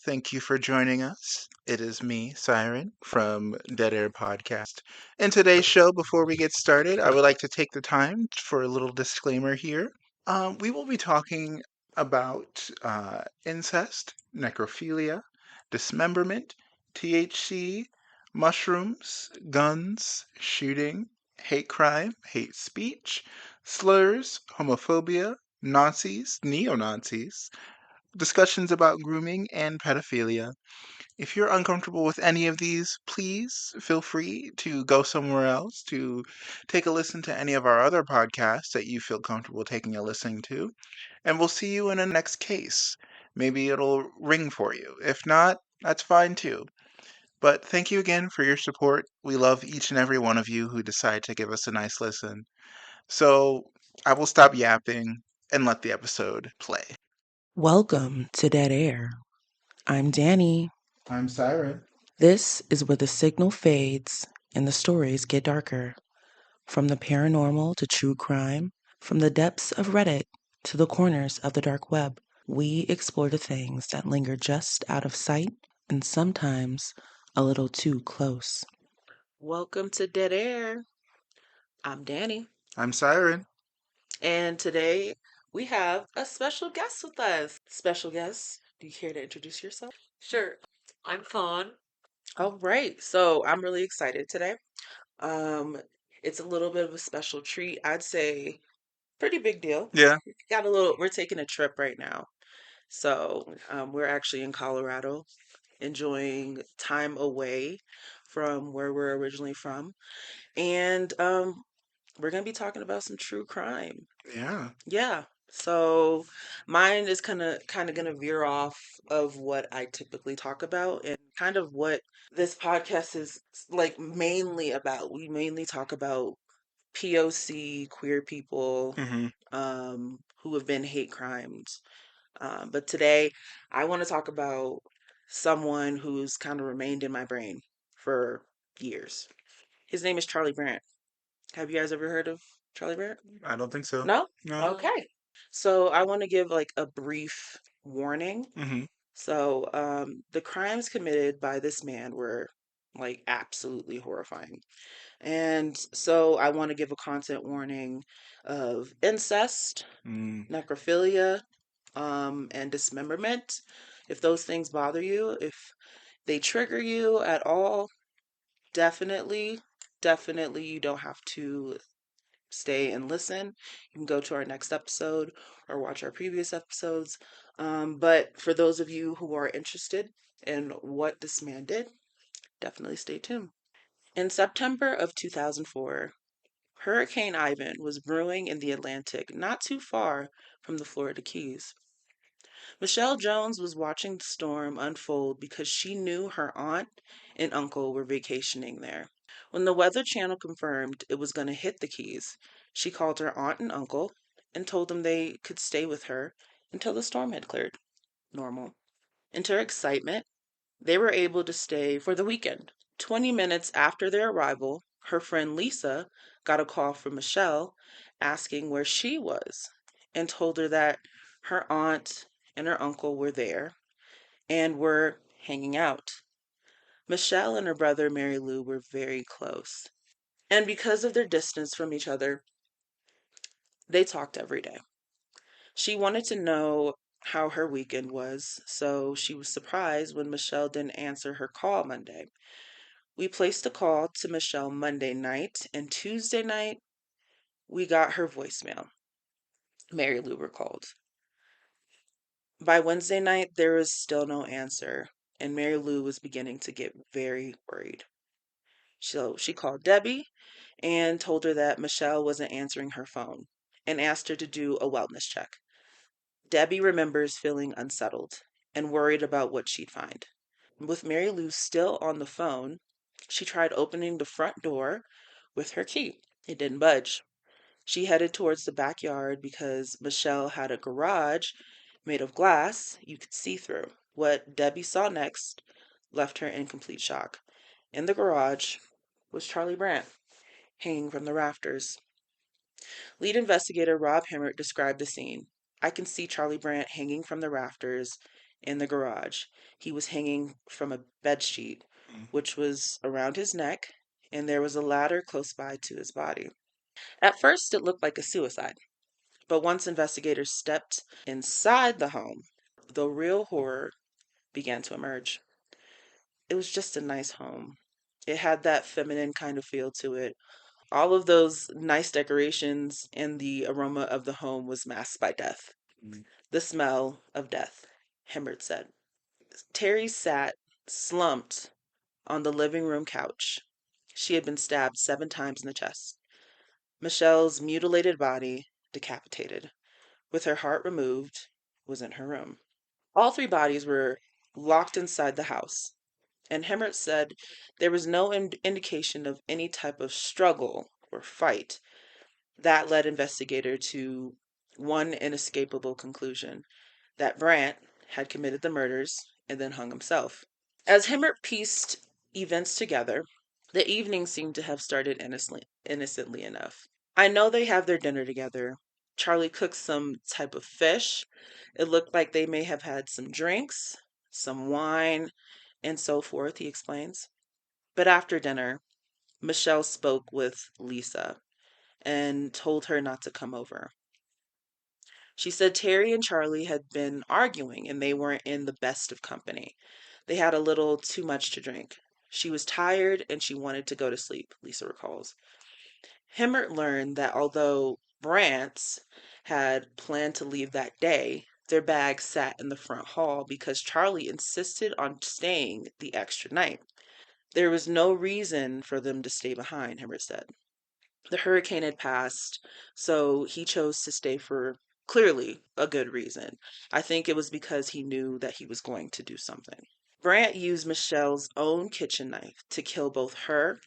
Thank you for joining us. It is me, Siren, from Dead Air Podcast. In today's show, before we get started, I would like to take the time for a little disclaimer here. We will be talking about incest, necrophilia, dismemberment, THC, mushrooms, guns, shooting, hate crime, hate speech, slurs, homophobia, Nazis, neo-Nazis, discussions about grooming and pedophilia. If you're uncomfortable with any of these, please feel free to go somewhere else to take a listen to any of our other podcasts that you feel comfortable taking a listen to. And we'll see you in the next case. Maybe it'll ring for you. If not, that's fine too. But thank you again for your support. We love each and every one of you who decide to give us a nice listen. So I will stop yapping and let the episode play. Welcome to Dead Air. I'm Danny. I'm Siren. This is where the signal fades and the stories get darker. From the paranormal to true crime, from the depths of Reddit to the corners of the dark web, we explore the things that linger just out of sight and sometimes a little too close. Welcome to Dead Air. I'm Danny. I'm Siren. And today we have a special guest with us. Special guest, do you care to introduce yourself? Sure. I'm Fawn. All right. So I'm really excited today. Um, it's a little bit of a special treat. I'd say pretty big deal. Yeah. We're taking a trip right now. So we're actually in Colorado enjoying time away from where we're originally from. And we're going to be talking about some true crime. Yeah. Yeah. So mine is kind of going to veer off of what I typically talk about and kind of what this podcast is like mainly about. We mainly talk about POC queer people Mm-hmm. who have been hate crimes. But today I want to talk about someone who's kind of remained in my brain for years. His name is Charlie Brandt. Have you guys ever heard of Charlie Brandt? I don't think so. No? No. Okay. So I want to give like a brief warning. Mm-hmm. So the crimes committed by this man were like absolutely horrifying. And so I want to give a content warning of incest, Mm. necrophilia, and dismemberment. If those things bother you, if they trigger you at all, definitely, definitely you don't have to stay and listen. You can go to our next episode or watch our previous episodes. But for those of you who are interested in what this man did, definitely stay tuned. In September of 2004, Hurricane Ivan was brewing in the Atlantic not too far from the Florida Keys. Michelle Jones was watching the storm unfold because she knew her aunt and uncle were vacationing there. When the Weather Channel confirmed it was going to hit the Keys, she called her aunt and uncle and told them they could stay with her until the storm had cleared. Normal. And to her excitement, they were able to stay for the weekend. 20 minutes after their arrival, her friend Lisa got a call from Michelle asking where she was and told her that her aunt and her uncle were there and were hanging out. Michelle and her brother Mary Lou were very close. And because of their distance from each other, they talked every day. She wanted to know how her weekend was, so she was surprised when Michelle didn't answer her call Monday. We placed a call to Michelle Monday night, and Tuesday night, we got her voicemail. Mary Lou recalled. By Wednesday night, there was still no answer, and Mary Lou was beginning to get very worried. So she called Debbie and told her that Michelle wasn't answering her phone and asked her to do a wellness check. Debbie remembers feeling unsettled and worried about what she'd find. With Mary Lou still on the phone, she tried opening the front door with her key. It didn't budge. She headed towards the backyard because Michelle had a garage made of glass you could see through. What Debbie saw next left her in complete shock. In the garage was Charlie Brandt, hanging from the rafters. Lead investigator Rob Hemmert described the scene. I can see Charlie Brandt hanging from the rafters in the garage. He was hanging from a bedsheet, which was around his neck, and there was a ladder close by to his body. At first, it looked like a suicide, but once investigators stepped inside the home, the real horror began to emerge. It was just a nice home. It had that feminine kind of feel to it. All of those nice decorations and the aroma of the home was masked by death. The smell of death, Himmert said. Terry sat slumped on the living room couch. She had been stabbed 7 times in the chest. Michelle's mutilated body, decapitated, with her heart removed, was in her room. All 3 bodies were locked inside the house, and Himmert said there was no indication of any type of struggle or fight. That led investigator to one inescapable conclusion, that Brandt had committed the murders and then hung himself. As Himmert pieced events together, the evening seemed to have started innocently enough. I know they have their dinner together. Charlie cooked some type of fish. It looked like they may have had some drinks, some wine, and so forth, he explains. But after dinner, Michelle spoke with Lisa and told her not to come over. She said Terry and Charlie had been arguing and they weren't in the best of company. They had a little too much to drink. She was tired and she wanted to go to sleep, Lisa recalls. Himmert learned that although Brandt's had planned to leave that day, their bags sat in the front hall because Charlie insisted on staying the extra night. There was no reason for them to stay behind, Himmert said. The hurricane had passed, so he chose to stay for clearly a good reason. I think it was because he knew that he was going to do something. Brandt used Michelle's own kitchen knife to kill both her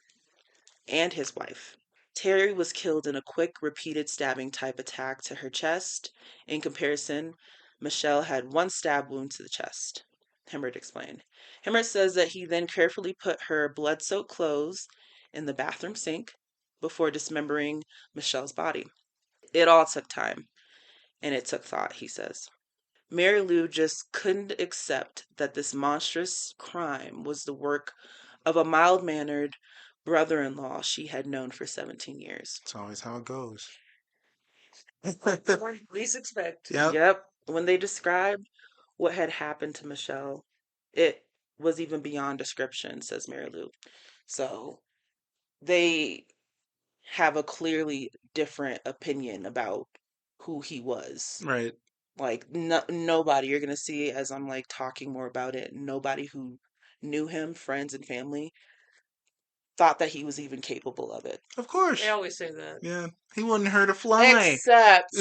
and his wife. Terry was killed in a quick, repeated stabbing type attack to her chest. In comparison, Michelle had one stab wound to the chest, Himmert explained. Himmert says that he then carefully put her blood soaked clothes in the bathroom sink before dismembering Michelle's body. It all took time, and it took thought, he says. Mary Lou just couldn't accept that this monstrous crime was the work of a mild mannered brother in law she had known for 17 years. It's always how it goes. One least expect. Yep. Yep. When they described what had happened to Michelle, it was even beyond description, says Mary Lou. So they have a clearly different opinion about who he was. Right. Like nobody you're gonna see as I'm like talking more about it. Nobody who knew him, friends and family, thought that he was even capable of it. Of course. They always say that. Yeah. He wouldn't hurt a fly. Except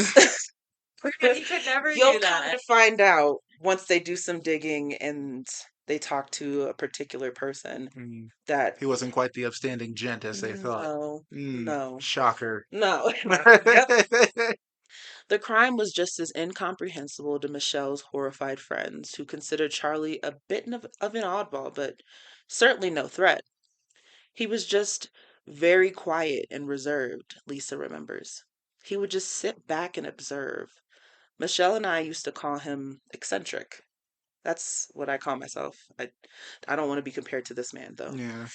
He could never you'll do kind that. of find out once they do some digging and they talk to a particular person that He wasn't quite the upstanding gent as they thought. no, Shocker. no. Yep. The crime was just as incomprehensible to Michelle's horrified friends, who considered Charlie a bit of an oddball, but certainly no threat. He was just very quiet and reserved, Lisa remembers. He would just sit back and observe. Michelle and I used to call him eccentric. That's what I call myself. I don't want to be compared to this man, though. Yeah.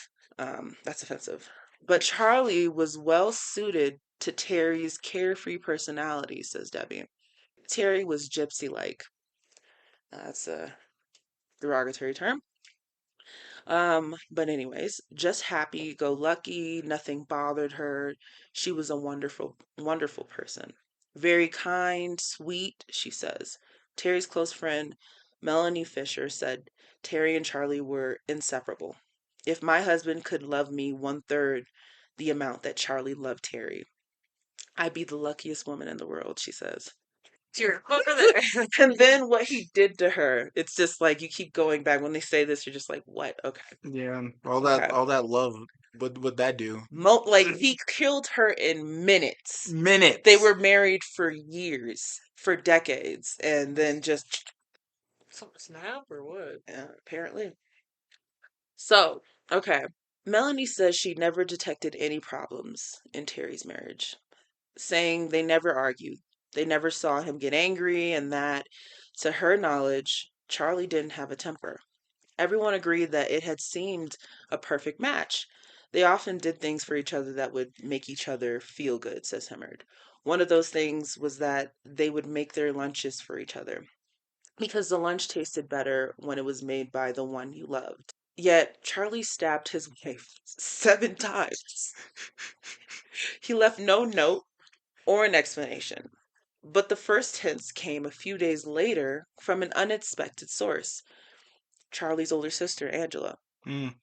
That's offensive. But Charlie was well suited to Terry's carefree personality, says Debbie. Terry was gypsy like. That's a derogatory term. But anyways, just happy go lucky, nothing bothered her. She was a wonderful, wonderful person. Very kind, sweet, she says. Terry's close friend, Melanie Fisher, said Terry and Charlie were inseparable. If my husband could love me 1/3 the amount that Charlie loved Terry, I'd be the luckiest woman in the world, she says. You're over there. And then what he did to her, it's just like you keep going back. When they say this, you're just like, what? Okay. Yeah. Okay. All that love. What that do? Like he killed her in minutes. Minutes. They were married for years, for decades, and then just Some snap or what? apparently. So, okay. Melanie says she never detected any problems in Terry's marriage, saying they never argued. They never saw him get angry, and that, to her knowledge, Charlie didn't have a temper. Everyone agreed that it had seemed a perfect match. They often did things for each other that would make each other feel good, says Hemmard. One of those things was that they would make their lunches for each other because the lunch tasted better when it was made by the one you loved. Yet Charlie stabbed his wife 7 times. He left no note or an explanation. But the first hints came a few days later from an unexpected source: Charlie's older sister, Angela. Mm.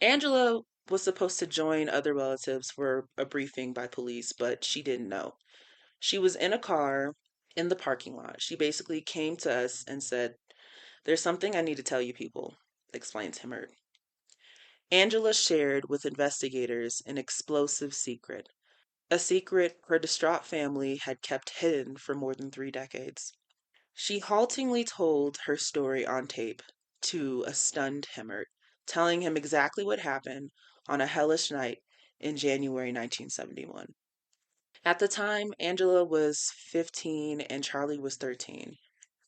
Angela was supposed to join other relatives for a briefing by police, but she didn't know. She was in a car in the parking lot. She basically came to us and said, "There's something I need to tell you people," explains Himmert. Angela shared with investigators an explosive secret, a secret her distraught family had kept hidden for more than 3 decades. She haltingly told her story on tape to a stunned Himmert, telling him exactly what happened on a hellish night in January 1971. At the time, Angela was 15 and Charlie was 13.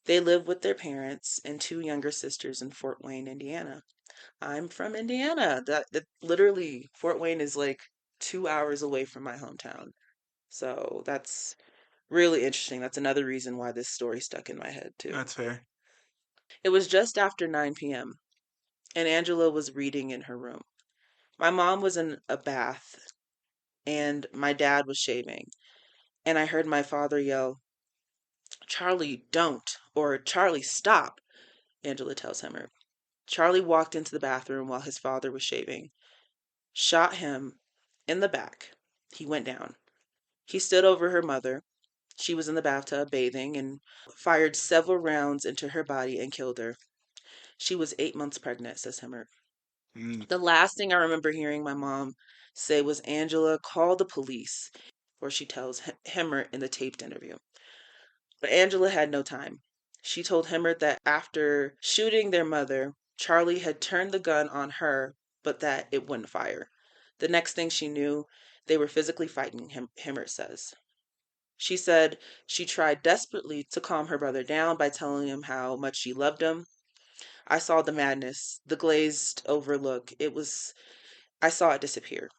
They lived with their parents and 2 younger sisters in Fort Wayne, Indiana. I'm from Indiana. That literally, Fort Wayne is like 2 hours away from my hometown. So that's really interesting. That's another reason why this story stuck in my head too. That's fair. It was just after 9 p.m., and Angela was reading in her room. My mom was in a bath, and my dad was shaving, and I heard my father yell, "Charlie, don't," or "Charlie, stop," Angela tells him. Charlie walked into the bathroom while his father was shaving, shot him in the back. He went down. He stood over her mother. She was in the bathtub bathing and fired several rounds into her body and killed her. She was 8 months pregnant, says Hemmert. Mm. The last thing I remember hearing my mom say was, "Angela, call the police," or she tells Hemmert in the taped interview. But Angela had no time. She told Hemmert that after shooting their mother, Charlie had turned the gun on her, but that it wouldn't fire. The next thing she knew, they were physically fighting, Hemmert says. She said she tried desperately to calm her brother down by telling him how much she loved him. "I saw the madness, the glazed over look. I saw it disappear,"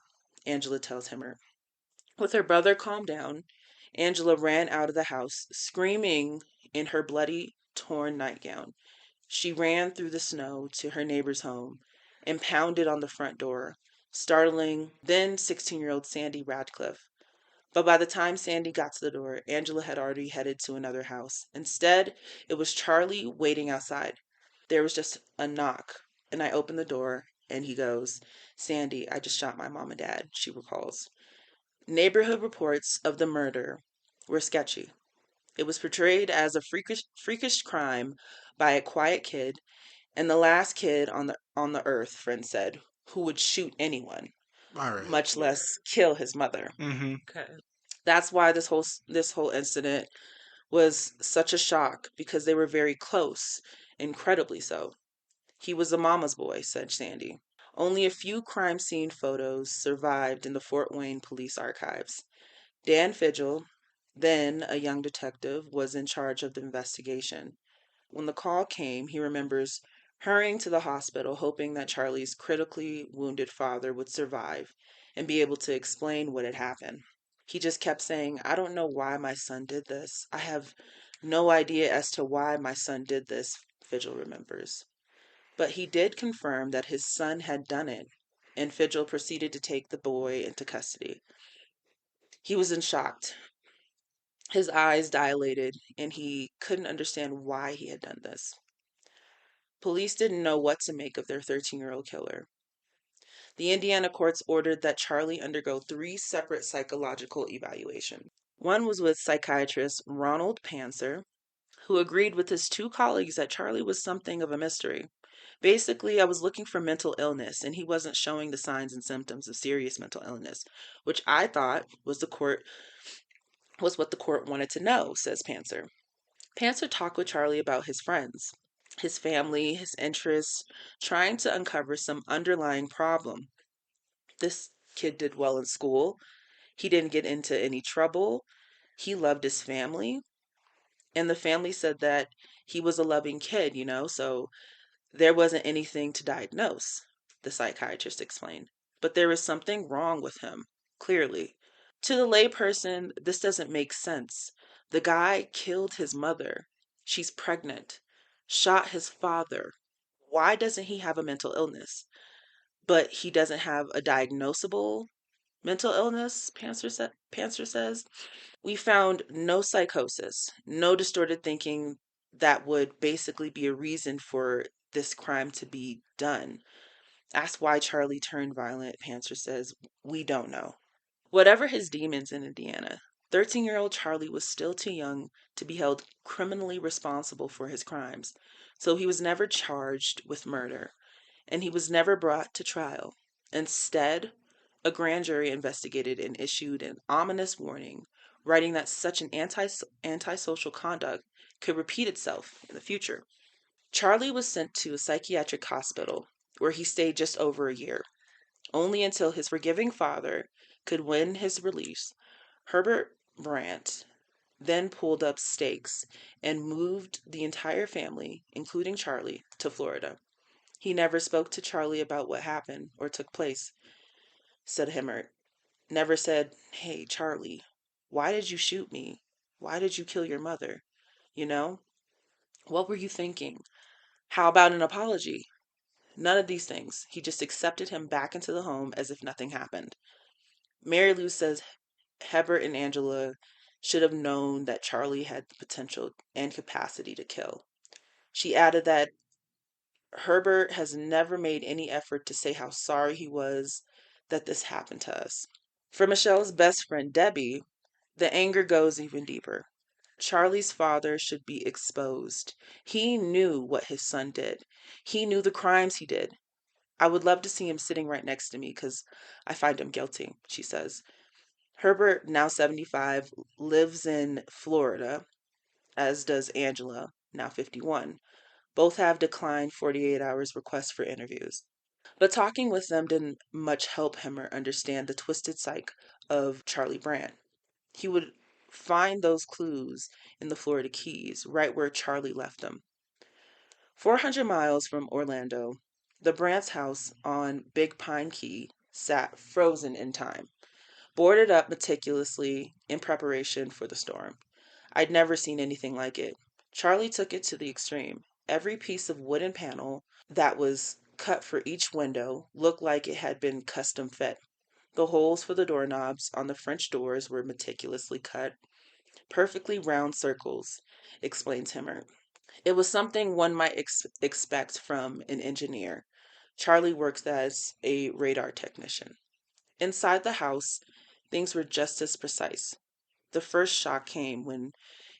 Angela tells Hemmert. With her brother calmed down, Angela ran out of the house, screaming in her bloody, torn nightgown. She ran through the snow to her neighbor's home and pounded on the front door, startling then 16-year-old Sandy Radcliffe. But by the time Sandy got to the door, Angela had already headed to another house. Instead, it was Charlie waiting outside. There was just a knock, and I opened the door, and he goes, "Sandy, I just shot my mom and dad," she recalls. Neighborhood reports of the murder were sketchy. It was portrayed as a freakish crime by a quiet kid, and the last kid on the earth, friends said, who would shoot anyone, All right. much less kill his mother. Mm-hmm. Okay. That's why this whole incident was such a shock, because they were very close, incredibly so. "He was a mama's boy," said Sandy. Only a few crime scene photos survived in the Fort Wayne police archives. Dan Fidgel, then a young detective, was in charge of the investigation. When the call came, he remembers hurrying to the hospital, hoping that Charlie's critically wounded father would survive and be able to explain what had happened. He just kept saying, "I don't know why my son did this. I have no idea as to why my son did this," Fidgel remembers. But he did confirm that his son had done it, and Fidgel proceeded to take the boy into custody. He was in shock. His eyes dilated, and he couldn't understand why he had done this. Police didn't know what to make of their 13-year-old killer. The Indiana courts ordered that Charlie undergo 3 separate psychological evaluations. One was with psychiatrist Ronald Panzer, who agreed with his 2 colleagues that Charlie was something of a mystery. Basically, I was looking for mental illness, and he wasn't showing the signs and symptoms of serious mental illness, which I thought was what the court wanted to know, says Panzer. Panzer talked with Charlie about his friends, his family, his interests, trying to uncover some underlying problem. This kid did well in school. He didn't get into any trouble. He loved his family. And the family said that he was a loving kid, so there wasn't anything to diagnose, the psychiatrist explained. But there was something wrong with him, clearly. To the layperson, this doesn't make sense. The guy killed his mother. She's pregnant. Shot his father. Why doesn't he have a mental illness? But he doesn't have a diagnosable mental illness, Panzer says. We found no psychosis, no distorted thinking that would basically be a reason for this crime to be done. That's why Charlie turned violent, Panzer says. We don't know. Whatever his demons in Indiana, 13-year-old Charlie was still too young to be held criminally responsible for his crimes, so he was never charged with murder, and he was never brought to trial. Instead, a grand jury investigated and issued an ominous warning, writing that such an antisocial conduct could repeat itself in the future. Charlie was sent to a psychiatric hospital where he stayed just over a year, only until his forgiving father could win his release. Herbert Brandt then pulled up stakes and moved the entire family, including Charlie, to Florida. He never spoke to Charlie about what happened or took place, said Himmert. Never said, "Hey, Charlie, why did you shoot me? Why did you kill your mother? You know? What were you thinking? How about an apology?" None of these things. He just accepted him back into the home as if nothing happened. Mary Lou says Hebert and Angela should have known that Charlie had the potential and capacity to kill. She added that Herbert has never made any effort to say how sorry he was that this happened to us. For Michelle's best friend, Debbie, the anger goes even deeper. Charlie's father should be exposed. He knew what his son did. He knew the crimes he did. I would love to see him sitting right next to me because I find him guilty, she says. Herbert, now 75, lives in Florida, as does Angela, now 51. Both have declined 48 hours requests for interviews. But talking with them didn't much help Hemmer understand the twisted psyche of Charlie Brandt. He would find those clues in the Florida Keys, right where Charlie left them. 400 miles from Orlando, the Brandt's house on Big Pine Key sat frozen in time, boarded up meticulously in preparation for the storm. I'd never seen anything like it. Charlie took it to the extreme. Every piece of wooden panel that was cut for each window looked like it had been custom fit. The holes for the doorknobs on the French doors were meticulously cut, perfectly round circles, explains Himmer. It was something one might expect from an engineer. Charlie works as a radar technician. Inside the house, things were just as precise. The first shock came when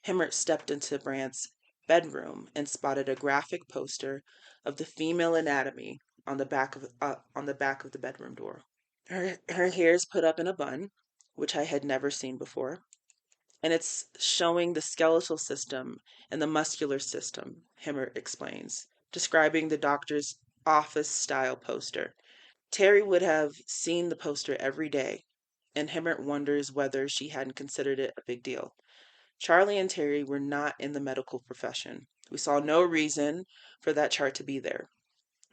Himmert stepped into Brandt's bedroom and spotted a graphic poster of the female anatomy on the back of the bedroom door. Her hair is put up in a bun, which I had never seen before, and it's showing the skeletal system and the muscular system, Himmert explains, describing the doctor's office style poster. Terry would have seen the poster every day, and Himmert wonders whether she hadn't considered it a big deal. Charlie and Terry were not in the medical profession. We saw no reason for that chart to be there.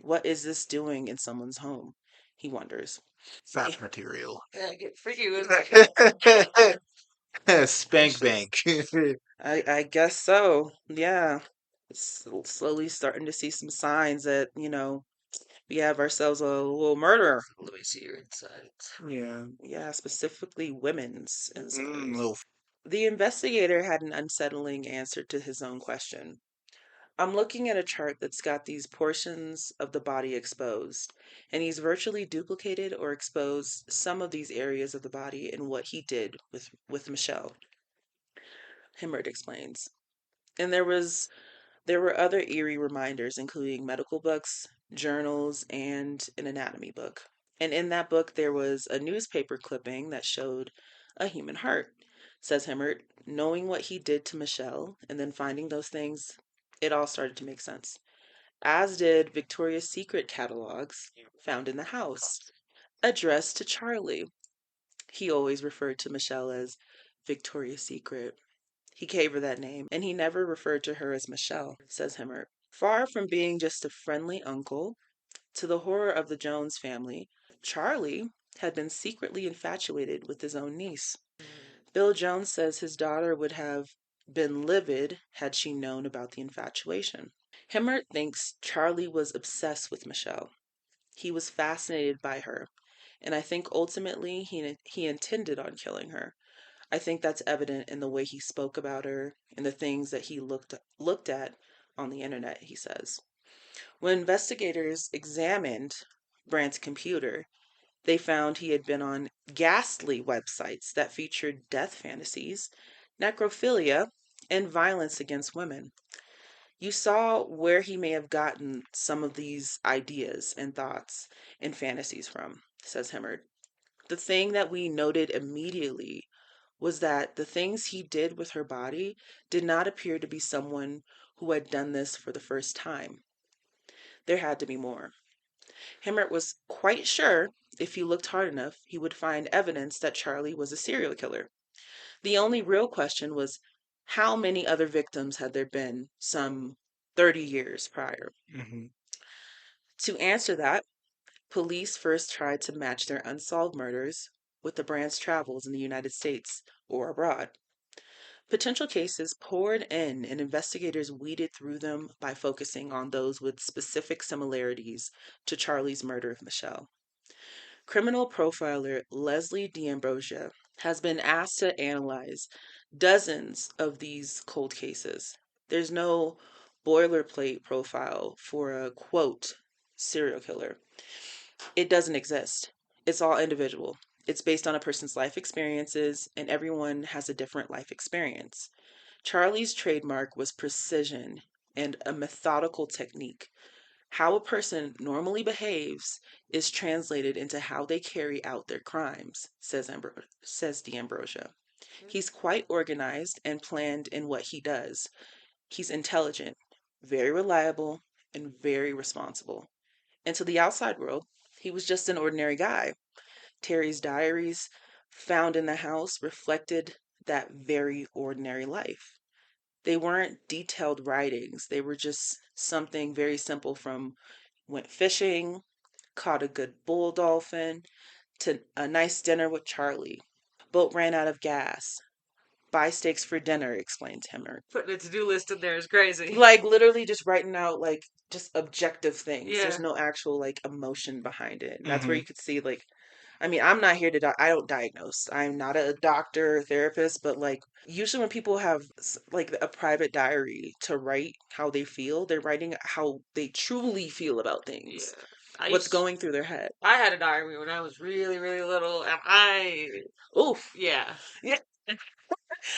What is this doing in someone's home? He wonders. Fat material. Yeah, get freaky with it. Spank bank. I guess so. Yeah. Slowly starting to see some signs that, we have ourselves a little murderer. Let me see your insides. Yeah. Yeah, specifically women's insides. Little. The investigator had an unsettling answer to his own question. I'm looking at a chart that's got these portions of the body exposed, and he's virtually duplicated or exposed some of these areas of the body in what he did with Michelle, Himmert explains. And there were other eerie reminders, including medical books, journals, and an anatomy book. And in that book, there was a newspaper clipping that showed a human heart, says Himmert. Knowing what he did to Michelle and then finding those things, it all started to make sense. As did Victoria's Secret catalogs found in the house, addressed to Charlie. He always referred to Michelle as Victoria's Secret. He gave her that name, and he never referred to her as Michelle, says Himmert. Far from being just a friendly uncle, to the horror of the Jones family, Charlie had been secretly infatuated with his own niece. Bill Jones says his daughter would have been livid had she known about the infatuation. Himmert thinks Charlie was obsessed with Michelle. He was fascinated by her, and I think ultimately he intended on killing her. I think that's evident in the way he spoke about her and the things that he looked at on the internet, he says. When investigators examined Brandt's computer, they found he had been on ghastly websites that featured death fantasies, necrophilia, and violence against women. You saw where he may have gotten some of these ideas and thoughts and fantasies from, says Himmert. The thing that we noted immediately was that the things he did with her body did not appear to be someone who had done this for the first time. There had to be more. Himmert was quite sure if he looked hard enough, he would find evidence that Charlie was a serial killer. The only real question was how many other victims had there been some 30 years prior? Hmm. To answer that, police first tried to match their unsolved murders with the Brandt's travels in the United States or abroad. Potential cases poured in, and investigators weeded through them by focusing on those with specific similarities to Charlie's murder of Michelle. Criminal profiler Leslie D'Ambrosia has been asked to analyze dozens of these cold cases. There's no boilerplate profile for a quote serial killer. It doesn't exist. It's all individual. It's based on a person's life experiences, and everyone has a different life experience. Charlie's trademark was precision and a methodical technique. How a person normally behaves is translated into how they carry out their crimes, says D'Ambrosia. He's quite organized and planned in what he does. He's intelligent, very reliable, and very responsible. And to the outside world, he was just an ordinary guy. Terry's diaries found in the house reflected that very ordinary life. They weren't detailed writings, they were just something very simple from went fishing, caught a good bull dolphin, to a nice dinner with Charlie. Boat ran out of gas. Buy steaks for dinner, explained Timmer. Putting a to-do list in there is crazy. Like literally just writing out like just objective things. Yeah. There's no actual like emotion behind it. And that's where Hmm. you could see like I mean, I'm not here to I don't diagnose. I'm not a doctor or therapist, but like usually when people have like a private diary to write how they feel, they're writing how they truly feel about things. Yeah. What's going through their head. I had a diary when I was really, really little, and Oof. yeah. Yeah.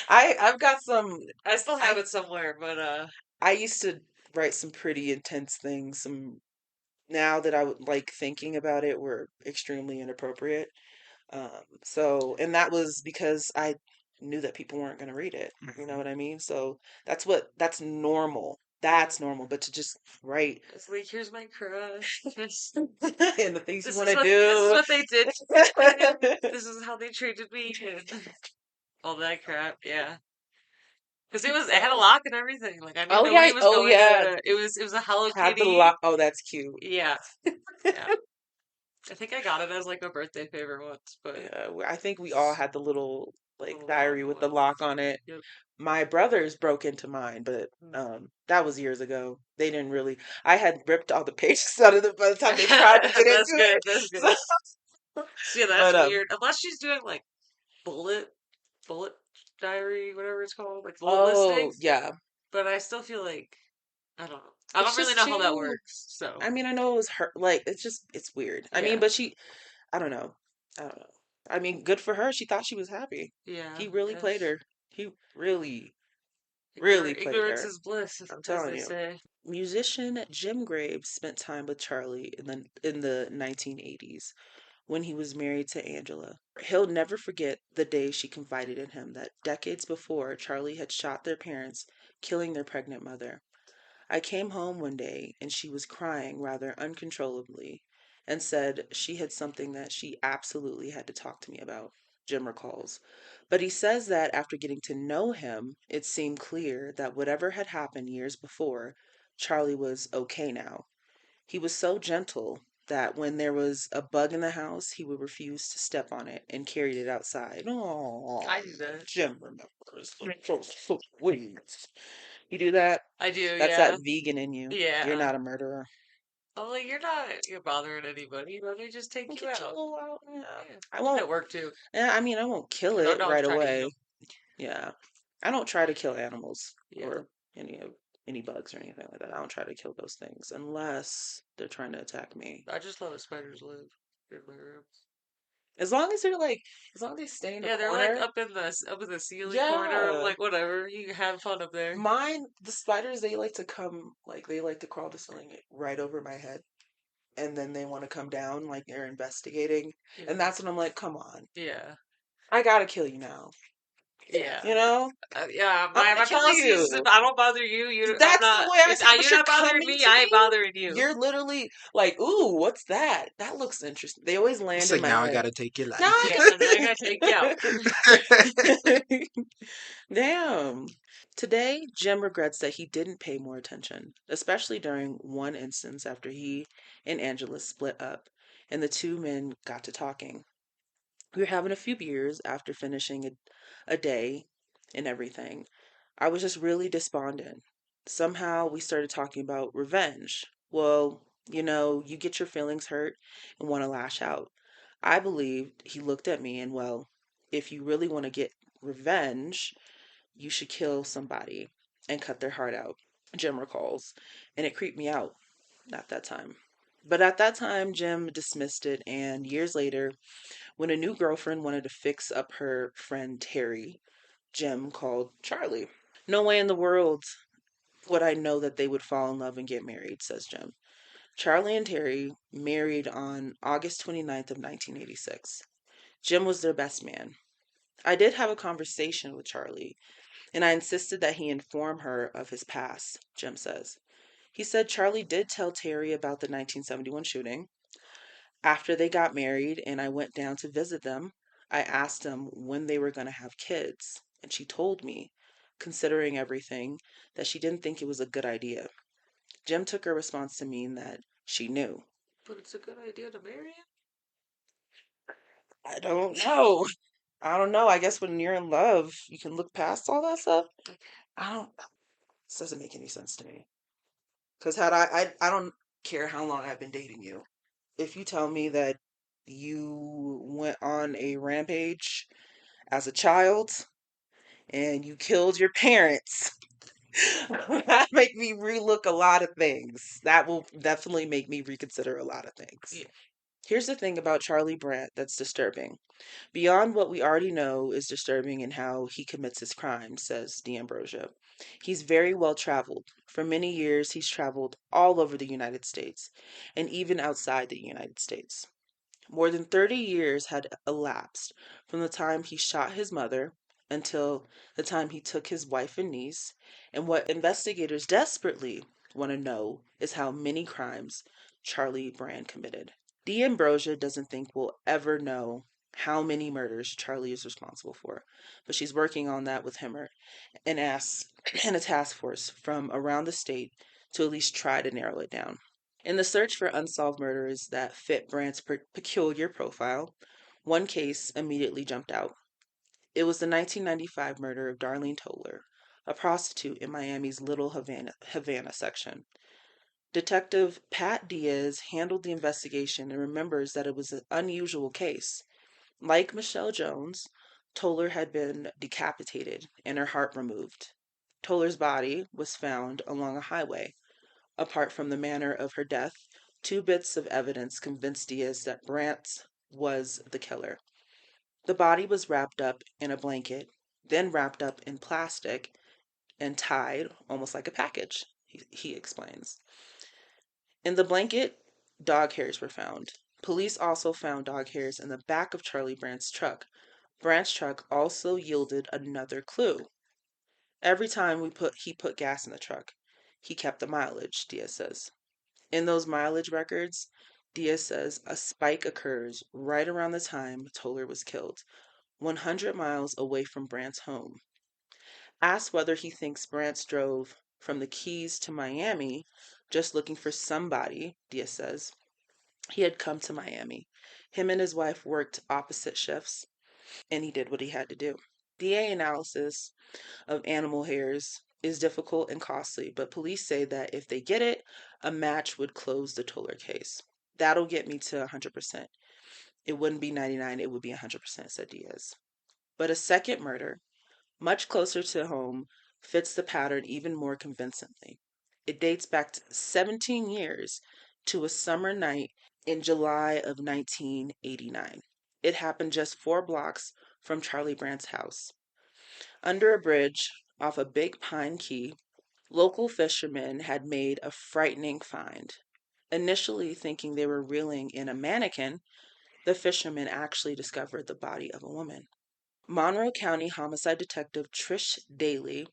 I've got some I still have it somewhere, but I used to write some pretty intense things. Some now that I would like thinking about it were extremely inappropriate. And that was because I knew that people weren't going to read it. You know what I mean? So that's normal. That's normal. But to just write it's like, here's my crush. and the things you want to This is do. what they did. This is how they treated me. And all that crap. Yeah. Because it had a lock and everything. Like I knew Oh yeah, nobody was oh going yeah. to. It was a Hello Had the Kitty. lock. Oh, that's cute. Yeah. Yeah. I think I got it as like a birthday favor once, but Yeah, I think we all had the little like little diary lock with the one. lock on it. Yep. My brothers broke into mine, but that was years ago. They didn't really. I had ripped all the pages out of it by the time they tried to get That's into good. it. That's good. So, So yeah, that's but weird. Unless she's doing like bullet bullet diary, whatever it's called, like bullet oh listings. yeah, But I still feel like I don't know. I it's don't really just know how that too. works. So I mean, I know it was her. Like it's weird. I mean, yeah, but she. I don't know. I don't know. I mean, good for her. She thought she was happy. yeah, He really played yes. her. He really played Ignorance her. is bliss, I'm as telling they you. say. Musician Jim Graves spent time with Charlie in the 1980s when he was married to Angela. He'll never forget the day she confided in him that decades before Charlie had shot their parents, killing their pregnant mother. I came home one day and she was crying rather uncontrollably and said she had something that she absolutely had to talk to me about. Jim recalls. But he says that after getting to know him, it seemed clear that whatever had happened years before, Charlie was okay now. He was so gentle that when there was a bug in the house, he would refuse to step on it and carried it outside. Oh, I do that. Jim remembers. So sweet. You do that? I do, That's yeah. that vegan in you. You're Yeah. not a murderer. I'm like, you're bothering anybody. Let me just take you Get your out. little out. Yeah. Yeah. I I'm won't. at work too. Yeah, I mean, I won't kill No, it don't right try to eat away. them. Yeah, I don't try to kill animals Yeah. or any of any bugs or anything like that. I don't try to kill those things unless they're trying to attack me. I just let the spiders live in my room. As long as they're like, as long as they stay in a Yeah, they're like corner. up in the ceiling corner. I'm Yeah. like, whatever, you can have fun up there. Mine, the spiders, they like to come, like, they like to crawl the ceiling right over my head. And then they want to come down, like they're investigating. Yeah. And that's when I'm like, come on. Yeah. I gotta kill you now. Yeah. You know? Yeah, I'm my gonna kill policy is you. if I don't bother you, I'm That's not. the way I say it, but You're you're not bothering coming me. to I ain't me. bothering you. You're literally like, ooh, what's that? That looks interesting. They always land It's in like my now I head. gotta take your Now life. I Yeah, now I gotta take you out. gotta. Damn. Today, Jim regrets that he didn't pay more attention, especially during one instance after he and Angela split up and the two men got to talking. We were having a few beers after finishing a day and everything. I was just really despondent. Somehow we started talking about revenge. Well, you get your feelings hurt and want to lash out. I believed he looked at me and, well, if you really want to get revenge, you should kill somebody and cut their heart out, Jim recalls. And it creeped me out at that time. But at that time, Jim dismissed it, and years later, when a new girlfriend wanted to fix up her friend Terry, Jim called Charlie. No way in the world would I know that they would fall in love and get married, says Jim. Charlie and Terry married on August 29th of 1986. Jim was their best man. I did have a conversation with Charlie, and I insisted that he inform her of his past, Jim says. He said Charlie did tell Terry about the 1971 shooting. After they got married and I went down to visit them, I asked them when they were going to have kids, and she told me, considering everything, that she didn't think it was a good idea. Jim took her response to mean that she knew. But it's a good idea to marry him. I don't know. I don't know. I guess when you're in love, you can look past all that stuff. I don't. This doesn't make any sense to me. Because had I don't care how long I've been dating you. If you tell me that you went on a rampage as a child and you killed your parents, that make me relook a lot of things. That will definitely make me reconsider a lot of things. Yeah. Here's the thing about Charlie Brandt that's disturbing. Beyond what we already know is disturbing in how he commits his crimes, says D'Ambrosia. He's very well traveled. For many years, he's traveled all over the United States and even outside the United States. More than 30 years had elapsed from the time he shot his mother until the time he took his wife and niece, and what investigators desperately want to know is how many crimes Charlie Brand committed. D'Ambrosia doesn't think we'll ever know how many murders Charlie is responsible for, but she's working on that with him and asks and a task force from around the state to at least try to narrow it down. In the search for unsolved murders that fit Brandt's peculiar profile, one case immediately jumped out. It was the 1995 murder of Darlene Toller, a prostitute in Miami's Little Havana section. Detective Pat Diaz handled the investigation and remembers that it was an unusual case. Like Michelle Jones, Toller had been decapitated and her heart removed. Toller's body was found along a highway. Apart from the manner of her death, two bits of evidence convinced Diaz that Brandt was the killer. The body was wrapped up in a blanket, then wrapped up in plastic and tied almost like a package, he explains. In the blanket, dog hairs were found. Police also found dog hairs in the back of Charlie Brandt's truck. Brandt's truck also yielded another clue. Every time he put gas in the truck, he kept the mileage, Diaz says. In those mileage records, Diaz says a spike occurs right around the time Toller was killed, 100 miles away from Brandt's home. Asked whether he thinks Brandt drove from the Keys to Miami just looking for somebody, Diaz says. He had come to Miami. Him and his wife worked opposite shifts, and he did what he had to do. DNA analysis of animal hairs is difficult and costly, but police say that if they get it, a match would close the Toller case. That'll get me to 100%. It wouldn't be 99, it would be 100%, said Diaz. But a second murder, much closer to home, fits the pattern even more convincingly. It dates back to 17 years to a summer night in July of 1989. It happened just 4 blocks from Charlie Brandt's house. Under a bridge off a Big Pine Key, local fishermen had made a frightening find. Initially thinking they were reeling in a mannequin, the fishermen actually discovered the body of a woman. Monroe County Homicide Detective Trish Daly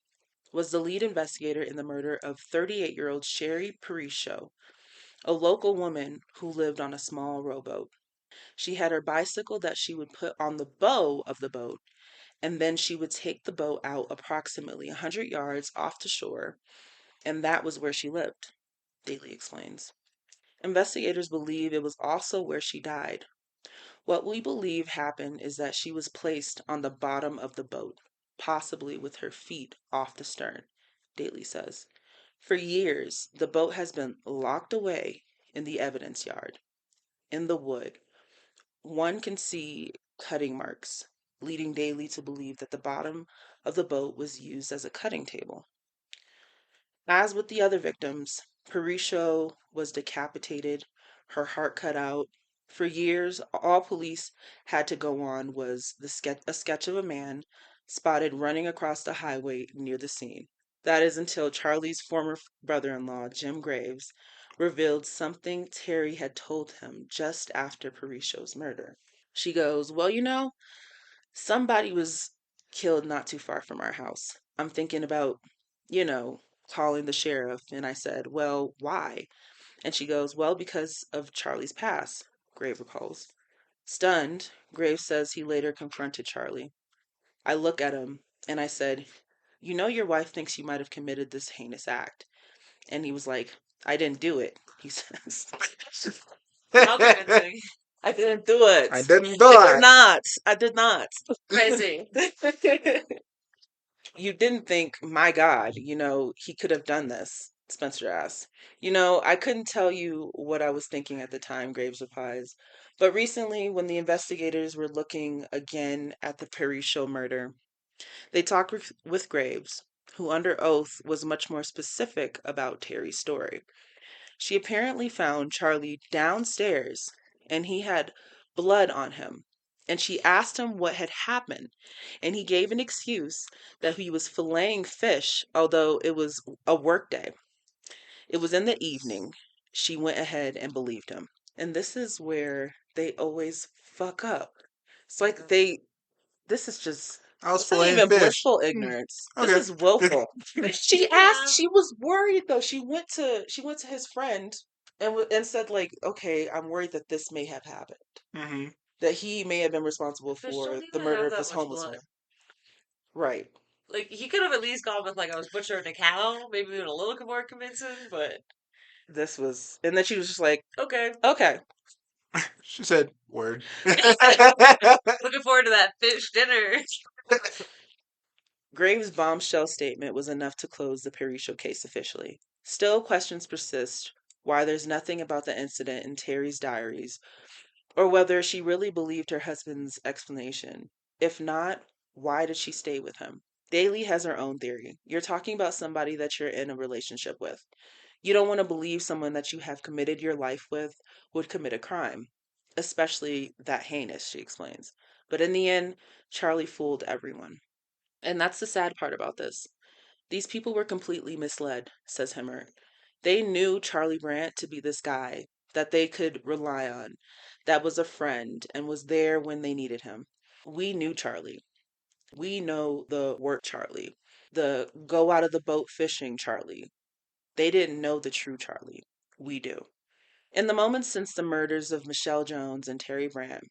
was the lead investigator in the murder of 38-year-old Sherry Parisho, a local woman who lived on a small rowboat. She had her bicycle that she would put on the bow of the boat, and then she would take the boat out approximately 100 yards off the shore, and that was where she lived, Daly explains. Investigators believe it was also where she died. What we believe happened is that she was placed on the bottom of the boat, possibly with her feet off the stern, Daly says. For years, the boat has been locked away in the evidence yard. In the wood, one can see cutting marks, leading Daly to believe that the bottom of the boat was used as a cutting table. As with the other victims, Parisho was decapitated, her heart cut out. For years, all police had to go on was a sketch of a man spotted running across the highway near the scene. That is until Charlie's former brother-in-law, Jim Graves, revealed something Terry had told him just after Parisho's murder. She goes, well, somebody was killed not too far from our house. I'm thinking about, you know, calling the sheriff. And I said, well, why? And she goes, well, because of Charlie's past, Graves recalls. Stunned, Graves says he later confronted Charlie. I look at him and I said, your wife thinks you might have committed this heinous act. And he was like, I didn't do it, he says. How convincing. I didn't do it. I didn't do I did it. not. I did not. Crazy. You didn't think, my God, he could have done this, Spencer asked. I couldn't tell you what I was thinking at the time, Graves replies. But recently, when the investigators were looking again at the Parisho murder, they talked with Graves, who under oath was much more specific about Terry's story. She apparently found Charlie downstairs and he had blood on him. And she asked him what had happened. And he gave an excuse that he was filleting fish, although it was a work day. It was in the evening. She went ahead and believed him. And this is where they always fuck up. It's like this is just, I was it's not filleting even fish. blissful ignorance. This Okay. is willful. She Yeah. asked, she was worried though. She went to his friend and said like, okay, I'm worried that this may have happened. Hmm. That he may have been responsible Fish for don't the even murder have of that this much homeless blood. man. Right. Like, he could have at least gone with, like, I was butchering a cow, maybe even a little more convincing, but This was, and then she was just like, okay. okay. She said, word. Looking forward to that fish dinner. Graves' bombshell statement was enough to close the Parisho case officially. Still, questions persist why there's nothing about the incident in Terry's diaries, or whether she really believed her husband's explanation. If not, why did she stay with him? Daly has her own theory. You're talking about somebody that you're in a relationship with. You don't want to believe someone that you have committed your life with would commit a crime, especially that heinous, she explains. But in the end, Charlie fooled everyone. And that's the sad part about this. These people were completely misled, says Hemmer. They knew Charlie Brandt to be this guy that they could rely on, that was a friend and was there when they needed him. We knew Charlie. We know the work Charlie, the go out of the boat fishing Charlie. They didn't know the true Charlie. We do. In the moments since the murders of Michelle Jones and Terry Brandt,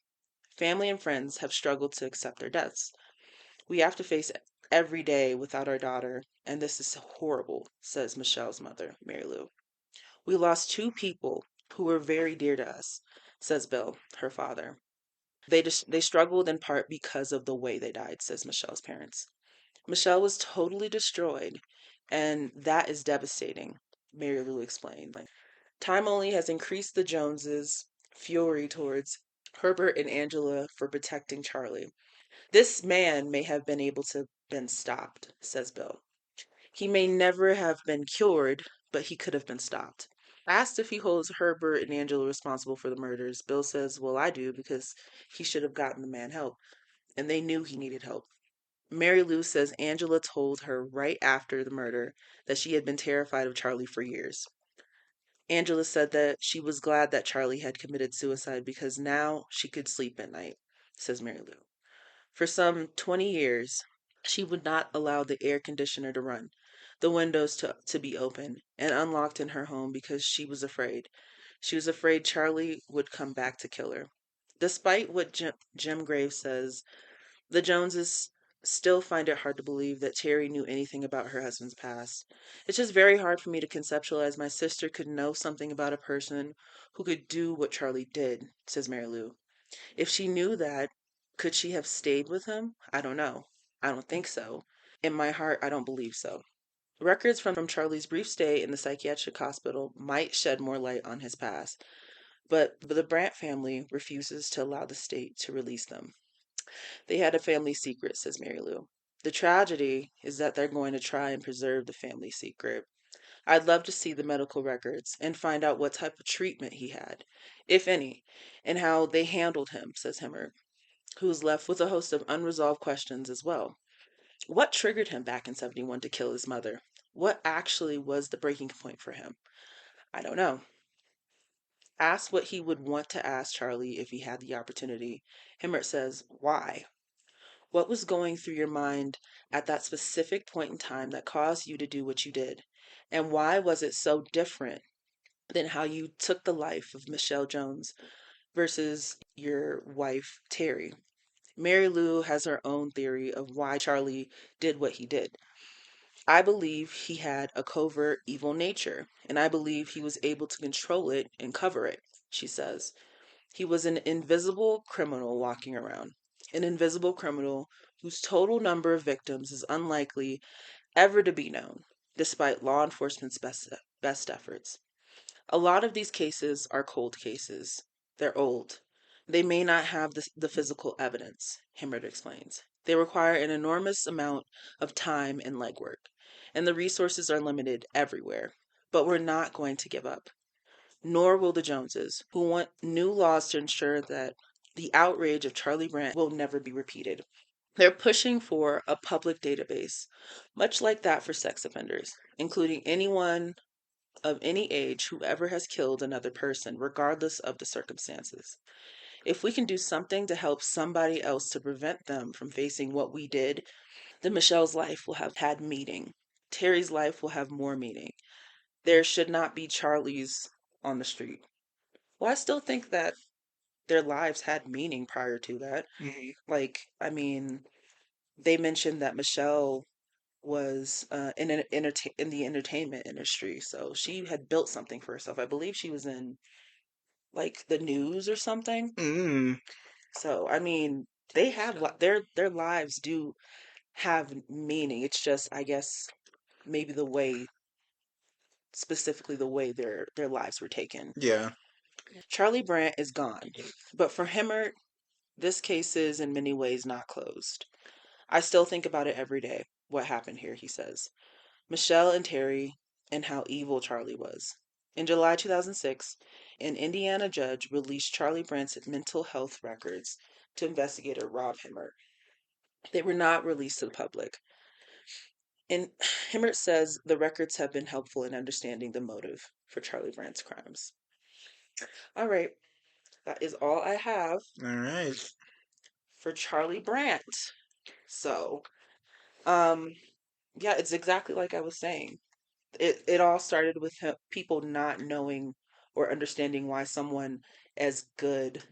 Family and friends have struggled to accept their deaths. We have to face every day without our daughter, and this is horrible, says Michelle's mother, Mary Lou. We lost two people who were very dear to us, says Bill, her father. They struggled in part because of the way they died, says Michelle's parents. Michelle was totally destroyed, and that is devastating, Mary Lou explained. Time only has increased the Joneses' fury towards Herbert and Angela for protecting Charlie. This man may have been able to been stopped, says Bill. He may never have been cured, but he could have been stopped. Asked if he holds Herbert and Angela responsible for the murders, Bill says, well, I do, because he should have gotten the man help, and they knew he needed help. Mary Lou says Angela told her right after the murder that she had been terrified of Charlie for years. Angela said that she was glad that Charlie had committed suicide because now she could sleep at night, says Mary Lou. For some 20 years, she would not allow the air conditioner to run, the windows to be open, and unlocked in her home because she was afraid. She was afraid Charlie would come back to kill her. Despite what Jim Graves says, the Joneses still find it hard to believe that Terry knew anything about her husband's past. It's just very hard for me to conceptualize my sister could know something about a person who could do what Charlie did, says Mary Lou. If she knew that, could she have stayed with him? I don't know. I don't think so. In my heart, I don't believe so. Records from Charlie's brief stay in the psychiatric hospital might shed more light on his past, but the Brandt family refuses to allow the state to release them. They had a family secret, says Mary Lou. The tragedy is that they're going to try and preserve the family secret. I'd love to see the medical records and find out what type of treatment he had, if any, and how they handled him, says Himmert, who's left with a host of unresolved questions as well. What triggered him back in 71 to kill his mother? What actually was the breaking point for him? I don't know. Asked what he would want to ask Charlie if he had the opportunity, Himmert says, why? What was going through your mind at that specific point in time that caused you to do what you did? And why was it so different than how you took the life of Michelle Jones versus your wife, Terry? Mary Lou has her own theory of why Charlie did what he did. I believe he had a covert evil nature, and I believe he was able to control it and cover it, she says. He was an invisible criminal walking around, an invisible criminal whose total number of victims is unlikely ever to be known, despite law enforcement's best efforts. A lot of these cases are cold cases. They're old. They may not have the physical evidence, Himmert explains. They require an enormous amount of time and legwork, and the resources are limited everywhere. But we're not going to give up, nor will the Joneses, who want new laws to ensure that the outrage of Charlie Brandt will never be repeated. They're pushing for a public database, much like that for sex offenders, including anyone of any age who ever has killed another person, regardless of the circumstances. If we can do something to help somebody else to prevent them from facing what we did, then Michelle's life will have had meaning. Terry's life will have more meaning. There should not be Charlie's on the street. Well, I still think that their lives had meaning prior to that. Mhm. They mentioned that Michelle was in the entertainment industry, so she had built something for herself. I believe she was in like the news or something. Mm. So they have their lives do have meaning. It's just, I guess, maybe the way, specifically the way their lives were taken. Yeah. Charlie Brandt is gone, but for Himmert, this case is in many ways not closed. I still think about it every day. What happened here, he says. Michelle and Terry, and how evil Charlie was. In July 2006, an Indiana judge released Charlie Brandt's mental health records to investigator Rob Himmert. They were not released to the public. And Himmert says the records have been helpful in understanding the motive for Charlie Brandt's crimes. All right, that is all I have All right. for Charlie Brandt. So, um, yeah, it's exactly like I was saying. It all started with people not knowing or understanding why someone as good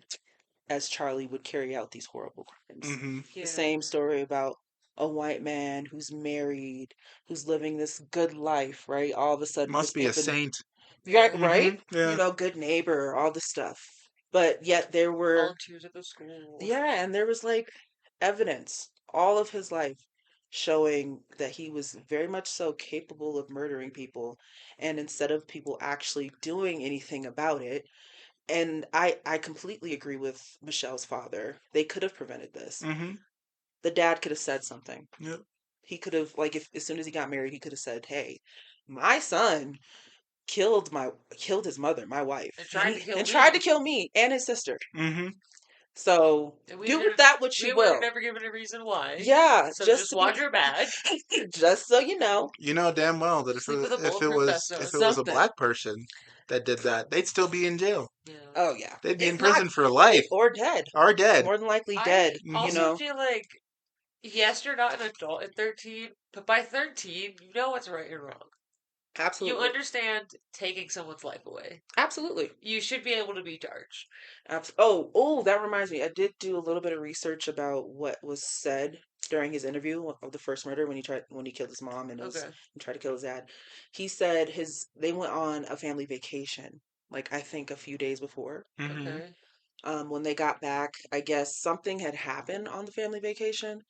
as Charlie would carry out these horrible crimes. Mm-hmm. The Yeah. same story about a white man who's married, who's living this good life, right? All of a sudden, Must be a saint. right, Yeah. right? Yeah. You know, good neighbor, all this stuff. But yet there were, Volunteers at the school. yeah, and there was like evidence all of his life showing that he was very much so capable of murdering people. And instead of people actually doing anything about it, and I completely agree with Michelle's father. They could have prevented this. Mm-hmm. The dad could have said something. Yep. He could have, like, if as soon as he got married, he could have said, "Hey, my son killed his mother, my wife, And tried to kill and tried to me. kill me and his sister. Mm-hmm. So And we do with didn't. that what you We were will." never given a reason why. Yeah, So just just to be, watch your back. just so you know, You know damn well that Sleep with a if it bulletproof was vest on. if it was a something. black person that did that, they'd still be in jail. Yeah. Oh yeah, They'd be in if not, prison for life or dead, or dead. more than likely I dead. You also Mhm. know, feel like, yes, you're not an adult at 13, but by 13, you know what's right and wrong. You absolutely, understand taking someone's life away. absolutely. You should be able to be charged. Oh, that reminds me. I did do a little bit of research about what was said during his interview of the first murder when he killed his mom Okay. and tried to kill his dad. He said they went on a family vacation, like I think a few days before. Mm-hmm. Okay. When they got back, I guess something had happened on the family vacation.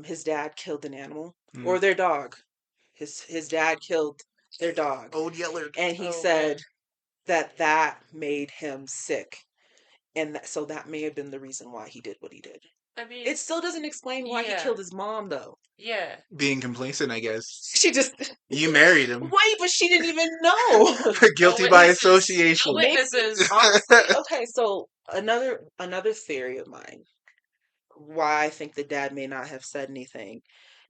His dad killed an animal or their dog. His dad killed their dog, Old Yeller. and he Oh, said man. that made him sick, and so that may have been the reason why he did what he did. I mean, It still doesn't explain why he yeah. killed his mom, though. Yeah. Being complacent, I guess. She just You married him. wait, but she didn't even know. Guilty No by witnesses. association. No Maybe witnesses. honestly, okay. So another theory of mine, why I think the dad may not have said anything,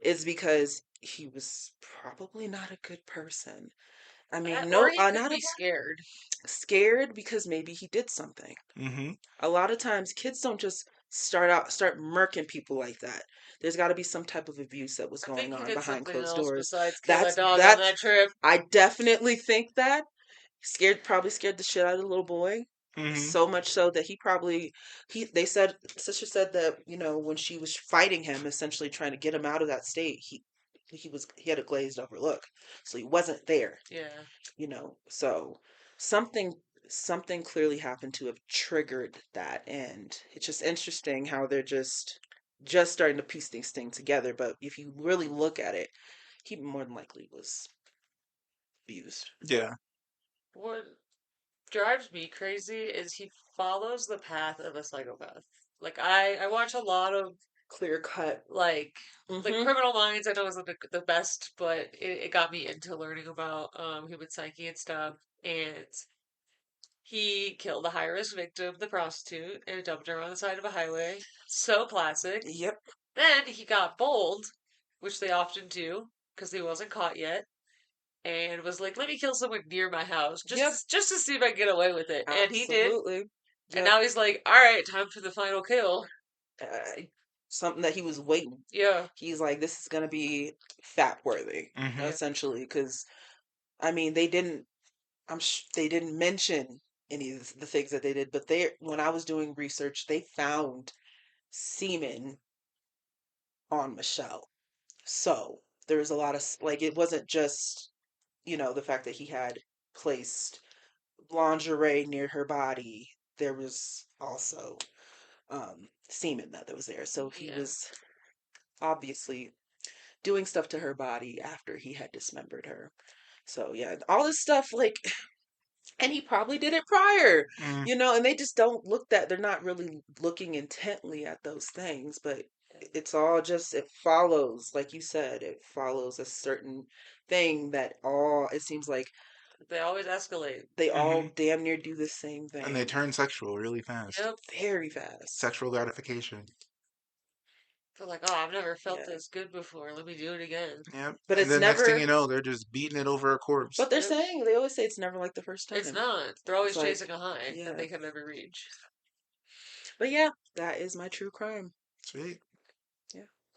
is because he was probably not a good person. I mean, Or no, he could not be scared. scared because maybe he did something. Mm-hmm. A lot of times kids don't just start murking people like that. There's got to be some type of abuse that was I think going he on did behind something closed else doors. besides kill a That's dog on that that trip. I definitely think that probably scared the shit out of the little boy. Mm-hmm. So much so that they said sister said that, when she was fighting him, essentially trying to get him out of that state, he had a glazed over look. So he wasn't there. Yeah. So something something clearly happened to have triggered that, and it's just interesting how they're just starting to piece these things together. But if you really look at it, he more than likely was abused. Yeah. What drives me crazy is he follows the path of a psychopath. Like I watch a lot of Clear cut. like Mm-hmm. Criminal Minds. I know isn't the best, but it got me into learning about human psyche and stuff. And he killed a high risk victim, the prostitute, and dumped her on the side of a highway. So classic. Yep. Then he got bold, which they often do because he wasn't caught yet, and was like, "Let me kill someone near my house Yep. just to see if I can get away with it." And he did. Absolutely. And Yep. now he's like, "All right, time for the final kill." Something that he was waiting. Yeah. He's like, this is gonna be fat worthy, Mm-hmm. essentially, because I mean they didn't. They didn't mention any of the things that they did, but when I was doing research, they found semen on Michelle. So there was a lot of like, it wasn't just the fact that he had placed lingerie near her body. There was also semen that was there. So he Yeah. was obviously doing stuff to her body after he had dismembered her. So yeah, all this stuff, like, and he probably did it prior, Mm. and they just don't look that they're not really looking intently at those things, but it's all just, it follows, like you said, it follows a certain thing that all, it seems like They always escalate. they all Mm-hmm. damn near do the same thing. And they turn sexual really fast. Yep. Very fast. Sexual gratification. They're like, "Oh, I've never felt Yeah. this good before. Let me do it again." Yep. But And it's then next thing never, you know, they're just beating it over a corpse. but they're Yep. saying, they always say it's never like the first time. It's not. They're always It's like, chasing a high yeah. that they can never reach. But yeah, that is my true crime. Sweet.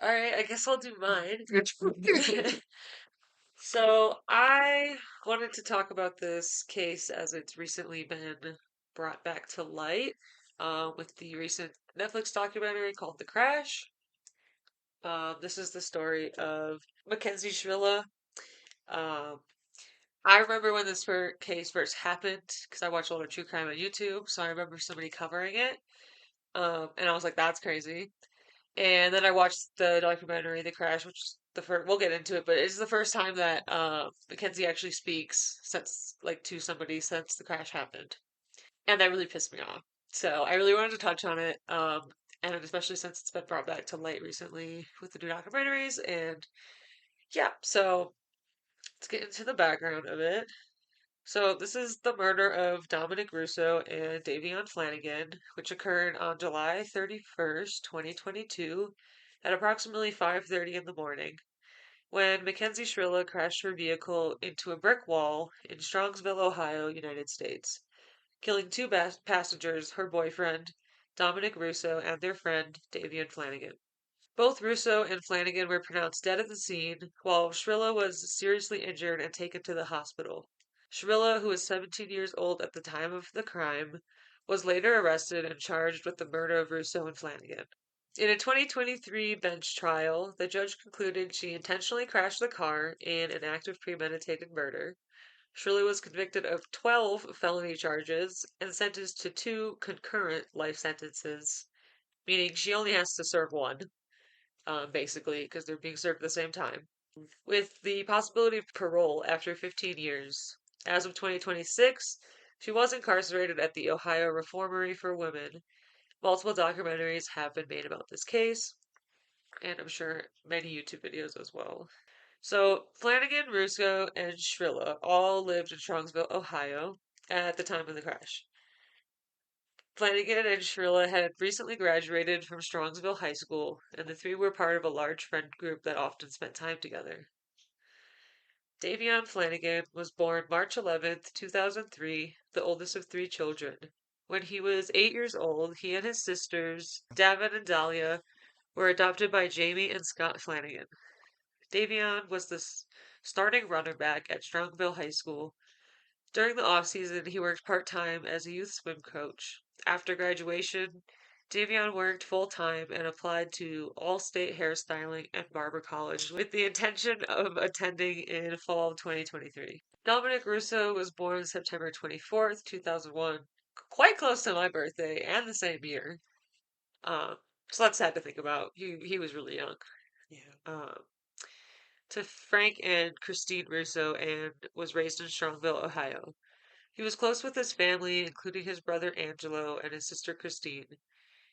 All right, I guess I'll do mine. So I wanted to talk about this case as it's recently been brought back to light. with the recent Netflix documentary called The Crash. This is the story of Makenzie Shirilla. Um, I remember when this case first happened because I watch a lot of true crime on YouTube, so I remember somebody covering it. And I was like, "That's crazy." And then I watched the documentary, The Crash, which is the first. We'll get into it, but it's the first time that Makenzie actually speaks since, like, to somebody since the crash happened, and that really pissed me off. So I really wanted to touch on it, and especially since it's been brought back to light recently with the new documentaries, and yeah. So let's get into the background of it. So this is the murder of Dominic Russo and Davion Flanagan, which occurred on July 31st, 2022, at approximately 5:30 in the morning, when Makenzie Shirilla crashed her vehicle into a brick wall in Strongsville, Ohio, United States, killing two passengers, her boyfriend, Dominic Russo, and their friend, Davion Flanagan. Both Russo and Flanagan were pronounced dead at the scene, while Shirilla was seriously injured and taken to the hospital. Shirilla, who was 17 years old at the time of the crime, was later arrested and charged with the murder of Russo and Flanagan. In a 2023 bench trial, the judge concluded she intentionally crashed the car in an act of premeditated murder. Shirley was convicted of 12 felony charges and sentenced to two concurrent life sentences, meaning she only has to serve one, basically, because they're being served at the same time, with the possibility of parole after 15 years. As of 2026, she was incarcerated at the Ohio Reformatory for Women. Multiple documentaries have been made about this case, and I'm sure many YouTube videos as well. So, Flanagan, Russo, and Shrilla all lived in Strongsville, Ohio at the time of the crash. Flanagan and Shirilla had recently graduated from Strongsville High School, and the three were part of a large friend group that often spent time together. Davion Flanagan was born March 11th, 2003, the oldest of three children. When he was 8 years old, he and his sisters, Davin and Dahlia, were adopted by Jamie and Scott Flanagan. Davion was the starting runner back at Strongsville High School. During the off-season, he worked part-time as a youth swim coach. After graduation, Davion worked full-time and applied to All-State Hairstyling and Barber College with the intention of attending in fall of 2023. Dominic Russo was born September 24th, 2001, quite close to my birthday and the same year. So that's sad to think about. He was really young. Yeah. To Frank and Christine Russo and was raised in Strongville, Ohio. He was close with his family, including his brother Angelo and his sister Christine.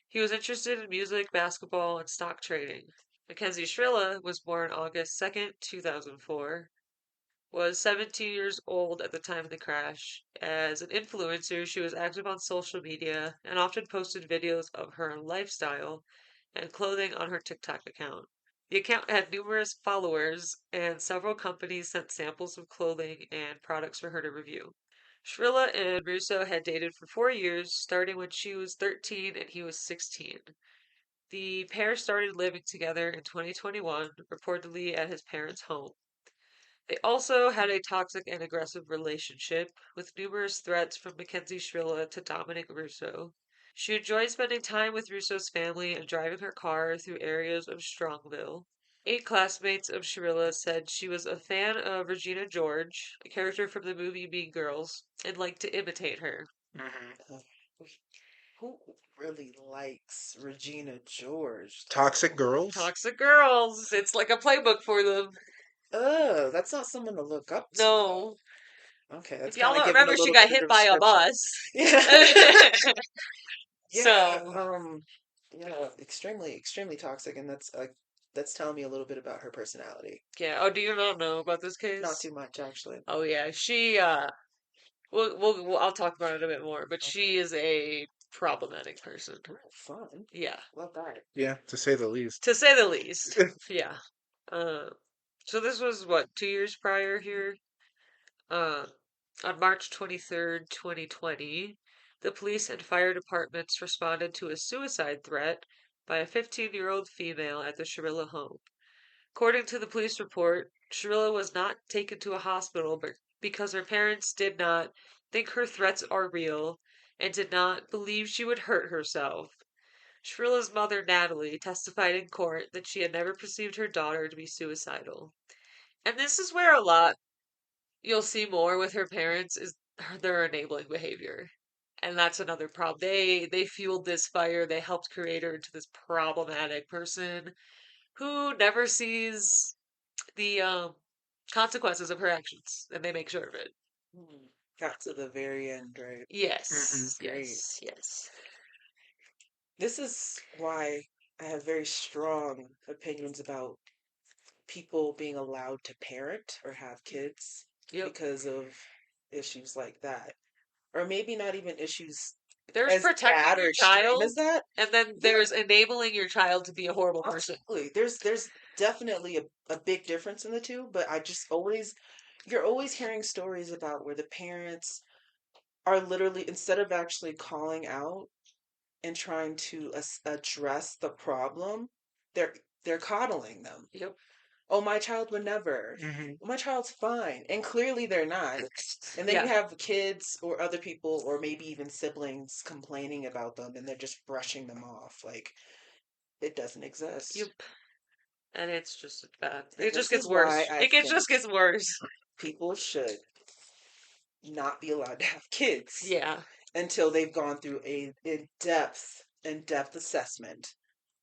He was interested in music, basketball, and stock trading. Makenzie Shrilla was born August 2nd, 2004, was 17 years old at the time of the crash. As an influencer, she was active on social media and often posted videos of her lifestyle and clothing on her TikTok account. The account had numerous followers, and several companies sent samples of clothing and products for her to review. Shrilla and Russo had dated for 4 years, starting when she was 13 and he was 16. The pair started living together in 2021, reportedly at his parents' home. They also had a toxic and aggressive relationship, with numerous threats from Makenzie Shrilla to Dominic Russo. She enjoyed spending time with Russo's family and driving her car through areas of Strongville. 8 classmates of Shirilla said she was a fan of Regina George, a character from the movie Mean Girls, and liked to imitate her. Hmm. Uh, who really likes Regina George, Toxic though? girls. Toxic girls! It's like a playbook for them. That's not someone to look up to, though. No. Okay, If that's y'all kind of don't giving a remember, she little got bit of hit by a description. bus. Yeah. Yeah, So, yeah, extremely toxic, and that's telling me a little bit about her personality. yeah. Oh, do you not know about this Not case? too much, actually. Oh, yeah. I'll talk about it a bit more, but Okay. she is a problematic person. Oh, fun. Yeah. Love that. Yeah, to say the least. To say the least. Yeah. Uh, so this was what, 2 years prior here? Uh, on March 23rd, 2020, the police and fire departments responded to a suicide threat by a 15-year-old female at the Shirilla home. According to the police report, Shirilla was not taken to a hospital but because her parents did not think her threats are real and did not believe she would hurt herself. Shrilla's mother, Natalie, testified in court that she had never perceived her daughter to be suicidal. And this is where a lot you'll see more with her parents is their enabling behavior. And that's another problem. They fueled this fire. They helped create her into this problematic person who never sees the consequences of her actions, and they make sure of it. Got to the very end, right? Yes, Great. yes, yes. This is why I have very strong opinions about people being allowed to parent or have kids Yep. because of issues like that. Or maybe not even issues There's as bad protecting or your extreme child, as that. and then there's enabling your child to be a horrible person. Absolutely. There's definitely a big difference in the two, but you're always hearing stories about where the parents are literally, instead of actually calling out and trying to address the problem, they're coddling them. Yep. Oh, my child would never. My child's fine, and clearly they're not. And then you Yeah. have kids or other people, or maybe even siblings, complaining about them, and they're just brushing them off like it doesn't exist. Yep. And it's just bad. And It just this gets is worse. why I It think just gets worse. people should not be allowed to have kids Yeah. until they've gone through a in-depth assessment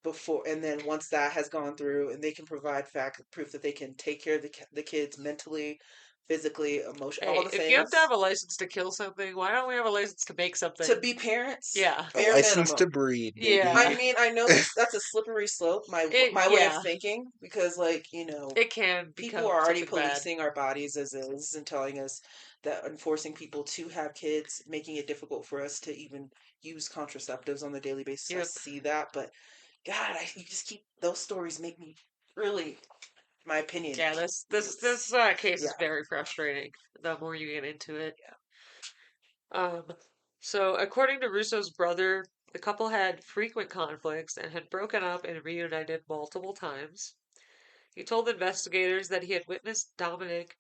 before, and then once that has gone through and they can provide fact proof that they can take care of the kids mentally, physically, emotionally, all Hey, the if you have to things have a license to kill something, why don't we have a license to make something? to be parents. Yeah. A Bare license minimum. to breed, baby. Yeah. I mean, I know that's a slippery slope, my way of Yeah. thinking, because like, It can people become are already something bad. policing our bodies as is and telling us that enforcing people to have kids, making it difficult for us to even use contraceptives on a daily basis. I Yep. see that, but God, you just keep those stories make me really, my opinion. Yeah, this case is very frustrating the more you get into it. So according to Russo's brother, the couple had frequent conflicts and had broken up and reunited multiple times. He told investigators that he had witnessed Dominic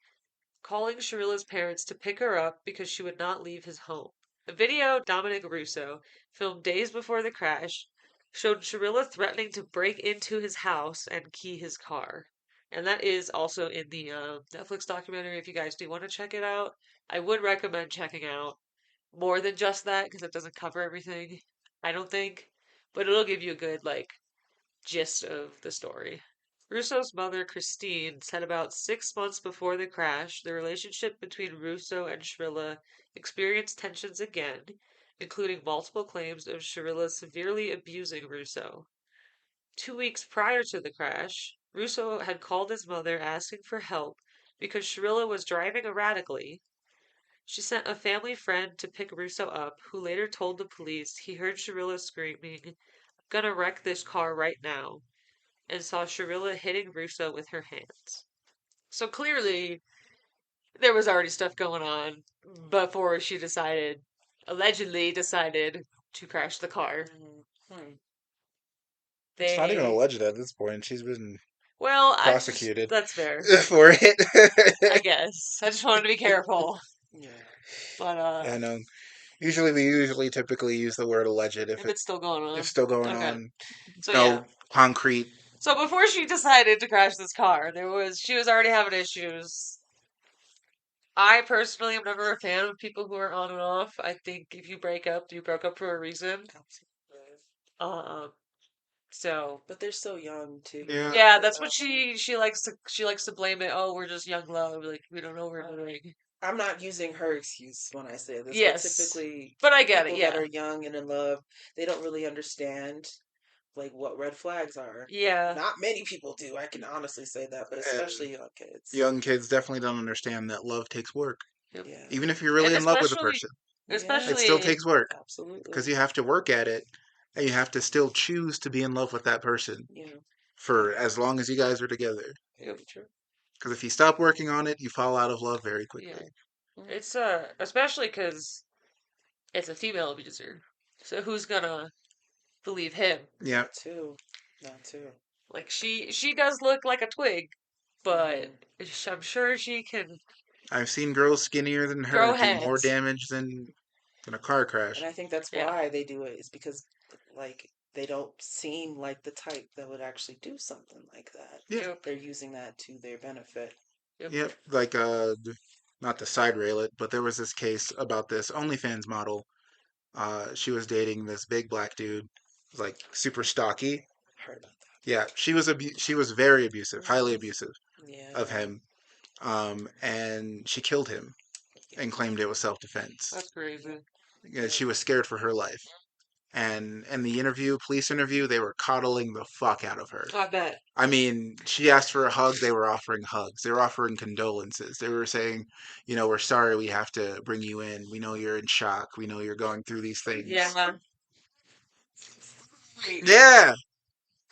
calling Shirilla's parents to pick her up because she would not leave his home. A video Dominic Russo filmed days before the crash showed Shirilla threatening to break into his house and key his car. And that is also in the Netflix documentary. If you guys do want to check it out, I would recommend checking out more than just that because it doesn't cover everything, I don't think. But it'll give you a good, gist of the story. Russo's mother, Christine, said about 6 months before the crash, the relationship between Russo and Shirilla experienced tensions again, including multiple claims of Shirilla severely abusing Russo. 2 weeks prior to the crash, Russo had called his mother asking for help because Shirilla was driving erratically. She sent a family friend to pick Russo up, who later told the police he heard Shirilla screaming, "I'm gonna wreck this car right now," and saw Shirilla hitting Russo with her hands. So clearly, there was already stuff going on before she allegedly decided, to crash the car. It's not even They, alleged at this point. She's been well, prosecuted that's fair, for it. I guess. I just wanted to be careful. Yeah. But, Yeah, no. We typically use the word alleged if it's still going if on. still going Okay. on. So, No yeah. concrete. So before she decided to crash this car, she was already having issues. I personally am never a fan of people who are on and off. I think if you break up, you broke up for a reason. Um, so But they're so young too. Yeah. yeah, that's what she likes to blame it. Oh, we're just young love. Like we don't know what we're doing. I'm not using her excuse when I say this, Yes, but typically but I get it. people Yeah, that are young and in love, they don't really understand like what red flags are. yeah, Not many people do. I can honestly say that, but especially young kids. Young kids definitely don't understand that love takes work. yep. Yeah. Even if you're really And in love with a especially, person, Yeah, it still especially, takes work absolutely. because you have to work at it and you have to still choose to be in love with that person Yeah. for as long as you guys are together. Very true. Because if you stop working on it, you fall out of love very yeah, quickly. it's especially because it's a female abuser. So who's gonna believe him? Yeah. Not too. Like she does look like a twig, but I'm sure she can I've seen girls skinnier than her grow do more heads. damage than in a car And crash. I think that's Yeah. why they do it, is because like they don't seem like the type that would actually do something like that. Yeah, Yep. They're using that to their benefit. Yep. yep. Like not to side rail it, but there was this case about this OnlyFans model. She was dating this big black dude, like super stocky. Heard about Yeah, she was very abusive, that. highly abusive of Yeah. him. And she killed him and claimed it was self-defense. That's crazy. Yeah, she was scared for her life. And in the interview, police interview, they were coddling the fuck out of her. I bet. I mean, she asked for a hug, they were offering hugs. They were offering condolences. They were saying, we're sorry we have to bring you in. We know you're in shock. We know you're going through these things. Yeah. Right. Yeah,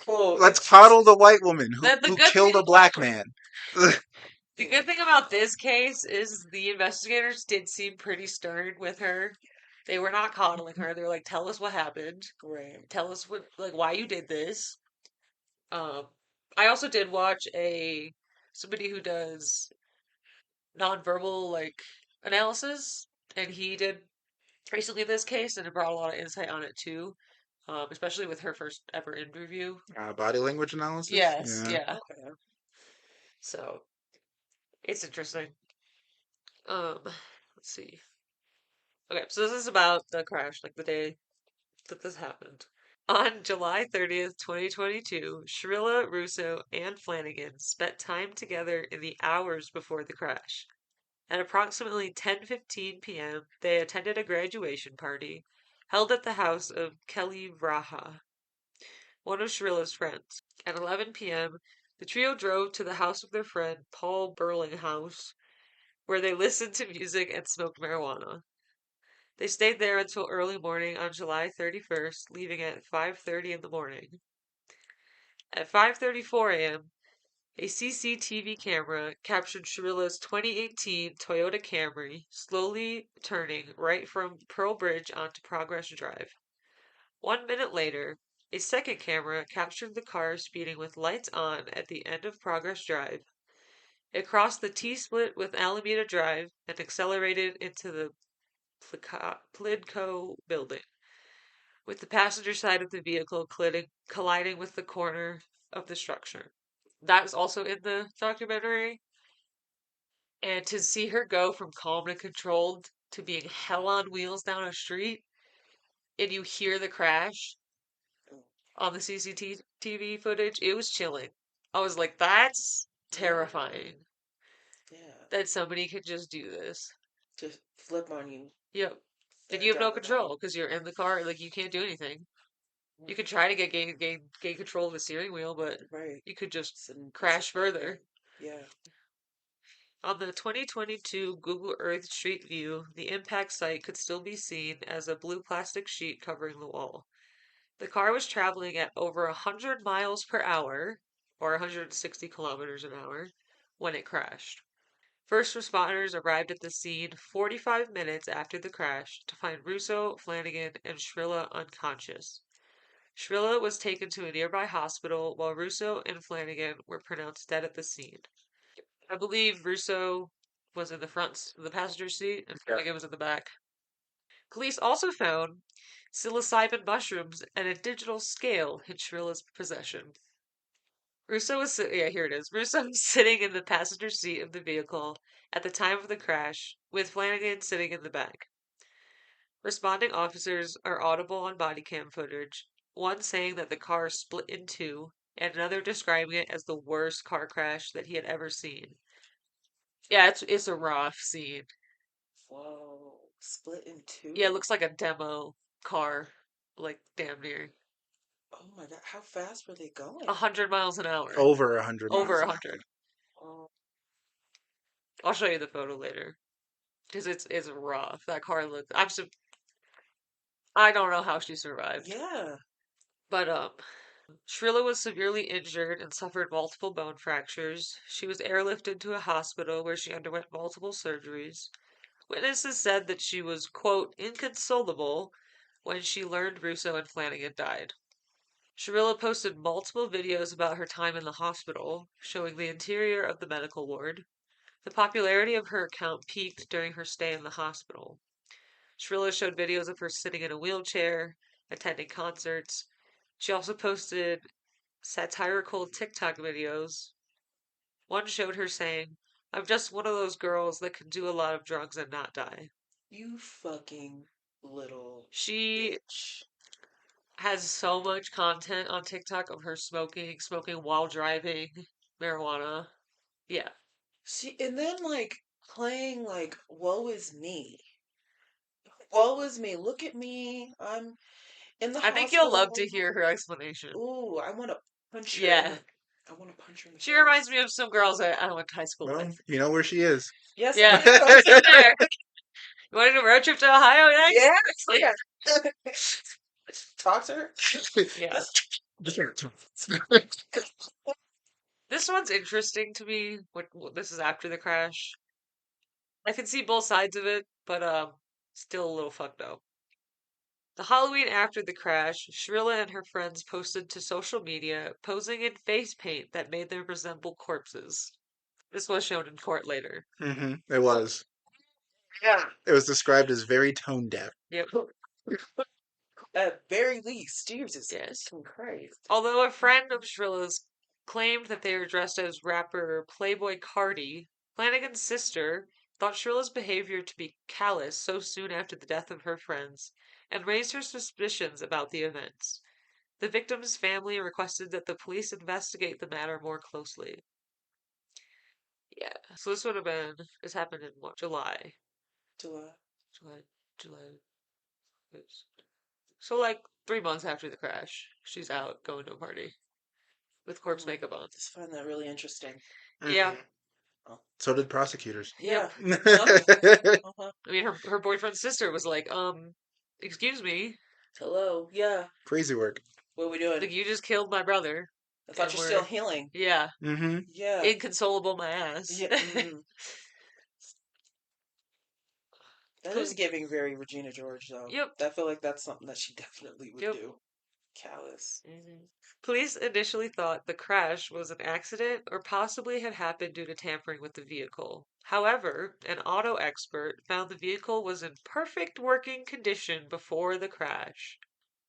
Well, let's it's coddle the white woman The who good killed thing a black man. the good thing about this case is the investigators did seem pretty stern with her. They were not coddling her. They were like, "Tell us what happened. right. Tell us why you did this." I also did watch somebody who does nonverbal analysis, and he did recently this case, and it brought a lot of insight on it too, especially with her first ever interview. Body language analysis? Yes, Yeah. yeah. Okay. So it's interesting. Let's see. Okay, so this is about the crash, like the day that this happened. On July 30th, 2022, Shirilla, Russo, and Flanagan spent time together in the hours before the crash. At approximately 10:15 p.m., they attended a graduation party held at the house of Kelly Vraha, one of Shrilla's friends. At 11 p.m., the trio drove to the house of their friend Paul Burlinghouse, where they listened to music and smoked marijuana. They stayed there until early morning on July 31st, leaving at 5:30 in the morning. At 5:34 a.m., a CCTV camera captured Shrilla's 2018 Toyota Camry slowly turning right from Pearl Bridge onto Progress Drive. 1 minute later, a second camera captured the car speeding with lights on at the end of Progress Drive. It crossed the T-split with Alameda Drive and accelerated into the Plidco building, with the passenger side of the vehicle colliding with the corner of the structure. That was also in the documentary. And to see her go from calm and controlled to being hell on wheels down a street, and you hear the crash on the CCTV footage, it was chilling. I was like, that's terrifying Yeah. that somebody could just do this. Just flip on you. Yep. And That you have no drop it down. control because you're in the car, like you can't do anything. You could try to gain control of the steering wheel, but Right. you could just It's a crash further. Yeah. On the 2022 Google Earth Street View, the impact site could still be seen as a blue plastic sheet covering the wall. The car was traveling at over 100 miles per hour, or 160 kilometers an hour, when it crashed. First responders arrived at the scene 45 minutes after the crash to find Russo, Flanagan, and Shirilla unconscious. Shirilla was taken to a nearby hospital, while Russo and Flanagan were pronounced dead at the scene. I believe Russo was in the passenger seat, and Flanagan was in the back. Police also found psilocybin mushrooms and a digital scale in Shrilla's possession. Yeah, here it is. Russo was sitting in the passenger seat of the vehicle at the time of the crash, with Flanagan sitting in the back. Responding officers are audible on body cam footage, one saying that the car split in two, and another describing it as the worst car crash that he had ever seen. Yeah, it's a rough scene. Whoa. Split in two? Yeah, it looks like a demo car, like damn near Oh my god. How fast were they going? 100 miles an hour. Over 100 Over miles a an hour. hundred. Oh, I'll show you the photo later because it's rough. That car looks. I don't know how she survived, yeah. but Shrilla was severely injured and suffered multiple bone fractures. She was airlifted to a hospital where she underwent multiple surgeries. Witnesses said that she was, quote, inconsolable when she learned Russo and Flanagan died. Shirilla posted multiple videos about her time in the hospital, showing the interior of the medical ward. The popularity of her account peaked during her stay in the hospital. Shirilla showed videos of her sitting in a wheelchair, attending concerts. She also posted satirical TikTok videos. One showed her saying, "I'm just one of those girls that can do a lot of drugs and not die." You fucking little She bitch. has so much content on TikTok of her smoking while driving marijuana. Yeah. And then like playing like woe is me. Woe is me. Look at me. I'm in the I think you'll love to hospital. hear her explanation. Ooh, I want to punch her in Yeah. the. I want to punch her in the She face. reminds me of some girls I went to high school Well, with. you know where she is. Yes, Yeah. I do. She's in there. You want to do a road trip to Ohio next? Yeah. Talk to her. Yeah. This one's interesting to me. This is after the crash. I can see both sides of it, but still a little fucked up. The Halloween after the crash, Shirilla and her friends posted to social media posing in face paint that made them resemble corpses. This was shown in court later. It was. Yeah. It was described as very tone deaf. Yep. At very least, Jesus Yes. Christ. Although a friend of Shrilla's claimed that they were dressed as rapper Playboy Cardi, Flanagan's sister thought Shrilla's behavior to be callous so soon after the death of her friends and raised her suspicions about the events. The victim's family requested that the police investigate the matter more closely. Yeah, so this happened in what, July? July. July. So like 3 months after the crash, she's out going to a party with corpse makeup on. I just find that really interesting. Yeah. So did prosecutors. Yeah. I mean, her boyfriend's sister was like, excuse me, Hello. Yeah. Crazy work. What are we doing? like you just killed my brother. I thought and you're still healing. Yeah. Yeah. Inconsolable my ass. Yeah. That is giving very Regina George, though. Yep. I feel like that's something that she definitely would do. Callous. Police initially thought the crash was an accident or possibly had happened due to tampering with the vehicle. However, an auto expert found the vehicle was in perfect working condition before the crash,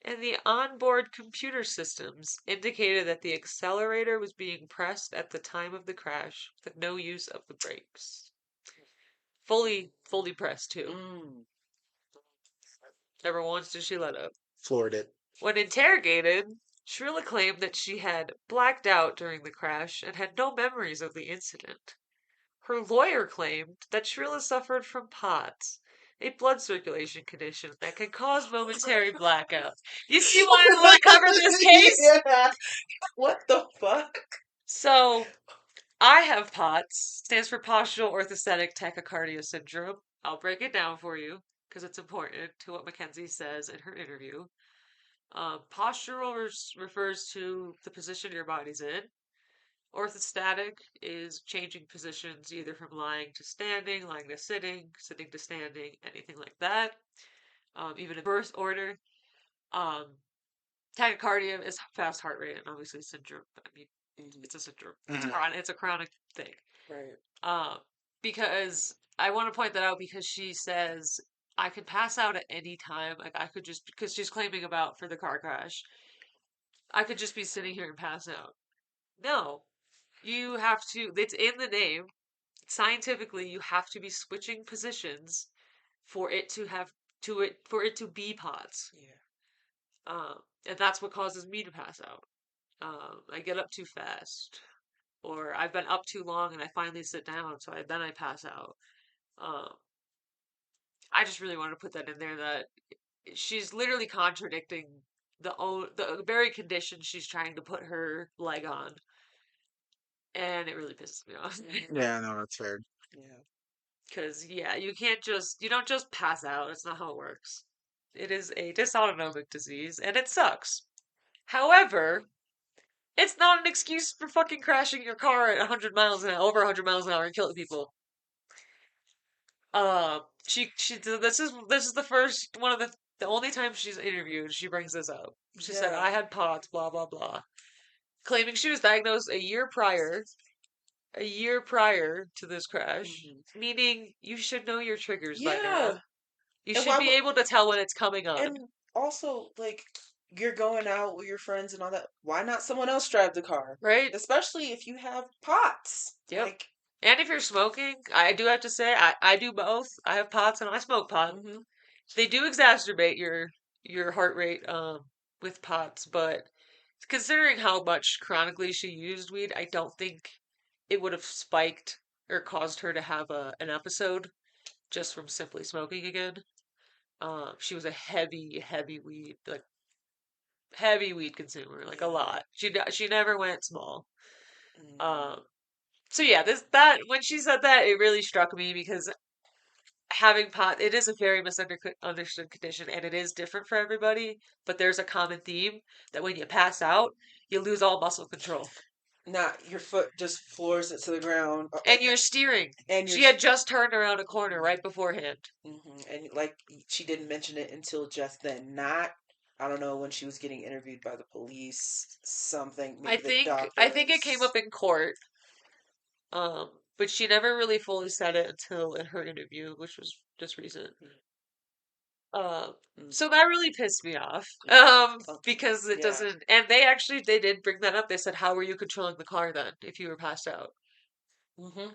and the onboard computer systems indicated that the accelerator was being pressed at the time of the crash with no use of the brakes. Fully pressed too. Never once did she let up. Floored it. When interrogated, Shirilla claimed that she had blacked out during the crash and had no memories of the incident. Her lawyer claimed that Shirilla suffered from POTS, a blood circulation condition that can cause momentary blackout. You see why I want to cover this case? Yeah. What the fuck? So, I have POTS, stands for postural orthostatic tachycardia syndrome. I'll break it down for you because it's important to what Makenzie says in her interview. Postural refers to the position your body's in. Orthostatic is changing positions either from lying to standing, lying to sitting, sitting to standing, anything like that. Even in birth order. Tachycardia is fast heart rate and obviously syndrome. I mean, it's a syndrome. It's a chronic thing. Right. Because I want to point that out because she says I could pass out at any time. Like I could just because she's claiming about for the car crash. I could just be sitting here and pass out. No. You have to it's in the name. Scientifically, you have to be switching positions for it to be POTS. Yeah. And that's what causes me to pass out. I get up too fast, or I've been up too long and I finally sit down, so then I pass out. I just really want to put that in there that she's literally contradicting the very condition she's trying to put her leg on, and it really pisses me off. Yeah, no, that's fair. Yeah. Because you don't just pass out. It's not how it works. It is a dysautonomic disease, and it sucks. However, it's not an excuse for fucking crashing your car at 100 miles an hour, over 100 miles an hour, and killing people. This is the first one of the only time she's interviewed. She brings this up. She said I had POTS, blah blah blah, claiming she was diagnosed a year prior to this crash, meaning you should know your triggers by now. You And should be able to tell when it's coming on, and also, like, you're going out with your friends and all that. Why not someone else drive the car? right? Especially if you have pots. Yep. Like, And if you're smoking, I do have to say, I do both. I have pots and I smoke pot. hmm They do exacerbate your heart rate with pots, but considering how much chronically she used weed, I don't think it would have spiked or caused her to have an episode just from simply smoking again. She was a heavy weed, like heavy weed consumer, like a lot. She never went small. hmm Um, so yeah, this that when she said that, it really struck me because having pot, it is a very misunderstood condition, and it is different for everybody. But there's a common theme that when you pass out, you lose all muscle control, not your foot just floors it to the ground. and you're steering. And She had just turned around a corner right beforehand. and like she didn't mention it until just then. Not, I don't know, when she was getting interviewed by the police, something, I maybe the think I think it came doctors. up in court, but she never really fully said it until in her interview, which was just recent. Um, Mm. so that really pissed me off. Because it Yeah. doesn't, and they did bring that up. They said, "How were you controlling the car then if you were passed out?" Mm-hmm.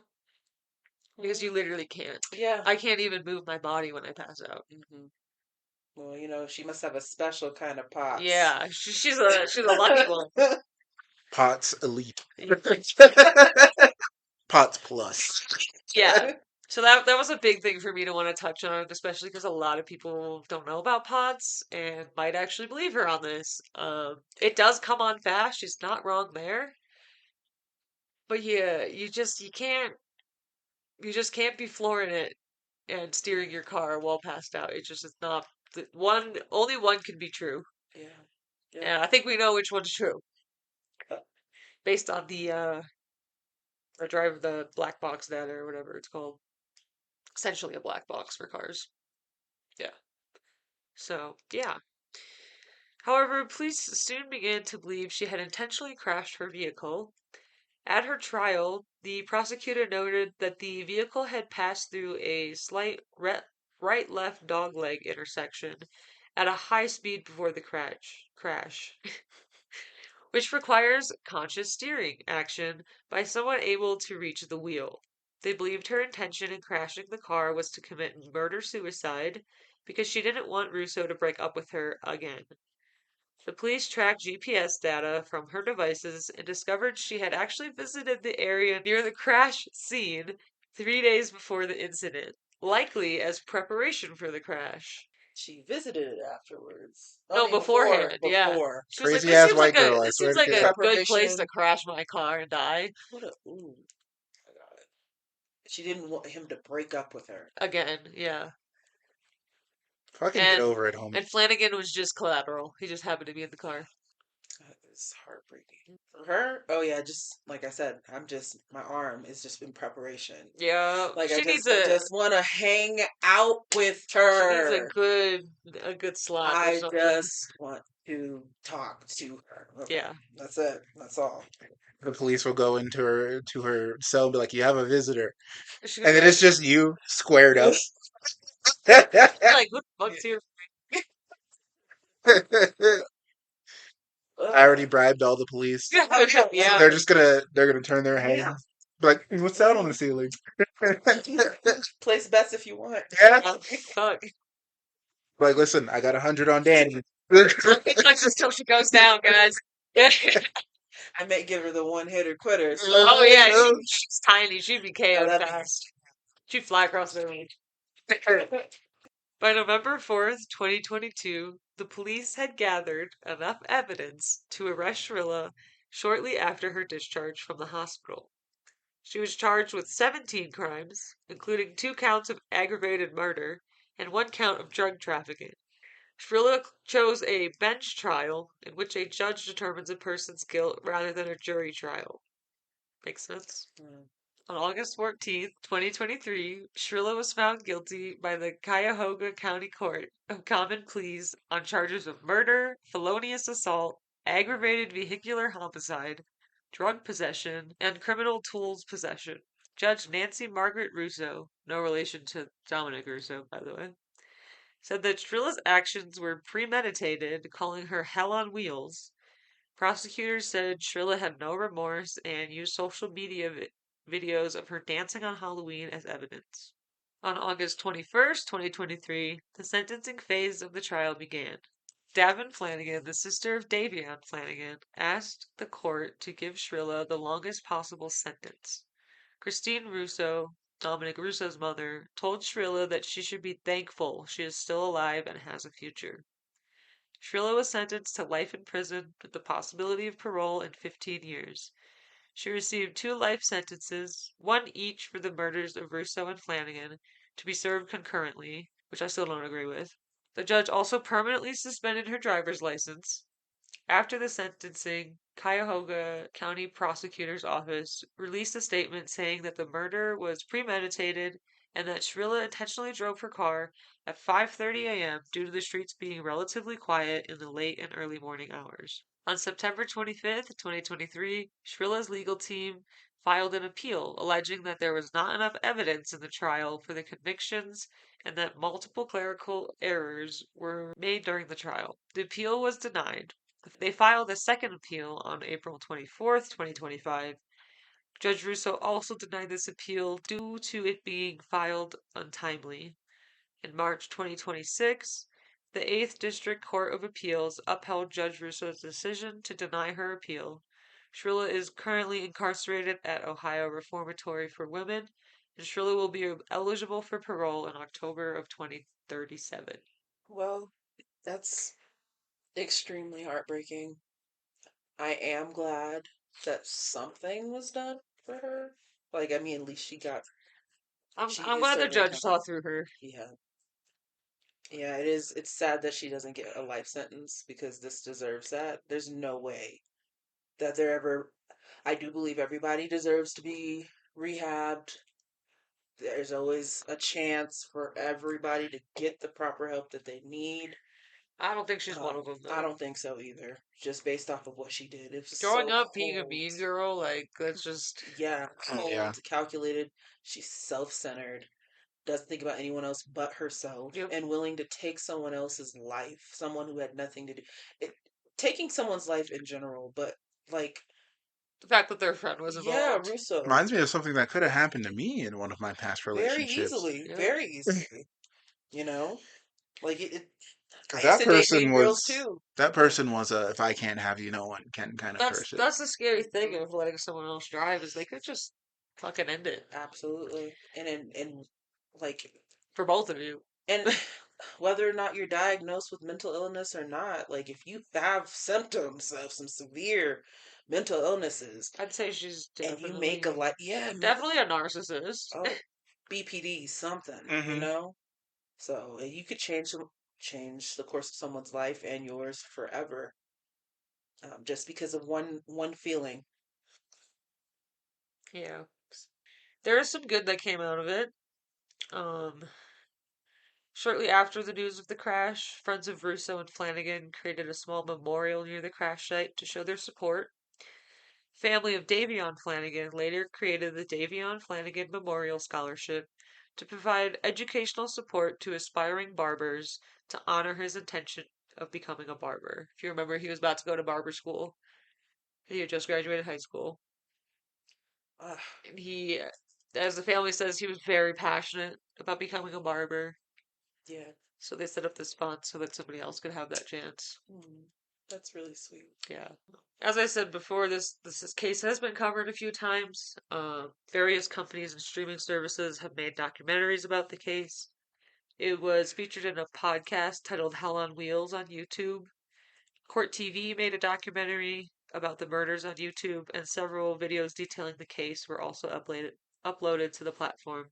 Because you literally can't. Yeah. I can't even move my body when I pass out. hmm Well, she must have a special kind of pots. Yeah, she's a lucky one. Pots Elite. Pots Plus. Yeah. So that was a big thing for me to want to touch on, especially because a lot of people don't know about pods and might actually believe her on this. It does come on fast. She's not wrong there. But yeah, you just can't be flooring it and steering your car while passed out. It just is not only one can be true. Yeah. And I think we know which one's true Uh, based on the black box data or whatever it's called. Essentially a black box for cars. Yeah. So, yeah. However, police soon began to believe she had intentionally crashed her vehicle. At her trial, the prosecutor noted that the vehicle had passed through a slight right-left dogleg intersection at a high speed before the crash, which requires conscious steering action by someone able to reach the wheel. They believed her intention in crashing the car was to commit murder-suicide because she didn't want Russo to break up with her again. The police tracked GPS data from her devices and discovered she had actually visited the area near the crash scene 3 days before the incident, likely as preparation for the crash. She visited it afterwards. I No, mean, beforehand, yeah. before. She was like, Crazy ass white girl, I this swear seems to like God. a good place to Preparation. crash my car and die What a ooh. My God. She didn't want him to break up with her. again. Yeah, Fucking get and over it, homie. Flanagan was just collateral. He just happened to be in the car. That is heartbreaking. For her, oh yeah, just like I said, my arm is just in preparation. Yeah, Like she needs I a just want to hang out with she needs her. a good slap or I something. just want to talk to her. Okay, Yeah. that's it. That's all. The police will go into her cell and be like, "You have a visitor," She and was then like, it's just you squared up. I like, what the fuck's here? already bribed all the police. Yeah. They're gonna turn their heads. Yeah. Be like, what's that on the ceiling? Place bets if you want. Yeah. Fuck. Like, listen, I got 100 on Danny. Don't touch this till she goes down, guys. Yeah. I may give her the one hitter quitters. Oh yeah, she's tiny. She'd be Oh, KO'd that'd be fast. She'd fly across the room. By November 4th, 2022, the police had gathered enough evidence to arrest Shirilla shortly after her discharge from the hospital. She was charged with 17 crimes, including 2 counts of aggravated murder and 1 count of drug trafficking. Shirilla chose a bench trial in which a judge determines a person's guilt rather than a jury trial. Makes sense? On August 14th, 2023, Shirilla was found guilty by the Cuyahoga County Court of Common Pleas on charges of murder, felonious assault, aggravated vehicular homicide, drug possession, and criminal tools possession. Judge Nancy Margaret Russo, no relation to Dominic Russo, by the way, said that Shrilla's actions were premeditated, calling her hell on wheels. Prosecutors said Shirilla had no remorse and used social media videos of her dancing on Halloween as evidence. On August 21st, 2023, the sentencing phase of the trial began. Davin Flanagan, the sister of Davion Flanagan, asked the court to give Shirilla the longest possible sentence. Christine Russo, Dominic Russo's mother, told Shirilla that she should be thankful she is still alive and has a future. Shirilla was sentenced to life in prison with the possibility of parole in 15 years. She received 2 life sentences, one each for the murders of Russo and Flanagan, to be served concurrently, which I still don't agree with. The judge also permanently suspended her driver's license. After the sentencing, Cuyahoga County Prosecutor's Office released a statement saying that the murder was premeditated and that Shirilla intentionally drove her car at 5:30 a.m. due to the streets being relatively quiet in the late and early morning hours. On September 25th, 2023, Shrilla's legal team filed an appeal alleging that there was not enough evidence in the trial for the convictions and that multiple clerical errors were made during the trial. The appeal was denied. They filed a second appeal on April 24th, 2025. Judge Russo also denied this appeal due to it being filed untimely. In March 2026, the 8th District Court of Appeals upheld Judge Russo's decision to deny her appeal. Shirilla is currently incarcerated at Ohio Reformatory for Women, and Shirilla will be eligible for parole in October of 2037. Well, that's extremely heartbreaking. I am glad that something was done for her. Like, I mean, at least she I'm is glad the serving judge time. saw through her. Yeah. Yeah, it is. It's sad that she doesn't get a life sentence because this deserves that. There's no way that there ever. I do believe everybody deserves to be rehabbed. There's always a chance for everybody to get the proper help that they need. I don't think she's one of them, I though. don't think so either. Just based off of what she did, it was Growing so up being a cold. mean girl, like, that's just. Yeah, Yeah. cold, calculated. She's self-centered. Doesn't think about anyone else but herself, Yep. and willing to take someone else's life, someone who had nothing to do. It, taking someone's life in general, but like, The fact that their friend was yeah, involved. Russo, Reminds me of something that could have happened to me in one of my past very relationships. easily, Yep. very easily. You know, like Because I used to date mean girls too. that Like, person was a if I can't have you, no one can kind of That's person. that's the scary thing mhm, of letting someone else drive is they could just fucking end it absolutely, and like, for both of you. and whether or not you're diagnosed with mental illness or not, like if you have symptoms of some severe mental illnesses I'd say she's and you make a like, yeah, make definitely a narcissist. oh BPD something, Hmm. So you could change the course of someone's life and yours forever, just because of one feeling. Yeah. There is some good that came out of it. Um, Shortly after the news of the crash, friends of Russo and Flanagan created a small memorial near the crash site to show their support. Family of Davion Flanagan later created the Davion Flanagan Memorial Scholarship to provide educational support to aspiring barbers to honor his intention of becoming a barber. If you remember, he was about to go to barber school. He had just graduated high school. Ah, And he, as the family says, he was very passionate about becoming a barber. yeah, So they set up this fund so that somebody else could have that chance. mm, that's really sweet. Yeah. As I said before, this case has been covered a few times. Various companies and streaming services have made documentaries about the case. It was featured in a podcast titled Hell on Wheels on YouTube. Court TV made a documentary about the murders on YouTube, and several videos detailing the case were also uploaded to the platform.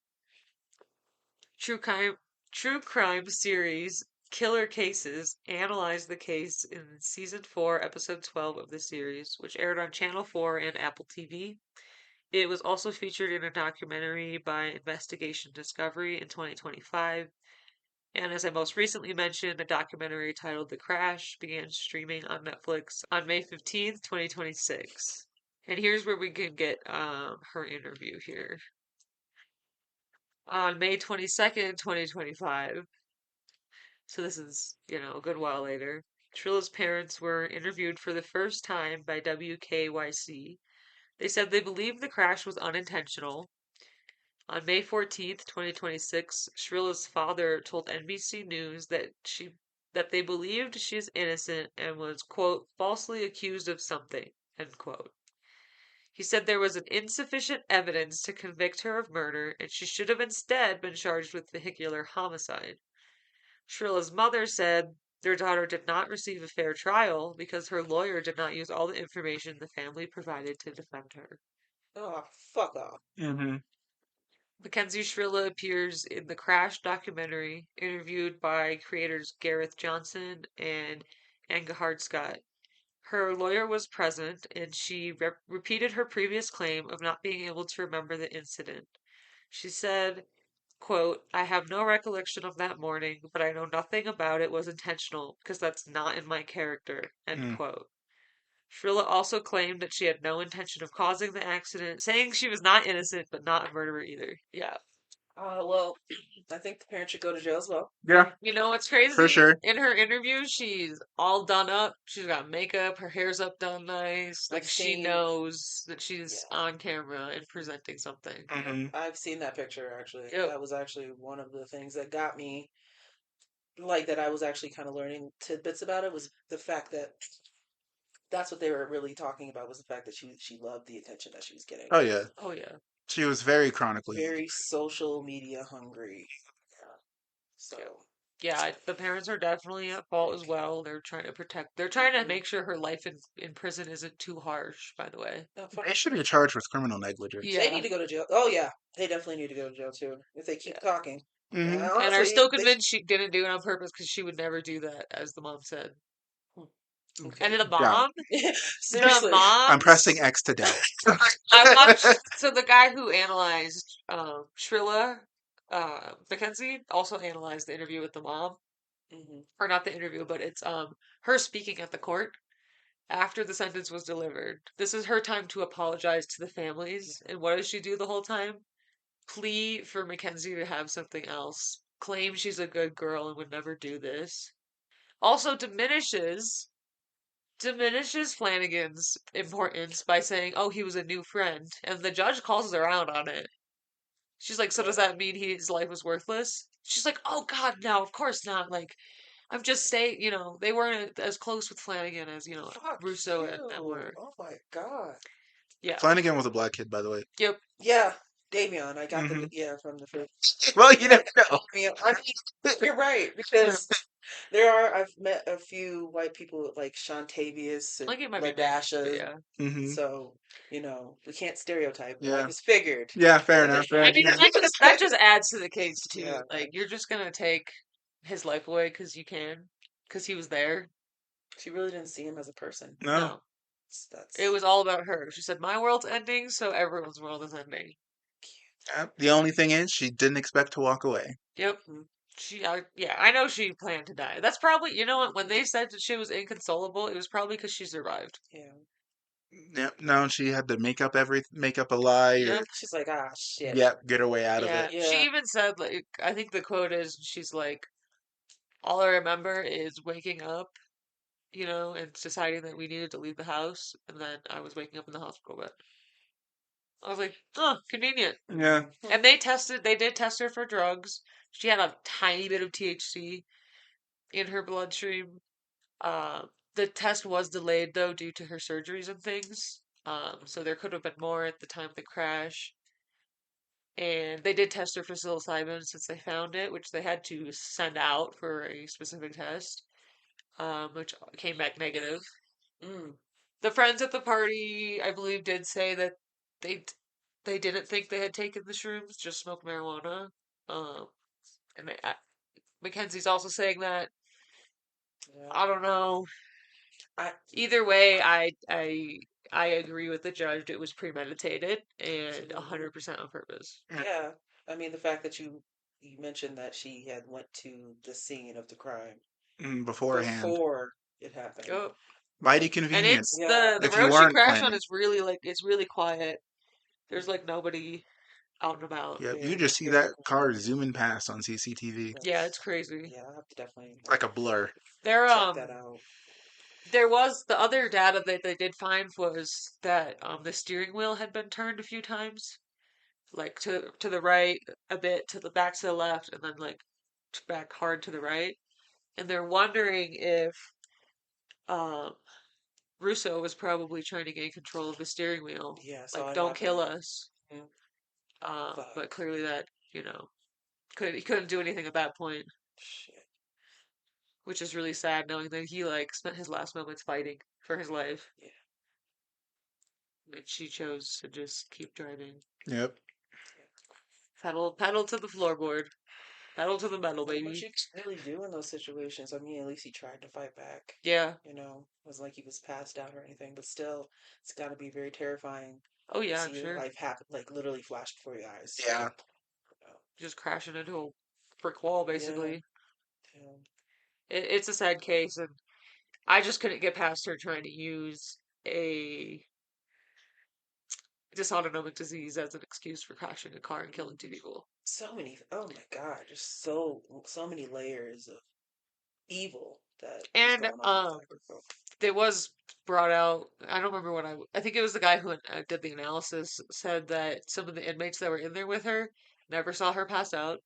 True crime true crime series Killer Cases analyzed the case in season 4, episode 12 of the series, which aired on Channel 4 and Apple TV. It was also featured in a documentary by Investigation Discovery in 2025. And as I most recently mentioned, a documentary titled The Crash began streaming on Netflix on May 15th, 2026. And here's where we can get her interview here. On May 22nd, 2025, So this is, a good while later. Shrilla's parents were interviewed for the first time by WKYC. They said they believed the crash was unintentional. On May 14th, 2026, Shrilla's father told NBC News that they believed she is innocent and was, quote, falsely accused of something, end quote. He said there was an insufficient evidence to convict her of murder, and she should have instead been charged with vehicular homicide. Shrilla's mother said their daughter did not receive a fair trial because her lawyer did not use all the information the family provided to defend her. Oh, fuck off. Mm-hmm. Makenzie Shirilla appears in the Crash documentary, interviewed by creators Gareth Johnson and Angahard Scott. Her lawyer was present, and she repeated her previous claim of not being able to remember the incident. She said, quote, I have no recollection of that morning, but I know nothing about it was intentional because that's not in my character, end Mm. quote. Shirilla also claimed that she had no intention of causing the accident, saying she was not innocent but not a murderer either. Yeah. Well, I think the parents should go to jail as well. Yeah, You know what's for crazy? sure. In her interview, she's all done up. She's got makeup, her hair's up done nice. Like I've she seen, knows that she's yeah, on camera and presenting something. Mm-hmm. I've seen that picture actually. Yep. That was actually one of the things that got me, like, that I was actually kind of learning tidbits about it, was the fact that that's what they were really talking about, was the fact that she loved the attention that she was getting. Oh yeah, Oh yeah. she was very chronically. Very social media hungry. Yeah. So Yeah, the parents are definitely at fault as well. They're trying to they're trying to make sure her life in prison isn't too harsh, by the way. They should be charged with criminal negligence. they Yeah. need to go to jail. Oh yeah, they definitely need to go to jail too if they keep Yeah. talking. Mm-hmm. And are Honestly, still convinced she didn't do it on purpose because she would never do that, as the mom said. okay. And the Doubt. mom, the Seriously. mom, I'm pressing X to doubt. I watched. So the guy who analyzed Shrilla, Mackenzie, also analyzed the interview with the mom, Hmm. or not the interview, but it's her speaking at the court after the sentence was delivered. This is her time to apologize to the families, and what does she do the whole time? Plea for Mackenzie to have something else. Claim she's a good girl and would never do this. Also diminishes Flanagan's importance by saying, "Oh, he was a new friend," and the judge calls her out on it. She's like, "So does that mean his life was worthless?" She's like, "Oh God, no, of course not. Like, I'm just saying, they weren't as close with Flanagan as Fuck Russo you. and were." Oh my god. Yeah. Flanagan was a black kid, by the way. Yep. Yeah, Davion. I got Mm-hmm. the from the first. Well, you never know. I mean, you're right, because I've met a few white people like Shantavius and Like it might be mixed, but Ladasha. yeah. Mm-hmm. So, we can't stereotype. I Yeah. just figured. Yeah, fair enough. Fair I mean, enough. that just adds to the case too. Yeah. Like you're just gonna take his life away because you can, because he was there. She really didn't see him as a person. No. No, That's it was all about her. She said, "My world's ending, so everyone's world is ending." The only thing is, she didn't expect to walk away. Yep. Mhm. Yeah, I know she planned to die. That's probably, you know what, when they said that she was inconsolable, it was probably because she survived. Yeah. Yep. No, she had to make up a lie, or Yep. She's like, ah, shit. yep, get her way out of Yeah, it. she Yeah. even said, like, I think the quote is, she's like, all I remember is waking up, and deciding that we needed to leave the house, and then I was waking up in the hospital bed. I was like, oh, convenient. Yeah. And they did test her for drugs. She had a tiny bit of THC in her bloodstream. The test was delayed though due to her surgeries and things. So there could have been more at the time of the crash. And they did test her for psilocybin since they found it, which they had to send out for a specific test, which came back negative. Mm. The friends at the party, I believe, did say that they they didn't think they had taken the shrooms, just smoked marijuana. Um, and Mackenzie's also saying that. Yeah. I don't know. I Either way, I agree with the judge. It was premeditated and Absolutely. 100% on purpose. Yeah. I mean, the fact that you mentioned that she had went to the scene of the crime Beforehand. before it happened. Yep. Mighty And convenient. it's Yeah. the If you road she weren't crashed on planning. is really, like, it's really quiet. There's like nobody out and about. Yep, you Very, just see very that car inconvenient. zooming past on CCTV Yeah, it's crazy. Yeah, I'll have to definitely like a blur. There check that out. there was the other data that they did find was that the steering wheel had been turned a few times, like to the right a bit, to the back to the left, and then like back hard to the right. And they're wondering if um Russo was probably trying to gain control of the steering wheel. Yeah, I saw Like, it don't kill happen. us. Mm, But fuck. clearly that, he couldn't do anything at that point, Shit. which is really sad knowing that he like spent his last moments fighting for his life. Yeah. And she chose to just keep driving. Yep. Pedal to the floorboard. Pedal to the metal, Not much baby. you can really do in those situations. I mean, at least he tried to fight back. Yeah. You know, it wasn't like he was passed out or anything, but still, it's got to be very terrifying Oh to yeah, see I'm your sure. life happen, like literally flash before your eyes. Yeah. You know? Just crashing into a brick wall, basically. Yeah. It's a sad case, and I just couldn't get past her trying to use a dysautonomic disease as an excuse for crashing a car and killing two people. So many. Oh my God, just so many layers of evil that is And going on with that girl. it was brought out. I don't remember what I think it was the guy who did the analysis said that some of the inmates that were in there with her never saw her pass out,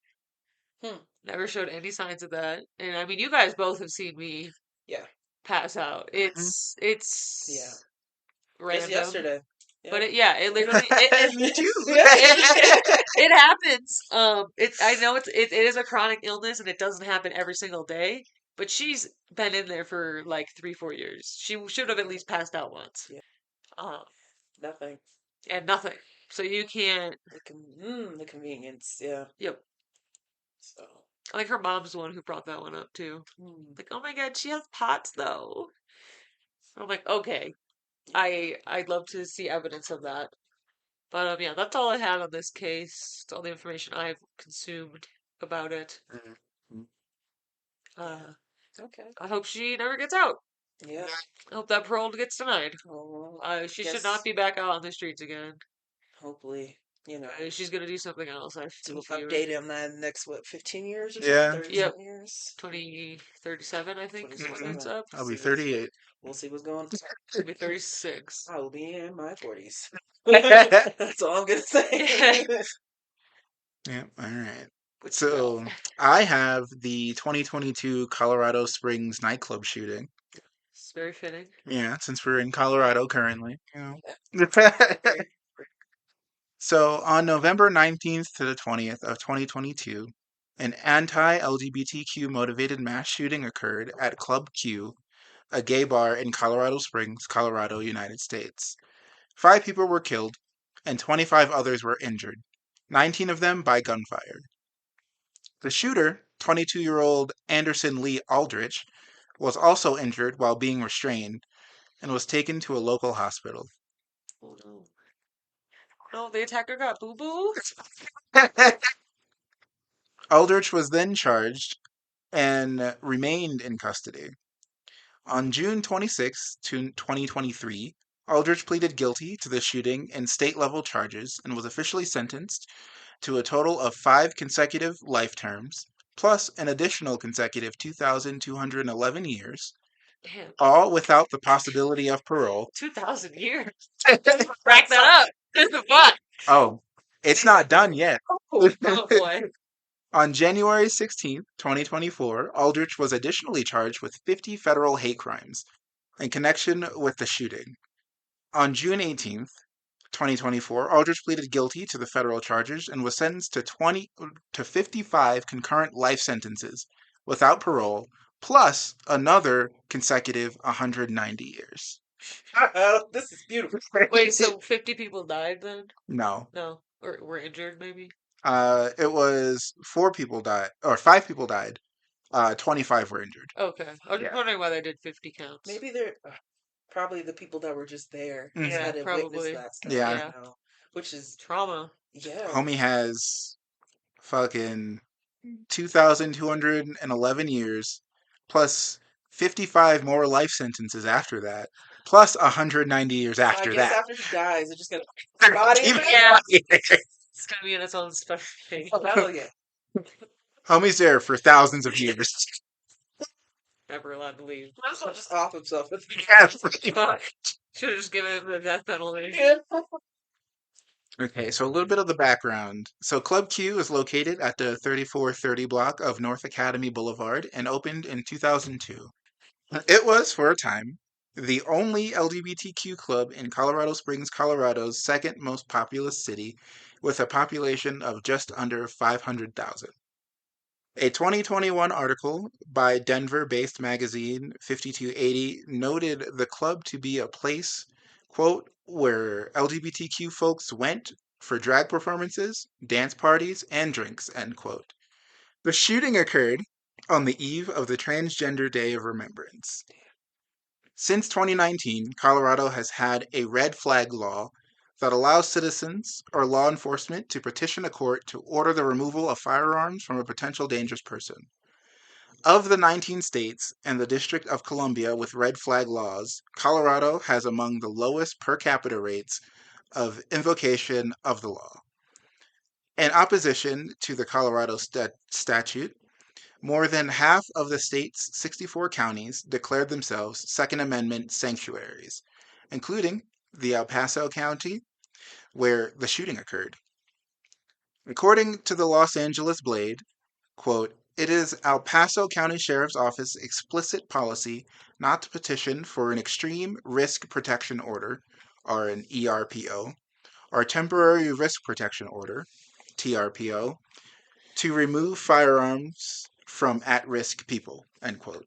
Hmm. never showed any signs of that. And I mean, you guys both have seen me Yeah. pass out. It's Yeah. it's Just random, yesterday. but Yep. it literally it Me too. it happens. I know it is a chronic illness and it doesn't happen every single day. But she's been in there for like 3-4 years. She should have at least passed out once. Yeah. Um, Nothing. and nothing. So you can't. The convenience. Yeah. Yep. So. I think her mom's the one who brought that one up too. Like, oh my god, she has POTS though. I'm like, okay, I'd love to see evidence of that. But yeah, that's all I had on this case. It's all the information I've consumed about it. Mhm. Uh, Okay. I hope she never gets out. Yeah. I hope that parole gets denied. Oh, well, She should guess not be back out on the streets again. hopefully, She's gonna do something else. I to feel for you. update him that next 15 years or Yeah. something, 30 Yep. something years. 2037, I think, is when 2037. that's up. I'll be See 38. We'll see what's going on. She'll be 36. I will be in my 40s. Yeah. That's all I'm gonna say. All right. What you So got? I have the 2022 Colorado Springs nightclub shooting. It's very fitting. Yeah, since we're in Colorado currently, Yeah. So on November 19th to the 20th of 2022, an anti-LGBTQ motivated mass shooting occurred at Club Q, a gay bar in Colorado Springs, Colorado, United States. 5 people were killed, and 25 others were injured, 19 of them by gunfire. The shooter, 22-year-old Anderson Lee Aldrich, was also injured while being restrained and was taken to a local hospital. Oh no. No, the attacker got boo boo. Aldrich was then charged and remained in custody. On June 26, 2023, Aldrich pleaded guilty to the shooting and state level charges and was officially sentenced to a total of 5 consecutive life terms, plus an additional consecutive 2,211 years, Damn, all without the possibility of parole. 2,000 years. Rack that up. What the fuck? Oh, it's not done yet. Oh boy. On January 16th, 2024, Aldrich was additionally charged with 50 federal hate crimes in connection with the shooting. On June 18th, 2024, Aldrich pleaded guilty to the federal charges and was sentenced to 55 concurrent life sentences without parole, plus another consecutive 190 years. This is beautiful. Wait, so 50 people died then? No. No. Or were injured maybe? It was 4 people died, or 5 people died. 25 were injured. Okay. I was just Yeah. wondering why they did 50 counts. Maybe they're probably the people that were just there Mhm. Yeah, had to probably. witness that stuff. Yeah. You know, which is Trauma. yeah. Homie has fucking 2,211 years, plus 55 more life sentences after that, plus 190 years I after guess that. after he dies, they're just gonna They're body keeping him. Yeah. It's gonna be in its own special thing. Oh, hell yeah. Homie's there for thousands of years. Never allowed to leave. Might as well just off himself. Yeah, pretty much. Should have just given him the death penalty. Yeah. Okay, so a little bit of the background. So Club Q is located at the 3430 block of North Academy Boulevard and opened in 2002. It was, for a time, the only LGBTQ club in Colorado Springs, Colorado's second most populous city, with a population of just under 500,000. A 2021 article by Denver-based magazine 5280 noted the club to be a place, quote, where LGBTQ folks went for drag performances, dance parties, and drinks, end quote. The shooting occurred on the eve of the Transgender Day of Remembrance. Since 2019, Colorado has had a red flag law that allows citizens or law enforcement to petition a court to order the removal of firearms from a potential dangerous person. Of the 19 states and the District of Columbia with red flag laws, Colorado has among the lowest per capita rates of invocation of the law. In opposition to the Colorado statute, more than half of the state's 64 counties declared themselves Second Amendment sanctuaries, including the El Paso County, where the shooting occurred. According to the Los Angeles Blade, quote, it is El Paso County Sheriff's Office explicit policy not to petition for an extreme risk protection order, or an ERPO, or temporary risk protection order, TRPO, to remove firearms from at-risk people, end quote.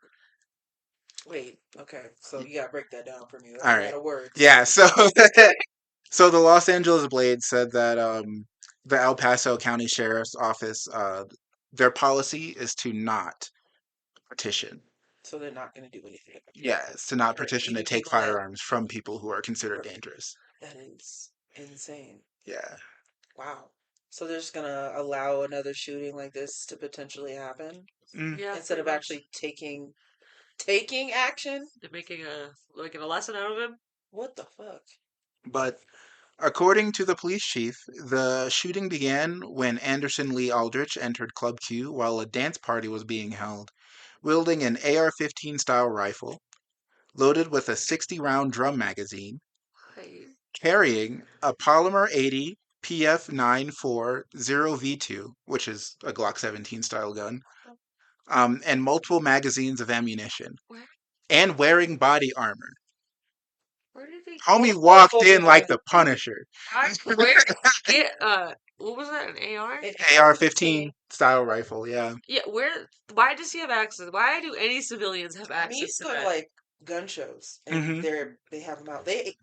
Wait, okay. So you gotta break that down for me. That's All a right. lot of words. Yeah, so so the Los Angeles Blade said that the El Paso County Sheriff's Office, their policy is to not petition. So they're not gonna do anything. Yeah, it's to not Or petition to any take people that- firearms from people who are considered dangerous. That is insane. Yeah. Wow. So they're just gonna allow another shooting like this to potentially happen Mm. Yeah, instead of pretty much. actually taking action? They're making a lesson out of him. What the fuck? But according to the police chief, the shooting began when Anderson Lee Aldrich entered Club Q while a dance party was being held, wielding an AR-15 style rifle, loaded with a 60-round drum magazine, Right. carrying a Polymer 80 PF940V2, which is a Glock 17 style gun, and multiple magazines of ammunition, Where and wearing body armor. where did they Homie walked in like the Punisher. where get what was that, an AR? AR-15 style rifle, yeah. Yeah, why does he have access? Why do any civilians have I mean, access he's to going to that? like gun shows, and Mhm. they have them out. They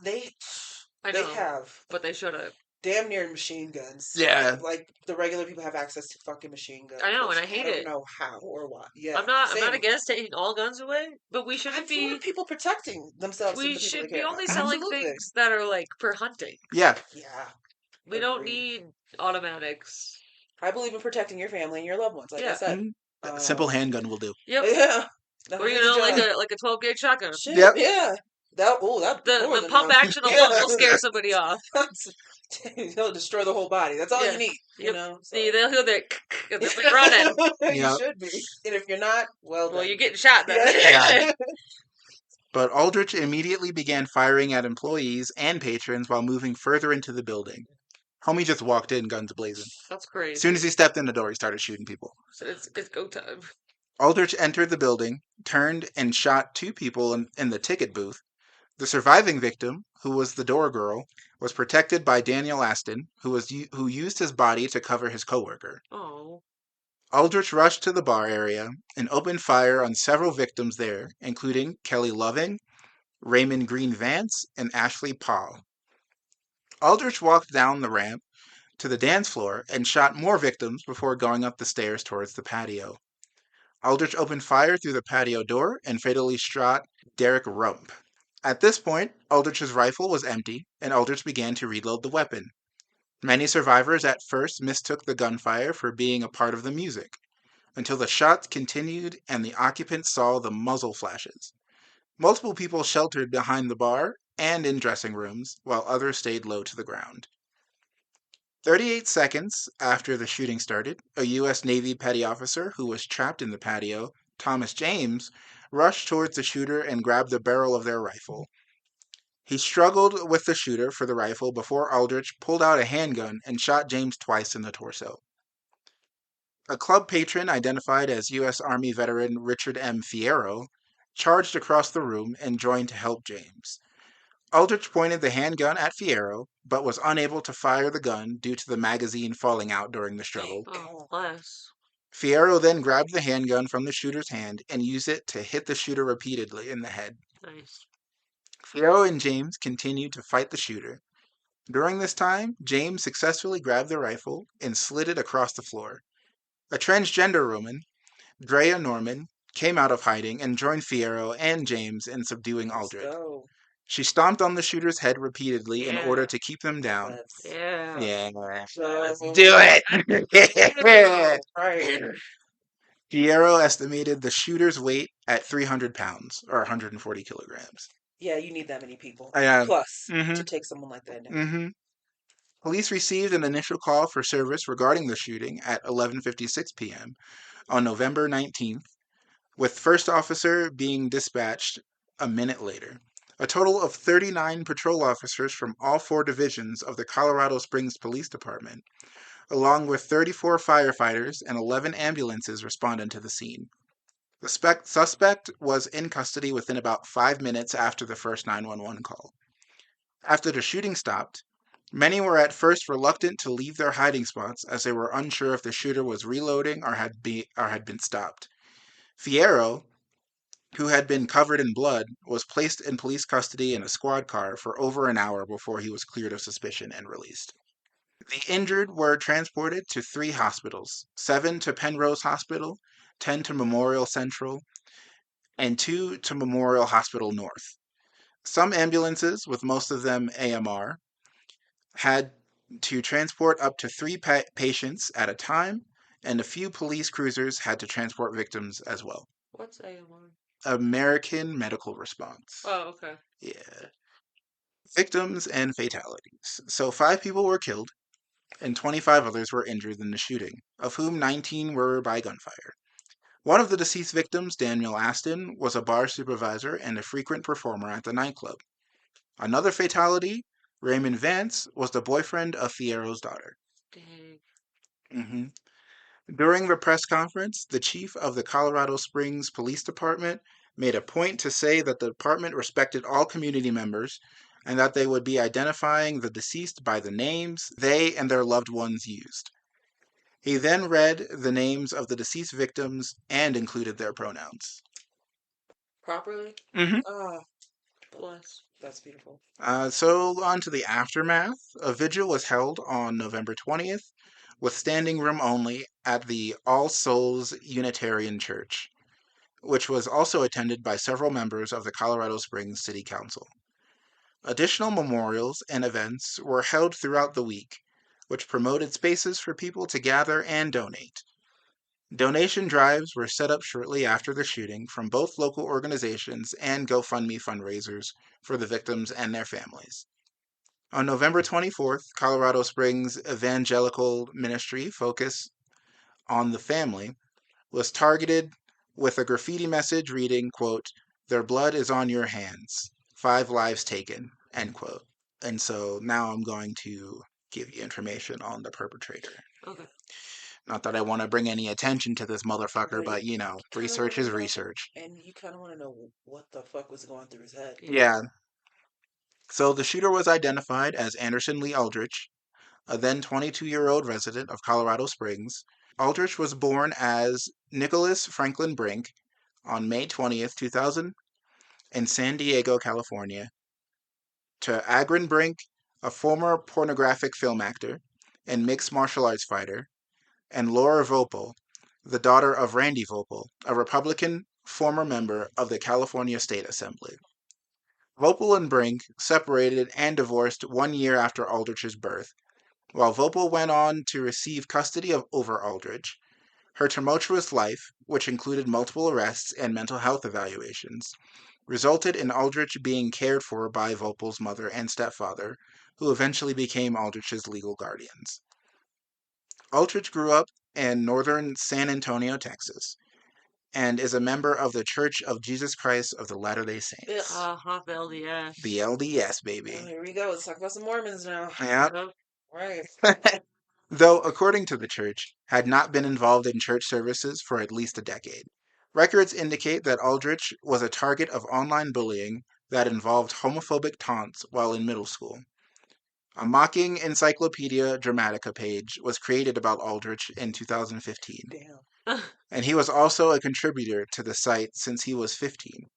I they know, have but they should have. damn near machine guns. Yeah. Like the regular people have access to fucking machine guns. I know, and I which hate don't it. know how or why. Yeah, I'm not same. against taking all guns away, but we I'm shouldn't for be. people protecting themselves. We and the people should they be care only about. selling Absolutely. things that are like for hunting. Yeah. Yeah, We don't agreed. need automatics. I believe in protecting your family and your loved ones. Like I Yeah. said, Mhm. A simple handgun will do. Yep. yeah. Or you know, like a 12 gauge shotgun. Shit, Yep. yeah. That The pump action alone will scare somebody off. He'll destroy the whole body. That's all Yeah. you need. You Yep. know. So. They'll hear their and they'll be running. You Yep. should be. And if you're not, well done. You're getting shot then. Yeah. But Aldrich immediately began firing at employees and patrons while moving further into the building. Homie just walked in, guns blazing. That's crazy. As soon as he stepped in the door, he started shooting people. So it's go time. Aldrich entered the building, turned and shot 2 people in the ticket booth. The surviving victim, who was the door girl, was protected by Daniel Aston, who used his body to cover his coworker. Oh. Aldrich rushed to the bar area and opened fire on several victims there, including Kelly Loving, Raymond Green Vance, and Ashley Paul. Aldrich walked down the ramp to the dance floor and shot more victims before going up the stairs towards the patio. Aldrich opened fire through the patio door and fatally shot Derek Rump. At this point, Aldrich's rifle was empty, and Aldrich began to reload the weapon. Many survivors at first mistook the gunfire for being a part of the music, until the shots continued and the occupants saw the muzzle flashes. Multiple people sheltered behind the bar and in dressing rooms, while others stayed low to the ground. 38 seconds after the shooting started, a U.S. Navy petty officer who was trapped in the patio, Thomas James, rushed towards the shooter and grabbed the barrel of their rifle. He struggled with the shooter for the rifle before Aldrich pulled out a handgun and shot James twice in the torso. A club patron identified as U.S. Army veteran Richard M. Fierro charged across the room and joined to help James. Aldrich pointed the handgun at Fierro, but was unable to fire the gun due to the magazine falling out during the struggle. Oh, bless. Fierro then grabbed the handgun from the shooter's hand and used it to hit the shooter repeatedly in the head. Nice. Fierro and James continued to fight the shooter. During this time, James successfully grabbed the rifle and slid it across the floor. A transgender woman, Drea Norman, came out of hiding and joined Fierro and James in subduing Aldrich. Go. She stomped on the shooter's head repeatedly in order Yeah. to keep them down. Let's Yeah. Yeah, go. do it! Right. Fierro estimated the shooter's weight at 300 pounds, or 140 kilograms. Yeah, you need that many people. Yeah. Plus, Mhm. to take someone like that down. Mm-hmm. Police received an initial call for service regarding the shooting at 11:56 p.m. on November 19th, with first officer being dispatched a minute later. A total of 39 patrol officers from all 4 divisions of the Colorado Springs Police Department, along with 34 firefighters and 11 ambulances, responded to the scene. The suspect was in custody within about 5 minutes after the first 911 call. After the shooting stopped, many were at first reluctant to leave their hiding spots as they were unsure if the shooter was reloading or had been stopped. Fierro, who had been covered in blood, was placed in police custody in a squad car for over an hour before he was cleared of suspicion and released. The injured were transported to 3 hospitals, 7 to Penrose Hospital, 10 to Memorial Central, and 2 to Memorial Hospital North. Some ambulances, with most of them AMR, had to transport up to 3 patients at a time, and a few police cruisers had to transport victims as well. What's AMR? American Medical Response. Oh, okay. Yeah. Victims and fatalities. So 5 people were killed, and 25 others were injured in the shooting, of whom 19 were by gunfire. One of the deceased victims, Daniel Aston, was a bar supervisor and a frequent performer at the nightclub. Another fatality, Raymond Vance, was the boyfriend of Fierro's daughter. Dang. Mm-hmm. During the press conference, the chief of the Colorado Springs Police Department made a point to say that the department respected all community members and that they would be identifying the deceased by the names they and their loved ones used. He then read the names of the deceased victims and included their pronouns. Properly? Mm-hmm. Ah, Bless. that's beautiful. So on to the aftermath. A vigil was held on November 20th with standing room only at the All Souls Unitarian Church, which was also attended by several members of the Colorado Springs City Council. Additional memorials and events were held throughout the week, which promoted spaces for people to gather and donate. Donation drives were set up shortly after the shooting from both local organizations and GoFundMe fundraisers for the victims and their families. On November 24th, Colorado Springs Evangelical Ministry Focus on the Family was targeted with a graffiti message reading, quote, "Their blood is on your hands. 5 lives taken," end quote. And so now I'm going to give you information on the perpetrator. Okay. Not that I want to bring any attention to this motherfucker, but research is research. And you kind of want to know what the fuck was going through his head. Yeah. So the shooter was identified as Anderson Lee Aldrich, a then 22-year-old resident of Colorado Springs. Aldrich was born as Nicholas Franklin Brink on May 20th, 2000, in San Diego, California, to Agrin Brink, a former pornographic film actor and mixed martial arts fighter, and Laura Vopel, the daughter of Randy Vopel, a Republican former member of the California State Assembly. Vopel and Brink separated and divorced 1 year after Aldrich's birth, while Vopel went on to receive custody over Aldrich. Her tumultuous life, which included multiple arrests and mental health evaluations, resulted in Aldrich being cared for by Vopel's mother and stepfather, who eventually became Aldrich's legal guardians. Aldrich grew up in northern San Antonio, Texas, and is a member of the Church of Jesus Christ of the Latter-day Saints. The LDS. The LDS, Oh, baby. here we go. Let's talk about some Mormons now. Yep. Yep. Right. Though, according to the church, had not been involved in church services for at least a decade. Records indicate that Aldrich was a target of online bullying that involved homophobic taunts while in middle school. A mocking Encyclopedia Dramatica page was created about Aldrich in 2015, Damn. and he was also a contributor to the site since he was 15.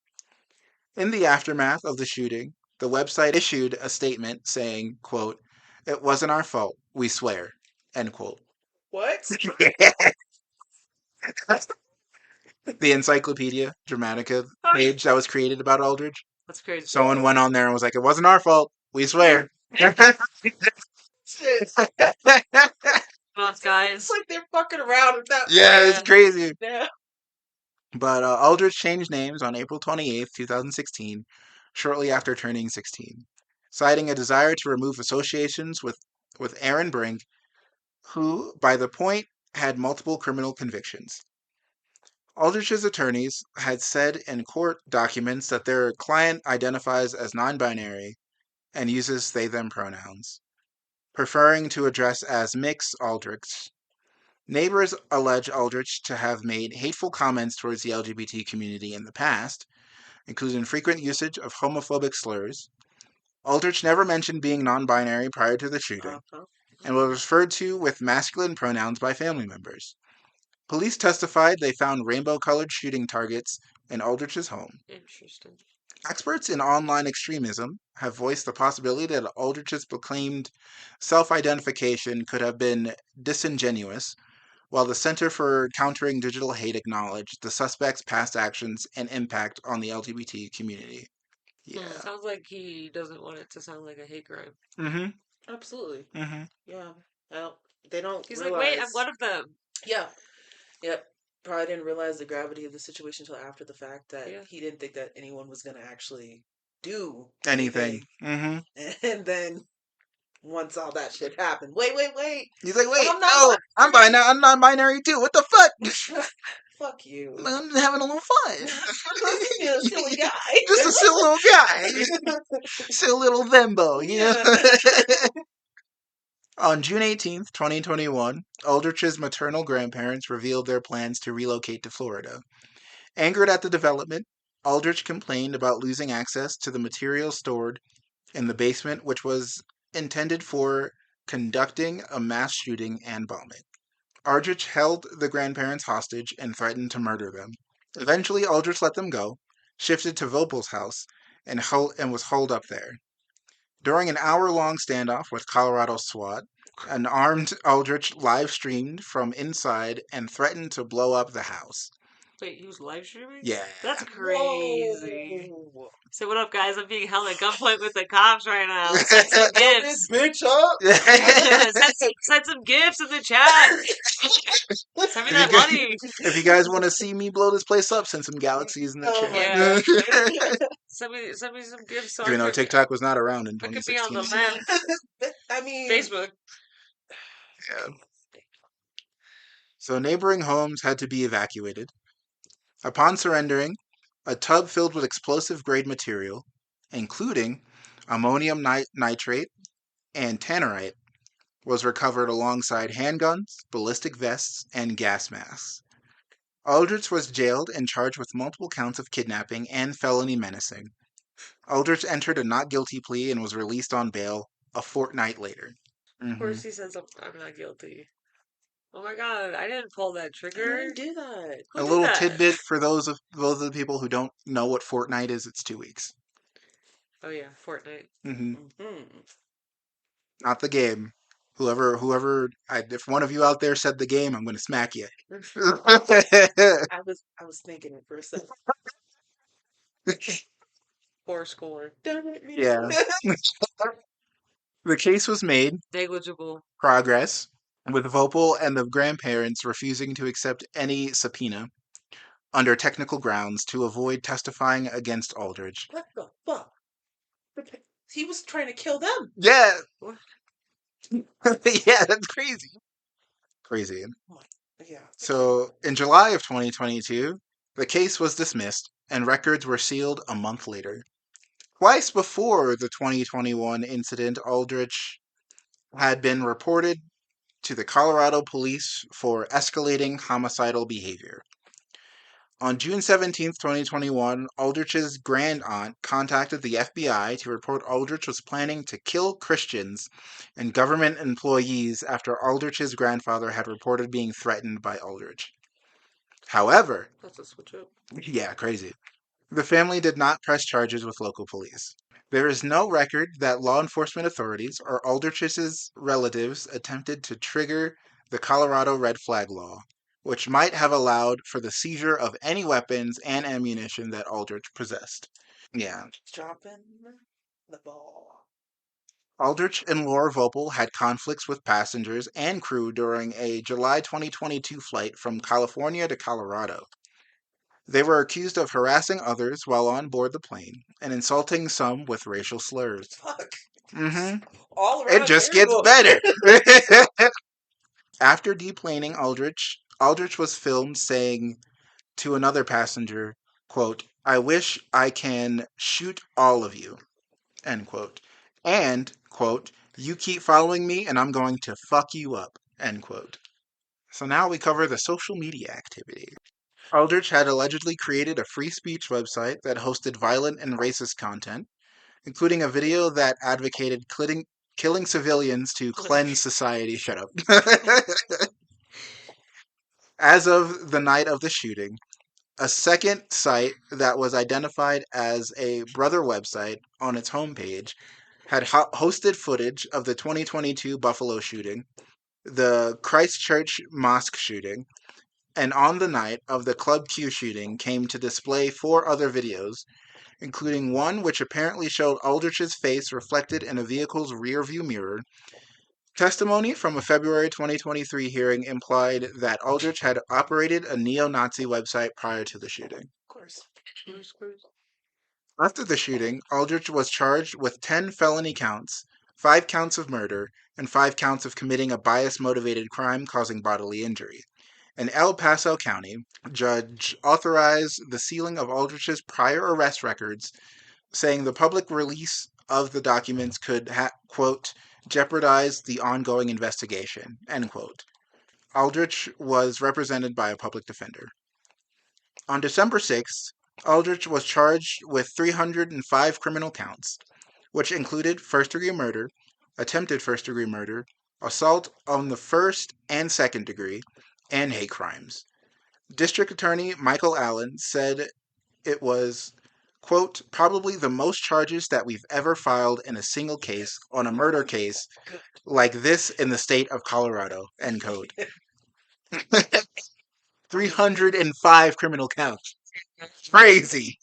In the aftermath of the shooting, the website issued a statement saying, quote, "It wasn't our fault, we swear," end quote. What? The Encyclopedia Dramatica page that was created about Aldrich. That's crazy. Someone went on there and was like, "It wasn't our fault, we swear." Shit. Us guys. It's like they're fucking around with that. Yeah, it's crazy. Yeah. But Aldrich changed names on April 28th, 2016, shortly after turning 16, citing a desire to remove associations with Aaron Brink, who, by the point, had multiple criminal convictions. Aldrich's attorneys had said in court documents that their client identifies as non-binary and uses they-them pronouns, preferring to address as Mix Aldrich. Neighbors allege Aldrich to have made hateful comments towards the LGBT community in the past, including frequent usage of homophobic slurs. Aldrich never mentioned being non-binary prior to the shooting, and was referred to with masculine pronouns by family members. Police testified they found rainbow-colored shooting targets in Aldrich's home. Interesting. Experts in online extremism have voiced the possibility that Aldrich's proclaimed self-identification could have been disingenuous, while the Center for Countering Digital Hate acknowledged the suspect's past actions and impact on the LGBT community. Yeah. Sounds like he doesn't want it to sound like a hate crime. Mm-hmm. Absolutely. Mm-hmm. Yeah. Well, they don't He's realize. like, wait, I'm one of them. Yeah. Yep. Probably didn't realize the gravity of the situation until after the fact that he didn't think that anyone was going to actually do anything. Mm-hmm. And then once all that shit happened, wait. He's like, wait, I'm I'm non-binary too. What the fuck? Fuck you. I'm having a little fun. You're a silly guy. Just a silly little guy. Silly little Vembo, you know? On June 18th, 2021, Aldrich's maternal grandparents revealed their plans to relocate to Florida. Angered at the development, Aldrich complained about losing access to the materials stored in the basement, which was intended for conducting a mass shooting and bombing. Aldrich held the grandparents hostage and threatened to murder them. Eventually, Aldrich let them go, shifted to Vopel's house, and was holed up there. During an hour-long standoff with Colorado SWAT, an armed Aldrich live-streamed from inside and threatened to blow up the house. Wait, he was live streaming? Yeah. That's crazy. Whoa. Say, what up, guys? I'm being held at gunpoint with the cops right now. Send some gifts. Bitch up. send some gifts in the chat. Send me that money. If you guys want to see me blow this place up, send some galaxies in the chat. Yeah. Send me some gifts. So Even though TikTok was not around in I could 2016. be on the map. I mean, Facebook. Yeah. So neighboring homes had to be evacuated. Upon surrendering, a tub filled with explosive-grade material, including ammonium nitrate and tannerite, was recovered alongside handguns, ballistic vests, and gas masks. Aldrich was jailed and charged with multiple counts of kidnapping and felony menacing. Aldrich entered a not guilty plea and was released on bail a fortnight later. Of course he says, I'm not guilty. Oh my god, I didn't pull that trigger. I didn't do that. A little tidbit for those of the people who don't know what Fortnite is, it's 2 weeks. Oh yeah, Fortnite. Mm-hmm. Mm-hmm. Not the game. Whoever, if one of you out there said the game, I'm going to smack you. I was thinking it for a second. Poor score. Yeah. The case was made. Negligible. Progress. With Vopel and the grandparents refusing to accept any subpoena under technical grounds to avoid testifying against Aldrich. What the fuck? He was trying to kill them. Yeah. What? Yeah, that's crazy. Crazy. Yeah. So, in July of 2022, the case was dismissed and records were sealed a month later. Twice before the 2021 incident, Aldrich had been reported to the Colorado police for escalating homicidal behavior. On June 17th, 2021, Aldrich's grand aunt contacted the FBI to report Aldrich was planning to kill Christians and government employees after Aldrich's grandfather had reported being threatened by Aldrich. However, That's a switch up. yeah, crazy. The family did not press charges with local police. There is no record that law enforcement authorities or Aldrich's relatives attempted to trigger the Colorado red flag law, which might have allowed for the seizure of any weapons and ammunition that Aldrich possessed. Yeah. Dropping the ball. Aldrich and Laura Vopel had conflicts with passengers and crew during a July 2022 flight from California to Colorado. They were accused of harassing others while on board the plane and insulting some with racial slurs. Fuck. Mm-hmm. All It around just gets terrible. better. After deplaning Aldrich was filmed saying to another passenger, quote, "I wish I can shoot all of you," end quote. And, quote, "You keep following me and I'm going to fuck you up," end quote. So now we cover the social media activity. Aldrich had allegedly created a free speech website that hosted violent and racist content, including a video that advocated killing civilians to cleanse society. Shut up. As of the night of the shooting, a second site that was identified as a brother website on its homepage had hosted footage of the 2022 Buffalo shooting, the Christchurch mosque shooting, and on the night of the Club Q shooting came to display 4 other videos, including one which apparently showed Aldrich's face reflected in a vehicle's rearview mirror. Testimony from a February 2023 hearing implied that Aldrich had operated a neo-Nazi website prior to the shooting. Of course. After the shooting, Aldrich was charged with 10 felony counts, 5 counts of murder, and 5 counts of committing a bias-motivated crime causing bodily injury. An El Paso County judge authorized the sealing of Aldrich's prior arrest records, saying the public release of the documents could, quote, jeopardize the ongoing investigation, end quote. Aldrich was represented by a public defender. On December 6th, Aldrich was charged with 305 criminal counts, which included first-degree murder, attempted first-degree murder, assault on the first and second degree, and hate crimes. District Attorney Michael Allen said it was, quote, probably the most charges that we've ever filed in a single case on a murder case like this in the state of Colorado, end quote. 305 criminal counts. Crazy.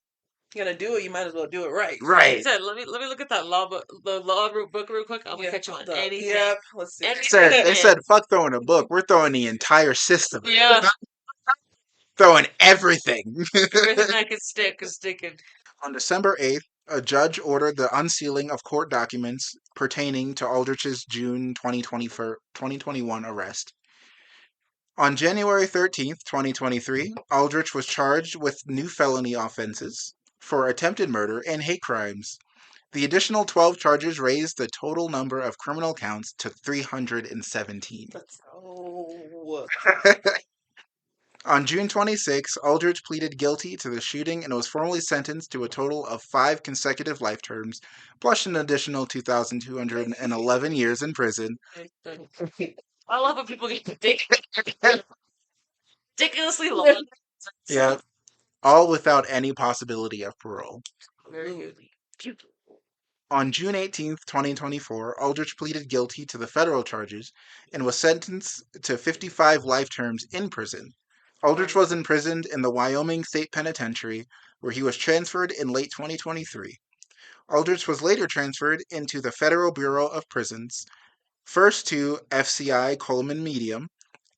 You're gonna do it, you might as well do it right. He Right. said, let me look at that law book, the law book real quick. I'm gonna catch you on anything. Yep, let's see. They said, fuck throwing a book. We're throwing the entire system. Yeah, Throwing everything. everything that can stick is sticking. On December 8th, a judge ordered the unsealing of court documents pertaining to Aldrich's June 2021 arrest. On January 13th, 2023, Aldrich was charged with new felony offenses for attempted murder and hate crimes. The additional 12 charges raised the total number of criminal counts to 317. Let's go. On June 26, Aldrich pleaded guilty to the shooting and was formally sentenced to a total of 5 consecutive life terms, plus an additional 2,211 years in prison. I love when people get ridiculously long. Yeah, all without any possibility of parole. Very good. On June 18, 2024, Aldrich pleaded guilty to the federal charges and was sentenced to 55 life terms in prison. Aldrich was imprisoned in the Wyoming State Penitentiary, where he was transferred in late 2023. Aldrich was later transferred into the Federal Bureau of Prisons, first to FCI Coleman Medium,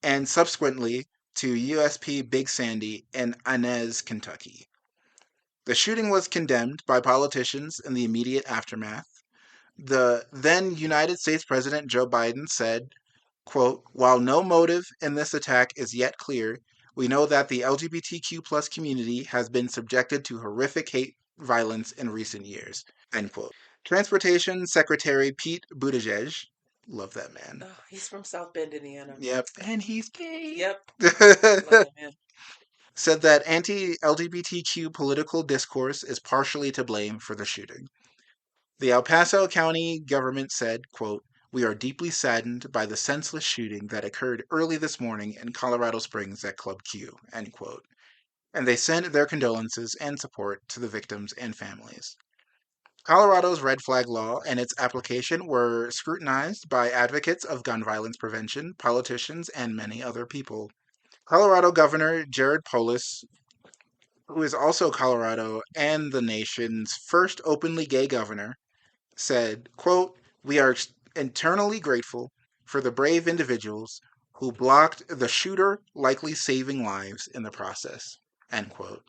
and subsequently to USP Big Sandy in Inez, Kentucky. The shooting was condemned by politicians in the immediate aftermath. The then United States President Joe Biden said, Quote, while no motive in this attack is yet clear, we know that the LGBTQ plus community has been subjected to horrific hate violence in recent years. End quote. Transportation Secretary Pete Buttigieg, love that man. Oh, he's from South Bend, Indiana. Yep, and he's gay. Yep. Love that man. Said that anti-LGBTQ political discourse is partially to blame for the shooting. The El Paso County government said, quote, we are deeply saddened by the senseless shooting that occurred early this morning in Colorado Springs at Club Q, end quote. And they sent their condolences and support to the victims and families. Colorado's red flag law and its application were scrutinized by advocates of gun violence prevention, politicians, and many other people. Colorado Governor Jared Polis, who is also Colorado and the nation's first openly gay governor, said, quote, we are eternally grateful for the brave individuals who blocked the shooter, likely saving lives in the process, end quote,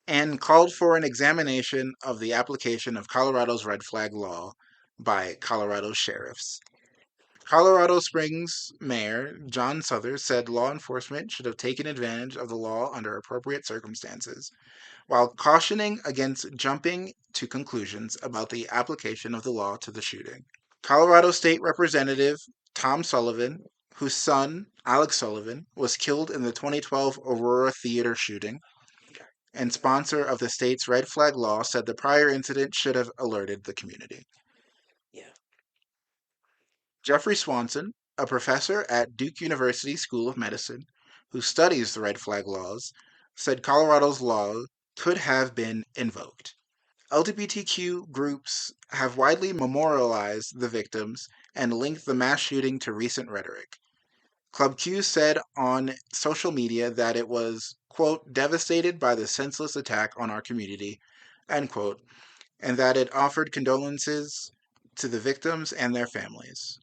and called for an examination of the application of Colorado's red flag law by Colorado sheriffs. Colorado Springs Mayor John Suthers said law enforcement should have taken advantage of the law under appropriate circumstances, while cautioning against jumping to conclusions about the application of the law to the shooting. Colorado State Representative Tom Sullivan, whose son, Alex Sullivan, was killed in the 2012 Aurora Theater shooting, and sponsor of the state's red flag law, said the prior incident should have alerted the community. Yeah. Jeffrey Swanson, a professor at Duke University School of Medicine, who studies the red flag laws, said Colorado's law could have been invoked. LGBTQ groups have widely memorialized the victims and linked the mass shooting to recent rhetoric. Club Q said on social media that it was, quote, devastated by the senseless attack on our community, end quote, and that it offered condolences to the victims and their families.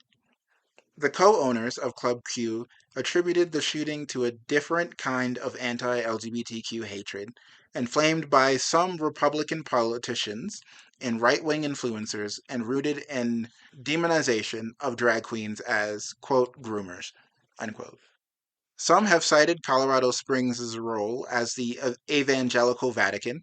The co-owners of Club Q attributed the shooting to a different kind of anti-LGBTQ hatred, inflamed by some Republican politicians and right-wing influencers and rooted in demonization of drag queens as, quote, groomers, unquote. Some have cited Colorado Springs' role as the evangelical Vatican,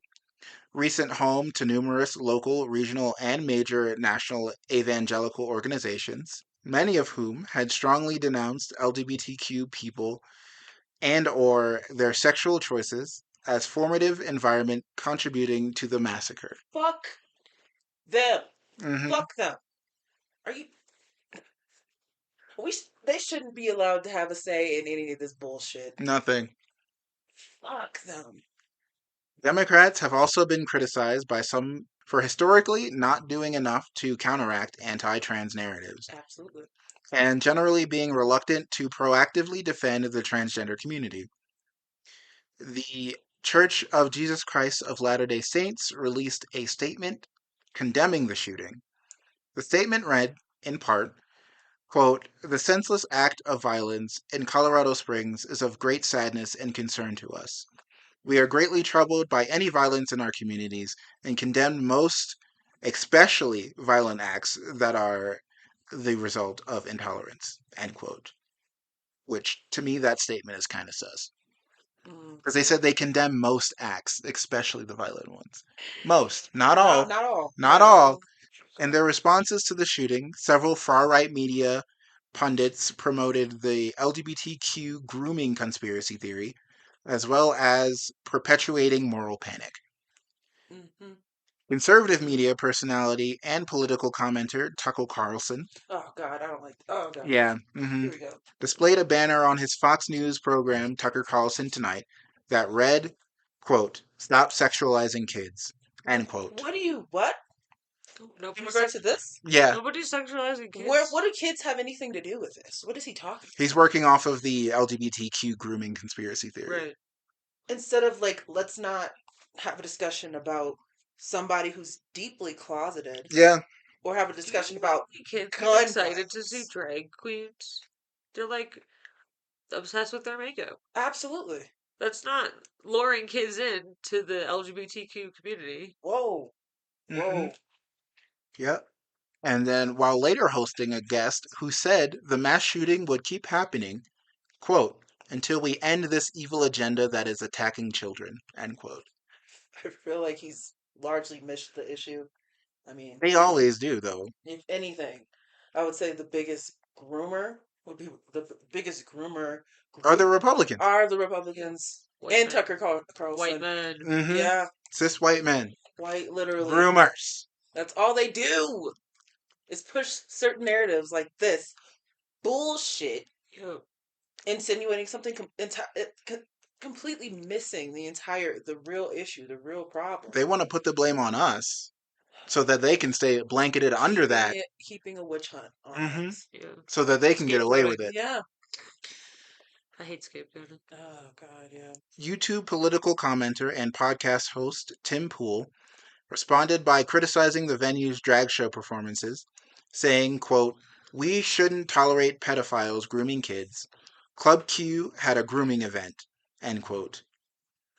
recent home to numerous local, regional, and major national evangelical organizations, many of whom had strongly denounced LGBTQ people and or their sexual choices as formative environment contributing to the massacre. Fuck them. Mm-hmm. Fuck them. Are you? They shouldn't be allowed to have a say in any of this bullshit. Nothing. Fuck them. Democrats have also been criticized by some for historically not doing enough to counteract anti-trans narratives. Absolutely. And generally being reluctant to proactively defend the transgender community. The Church of Jesus Christ of Latter-day Saints released a statement condemning the shooting. The statement read, in part, quote, the senseless act of violence in Colorado Springs is of great sadness and concern to us. We are greatly troubled by any violence in our communities and condemn most, especially violent acts that are the result of intolerance, end quote. Which, to me, that statement is kind of sus. Because they said they condemn most acts, especially the violent ones. Most, not all. Not all. Not all. In their responses to the shooting, several far-right media pundits promoted the LGBTQ grooming conspiracy theory, as well as perpetuating moral panic. Mm-hmm. Conservative media personality and political commenter Tucker Carlson. Oh God, I don't like. Oh God. Yeah. Mm-hmm. Here we go. Displayed a banner on his Fox News program, Tucker Carlson Tonight, that read, quote, stop sexualizing kids, end quote. What? In regards to this? Yeah. Nobody's sexualizing kids. What do kids have anything to do with this? What is he talking about? He's working off of the LGBTQ grooming conspiracy theory. Right. Instead of let's not have a discussion about somebody who's deeply closeted. Yeah. Or have a discussion about kids gun excited violence. to see drag queens. They're obsessed with their makeup. Absolutely. That's not luring kids in to the LGBTQ community. Whoa. Mm-hmm. Yep. And then, while later hosting a guest who said the mass shooting would keep happening, quote, until we end this evil agenda that is attacking children, end quote. I feel like he's largely missed the issue. I mean, They always do, though. if anything, I would say the biggest groomer would be the biggest groomer Are the group Republicans. are the Republicans White and men. Tucker White Carlson. men. Mm-hmm. Yeah, Cis white men. white literally. Groomers. That's all they do is push certain narratives like this bullshit, Yeah. insinuating something completely missing the real issue, the real problem. They want to put the blame on us so that they can stay blanketed under that. Keeping a witch hunt on Mhm. us. Yeah. So that they can get away Scapegoating. with it. Yeah. I hate scapegoating. Oh God, yeah. YouTube political commenter and podcast host Tim Pool responded by criticizing the venue's drag show performances, saying, quote, we shouldn't tolerate pedophiles grooming kids. Club Q had a grooming event, end quote.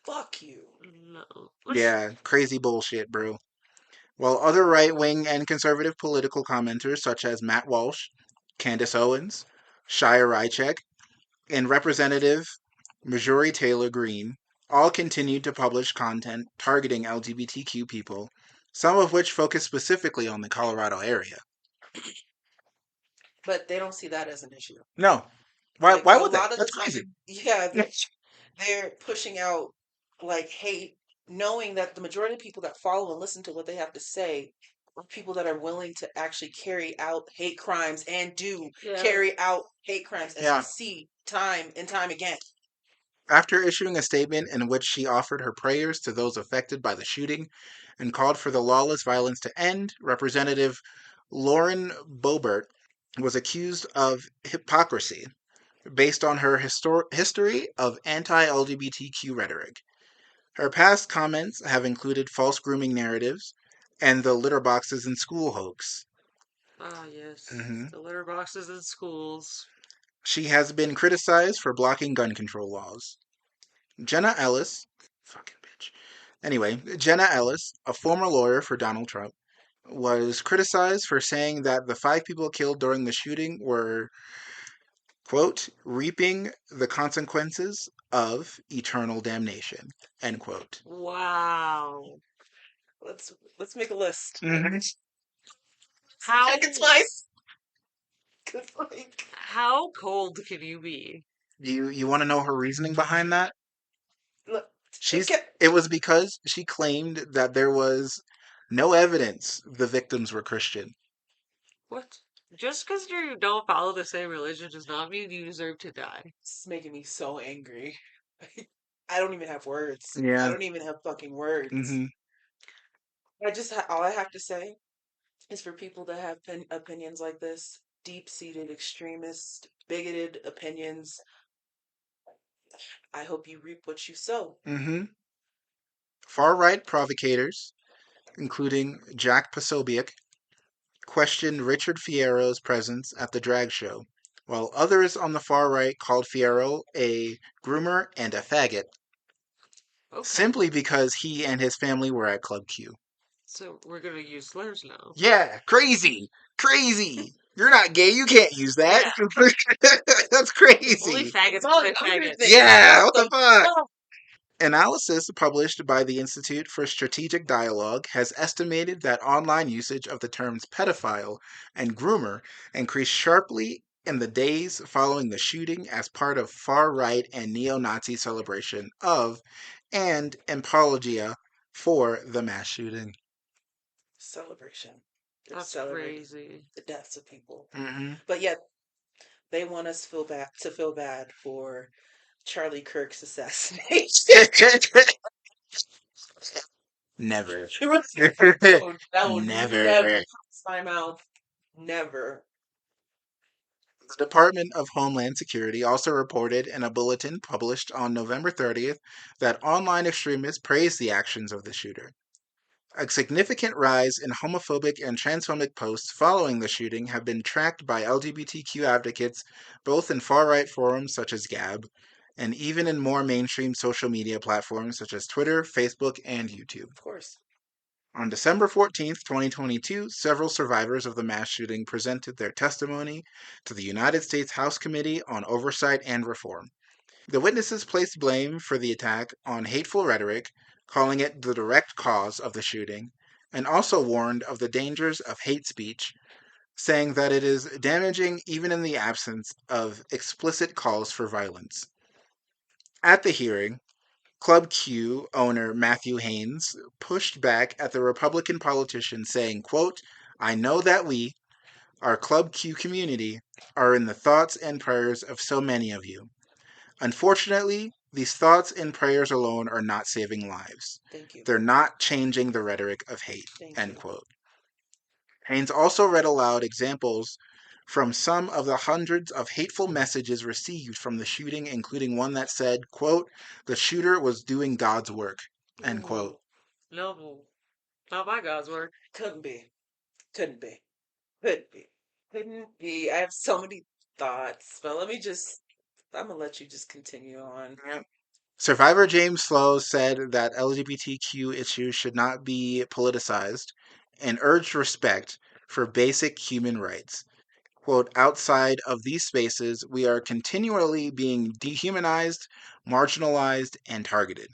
Fuck you. No. Yeah, crazy bullshit, bro. While other right-wing and conservative political commenters such as Matt Walsh, Candace Owens, Shia Rychek, and Representative Marjorie Taylor Greene all continued to publish content targeting LGBTQ people, some of which focus specifically on the Colorado area. But they don't see that as an issue. No. Why Like, would they? That's crazy. they're pushing out like hate, knowing that the majority of people that follow and listen to what they have to say are people that are willing to actually carry out hate crimes and carry out hate crimes, as we see time and time again. After issuing a statement in which she offered her prayers to those affected by the shooting and called for the lawless violence to end, Representative Lauren Boebert was accused of hypocrisy based on her history of anti-LGBTQ rhetoric. Her past comments have included false grooming narratives and the litter boxes in school hoax. Ah, yes. Mhm. The litter boxes in schools. She has been criticized for blocking gun control laws. Jenna Ellis, fucking bitch. Anyway, Jenna Ellis, a former lawyer for Donald Trump, was criticized for saying that the 5 people killed during the shooting were, quote, reaping the consequences of eternal damnation, end quote. Wow. Let's make a list. Mm-hmm. How Check it twice. 'Cause, like, how cold can you be? You want to know her reasoning behind that? look, It was because she claimed that there was no evidence the victims were Christian. What? Just because you don't follow the same religion does not mean you deserve to die. It's making me so angry. I don't even have words. Yeah. I don't even have fucking words. Mm-hmm. All I have to say is for people that have opinions like this, deep-seated, extremist, bigoted opinions, I hope you reap what you sow. Mm-hmm. Far-right provocators, including Jack Posobiec, questioned Richard Fierro's presence at the drag show, while others on the far right called Fierro a groomer and a faggot, Okay. simply because he and his family were at Club Q. So we're gonna use slurs now. Yeah, crazy. You're not gay, you can't use that. That's crazy. Only faggots play faggots. Yeah, what the fuck? Analysis published by the Institute for Strategic Dialogue has estimated that online usage of the terms pedophile and groomer increased sharply in the days following the shooting as part of far-right and neo-Nazi celebration of and apologia for the mass shooting. Celebration. They're That's celebrating crazy. the deaths of people. Mm-hmm. But yet, they want us to feel bad for Charlie Kirk's assassination. Never. That would Never. never cross my mouth. Never. The Department of Homeland Security also reported in a bulletin published on November 30th that online extremists praised the actions of the shooter. A significant rise in homophobic and transphobic posts following the shooting have been tracked by LGBTQ advocates both in far-right forums such as Gab and even in more mainstream social media platforms such as Twitter, Facebook, and YouTube. Of course. On December 14th, 2022, several survivors of the mass shooting presented their testimony to the United States House Committee on Oversight and Reform. The witnesses placed blame for the attack on hateful rhetoric, calling it the direct cause of the shooting, and also warned of the dangers of hate speech, saying that it is damaging even in the absence of explicit calls for violence. At the hearing, Club Q owner Matthew Haynes pushed back at the Republican politician, saying, quote, "I know that we, our Club Q community, are in the thoughts and prayers of so many of you. Unfortunately, these thoughts and prayers alone are not saving lives. Thank you. They're not changing the rhetoric of hate," Thank end you. quote. Haynes also read aloud examples from some of the hundreds of hateful messages received from the shooting, including one that said, quote, "The shooter was doing God's work," end quote. No, not my God's work. Couldn't be. Couldn't be. Couldn't be. Couldn't be. I have so many thoughts, but I'm gonna let you just continue on. Survivor James Slow said that LGBTQ issues should not be politicized and urged respect for basic human rights. Quote, "Outside of these spaces, we are continually being dehumanized, marginalized, and targeted.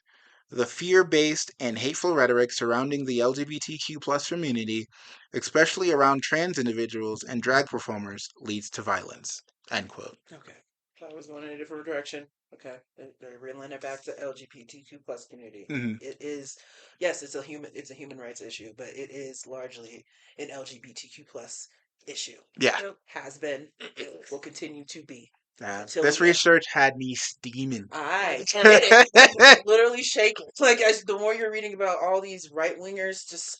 The fear-based and hateful rhetoric surrounding the LGBTQ plus community, especially around trans individuals and drag performers, leads to violence," end quote. Okay. I was going in a different direction. Okay. They're reeling it back to LGBTQ plus community. Mm-hmm. It is, yes, it's a human rights issue, but it is largely an LGBTQ plus issue. Yeah. Has been, will continue to be. This research had me steaming. I it. Literally shaking. Like the more you're reading about all these right wingers just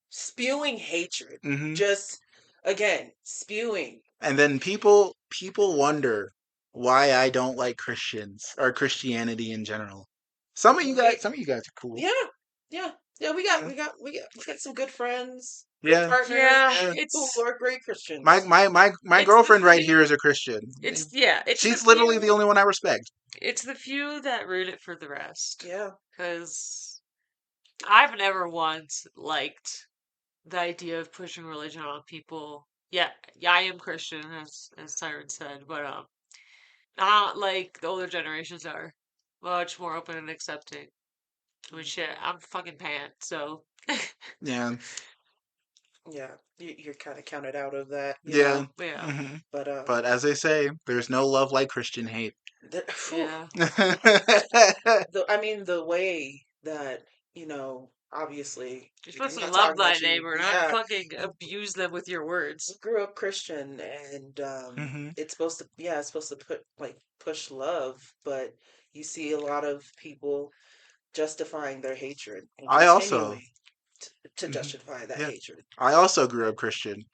spewing hatred, just again spewing. And then people wonder why I don't like Christians or Christianity in general. Some of you guys are cool. Yeah. We got some good friends. Yeah. Partners. Yeah, who are great Christians. My girlfriend right here is a Christian. She's literally the only one I respect. It's the few that ruin it for the rest. Yeah. Because I've never once liked the idea of pushing religion on people. Yeah, I am Christian, as Siren said, but not like the older generations are. Much more open and accepting. I mean, shit, I'm fucking pant, so. Yeah. Yeah, you're kind of counted out of that. Yeah. Yeah. Mm-hmm. But as they say, there's no love like Christian hate. Yeah. I mean, the way that, obviously, you're supposed to love thy neighbor, not fucking abuse them with your words. We grew up Christian, and it's supposed to push love, but you see a lot of people justifying their hatred. And I also to justify that hatred. I also grew up Christian.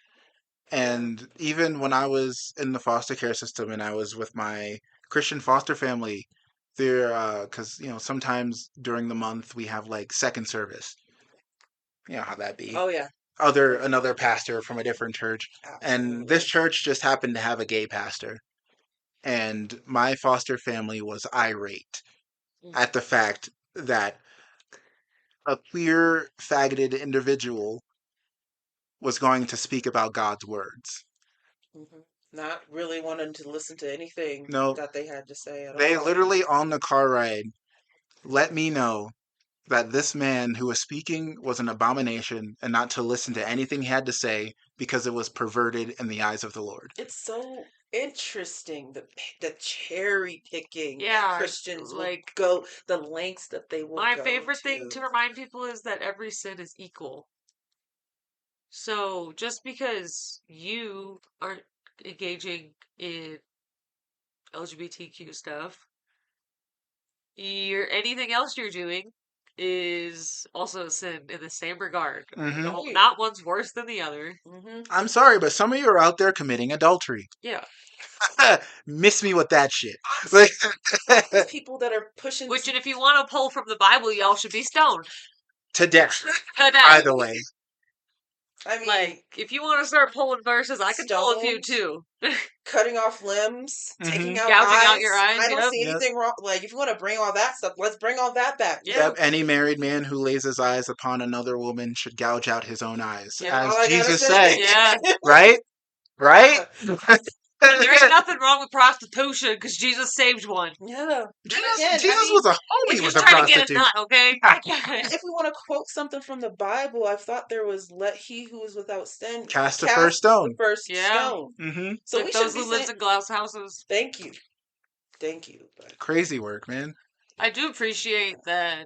And even when I was in the foster care system and I was with my Christian foster family, there, because sometimes during the month we have like second service. You know how that be. Oh yeah. Another pastor from a different church, and this church just happened to have a gay pastor, and my foster family was irate at the fact that a queer, faggoted individual was going to speak about God's words. Not really wanting to listen to anything that they had to say at all. They literally, on the car ride, let me know that this man who was speaking was an abomination and not to listen to anything he had to say because it was perverted in the eyes of the Lord. It's so interesting, the cherry picking. Christians like go the lengths that they will my favorite thing to remind people is that every sin is equal. So just because you aren't engaging in LGBTQ stuff, anything else you're doing is also a sin in the same regard. Not one's worse than the other. I'm sorry, but some of you are out there committing adultery. Yeah. Miss me with that shit. Like people that are pushing. Which, and if you want to pull from the Bible, y'all should be stoned to death. To death. By the way. I mean, Like, if you want to start pulling verses, I can pull a few stones, too. cutting off limbs, taking out Gouging out eyes. your eyes, I don't yep. see anything wrong. Like, if you want to bring all that stuff, let's bring all that back. Yeah. Yep, any married man who lays his eyes upon another woman should gouge out his own eyes, Yep. as All I gotta Jesus say. said. Yeah. Right? Right? And there ain't nothing wrong with prostitution because Jesus saved one. Yeah. Jesus was a homie He's with just a trying to get a prostitute. nut, okay? If we want to quote something from the Bible, I thought there was "Let he who is without sin Cast the first stone. the first Yeah. stone." Mm-hmm. So Like we those should be who lives saying, in glass houses. "Thank you, But Crazy work, man. I do appreciate that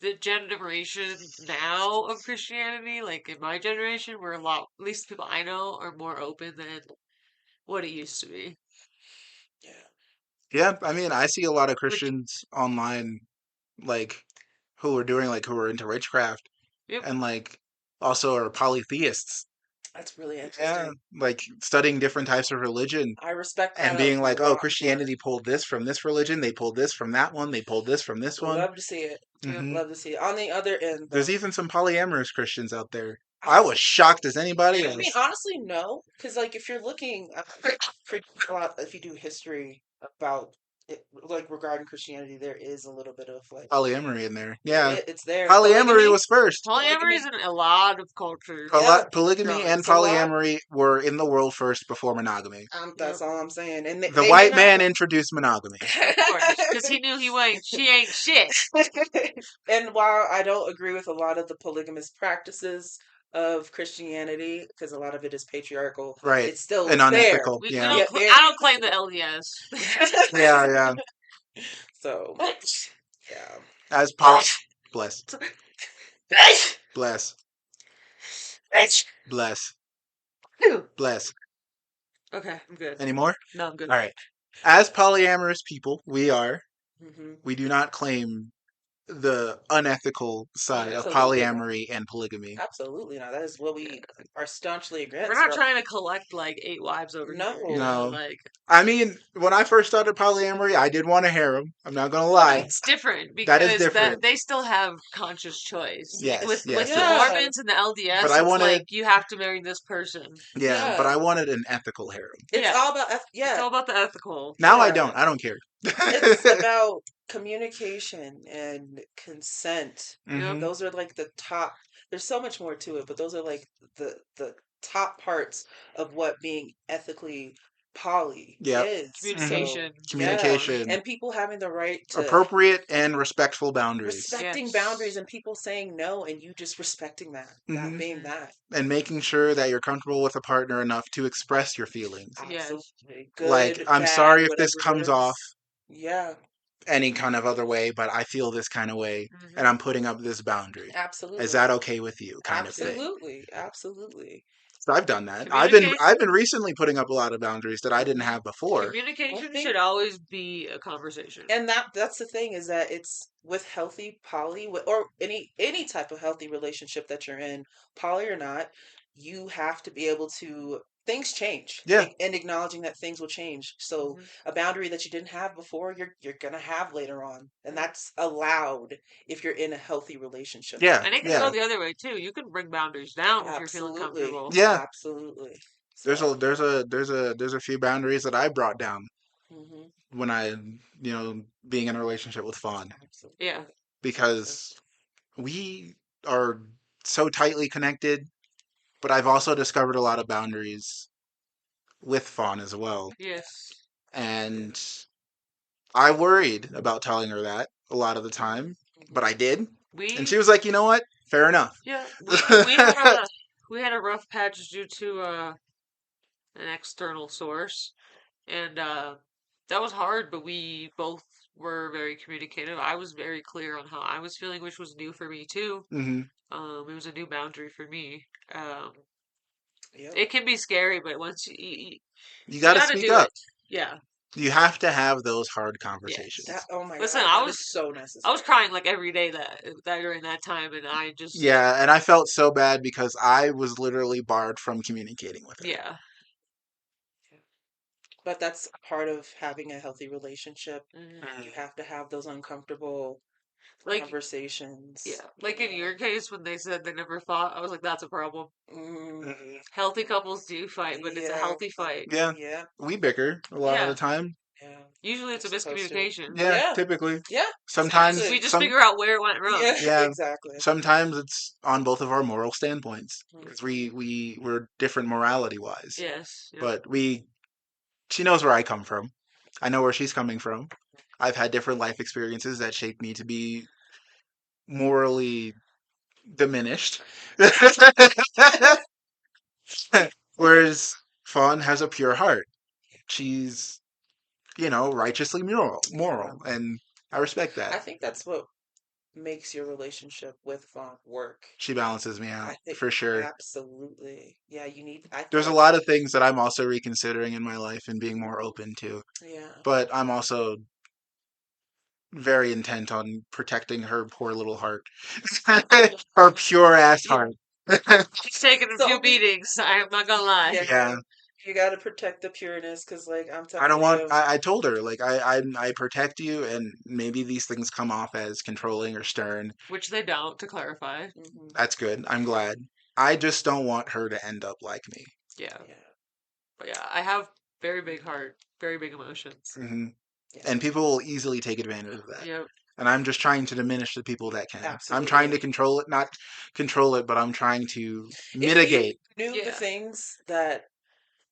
the generation now of Christianity, like in my generation, we're a lot, at least the people I know, are more open than what it used to be. yeah, Yeah, I mean, I see a lot of Which, Christians online, like, who are into witchcraft yep. and, like, also are polytheists. that's really Yeah, interesting. like studying different types of religion I respect and that being a like, oh, lot more. Christianity pulled this from this religion, they pulled this from that one, they pulled this from this one. Love to see it. Yep. Hmm Love to see it. On the other end, There's though, even some polyamorous Christians out there. I was shocked as anybody I mean, else. honestly, no, because like if you're looking for a lot, if you do history about it, like regarding Christianity, there is a little bit of like Polyamory in there. Yeah. it's there. Polyamory Polygamy, was first. Polyamory is in a lot of cultures. yeah, Polygamy and it's a lot. polyamory were in the world first before monogamy. Yep. That's all I'm saying. And The they may white not. man introduced monogamy. Of course, because he knew she ain't shit. And while I don't agree with a lot of the polygamous practices of Christianity, because a lot of it is patriarchal, Right. it's still And there. unethical. We Yeah. don't. Yeah, I don't claim the LDS. Yeah, yeah. So, yeah. As Paul. Bless. Bless. Bless. Bless. Okay, I'm good. Any more? No, I'm good. All right. As polyamorous people, we Mhm. do not claim the unethical side of Absolutely not. polyamory and polygamy. Absolutely not. That is what we are staunchly against. We're not trying to collect like 8 wives over No. here. You know, No. like I mean, when I first started polyamory, I did want a harem. I'm not gonna lie. it's different That is because different. they still have conscious choice. Like Yes, with yes, the yes. Mormons and the LDS, But I it's wanted- like you have to marry this person. Yeah, but I wanted an ethical harem. It's Yeah. all about It's all about the ethical. Now I Yeah. don't. I don't care. It's about communication and consent. Mhm. Those are like the top. There's so much more to it, but those are like the top parts of what being ethically poly Yep. is. Communication. Communication. And people having the right to Appropriate and respectful boundaries. respecting Yes. boundaries and people saying no and you just respecting that, not Mhm. being that. And making sure that you're comfortable with a partner enough to express your feelings. Yes. Absolutely. Good, Like, I'm bad, sorry if this whatever it comes is. off Yeah, any kind of other way, but I feel this kind of way, Mhm. and I'm putting up this boundary. absolutely. Is that okay with you? Kind of thing. Absolutely, absolutely. So I've done that. Communication. I've been recently putting up a lot of boundaries that I didn't have before. Communication think- should always be a conversation. And that's the thing is that it's with healthy poly or any type of healthy relationship that you're in, poly or not, you have to be able to things change. Yeah. And acknowledging that things will change. So Mhm. a boundary that you didn't have before, you're gonna have later on. And that's allowed if you're in a healthy relationship. Yeah. And it can go the other way too. You can bring boundaries down if you're feeling Absolutely. comfortable. Yeah. Absolutely. There's So, a few boundaries that I brought down mhm, when I, being in a relationship with Fawn, absolutely. Yeah. because we are so tightly connected, but I've also discovered a lot of boundaries with Fawn as well. Yes. And I worried about telling her that a lot of the time, but I did. And she was like, you know what? Fair enough. Yeah, we had a rough patch due to an external source, and that was hard. But we both were very communicative. I was very clear on how I was feeling, which was new for me too. Hmm It was a new boundary for me. Yep. It can be scary, but once You got to gotta speak do up. it. Yeah. You have to have those hard conversations. Oh my Listen, God, I that was is so necessary. I was crying like every day that during that time, and I just Yeah, and I felt so bad because I was literally barred from communicating with her. yeah. But that's part of having a healthy relationship. Mhm. You have to have those uncomfortable Like, conversations. yeah, like in your case when they said they never fought, I was like, that's a problem. Mhm. Healthy couples do fight, but it's a Yeah. healthy fight. Yeah, Yeah. we bicker a lot of Yeah. the time. Yeah. Usually it's a You're supposed to. miscommunication. Yeah, Yeah. typically. Yeah. Sometimes, We just figure out where it went wrong. Yeah. yeah, Exactly. sometimes it's on both of our moral standpoints because Mhm. we're different morality wise. Yes. Yep. But she knows where I come from. I know where she's coming from. I've had different life experiences that shaped me to be morally diminished. Whereas Fawn has a pure heart. She's, righteously moral, and I respect I that. think that's what makes your relationship with Fawn work. She balances me I out think for sure. absolutely. Yeah, you need. There's a lot of things that I'm also reconsidering in my life and being more open to, Yeah. but I'm also very intent on protecting her poor little heart, her pure ass heart. She's taken a few beatings. I'm not gonna lie. Yeah. You got to protect the pureness because, like, I'm I don't telling want. you. I told her like I protect you, and maybe these things come off as controlling or stern. Which they don't, to clarify. Mhm. That's good. I'm glad. I just don't want her to end up like me. Yeah. Yeah. But yeah, I have very big heart, very big emotions. Hmm. Yeah. And people will easily take advantage of that. Yep. And I'm just trying to diminish the people that can. I'm Absolutely. trying to control it, not control it, but I'm trying to If mitigate. you knew the Yeah. things that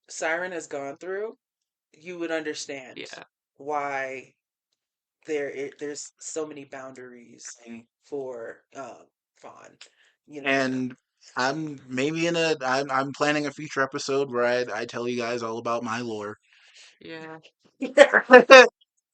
Siren has gone through, you would understand Yeah. why there's so many boundaries for Fawn. You know. And I'm maybe I'm planning a future episode where I tell you guys all about my lore. Yeah. At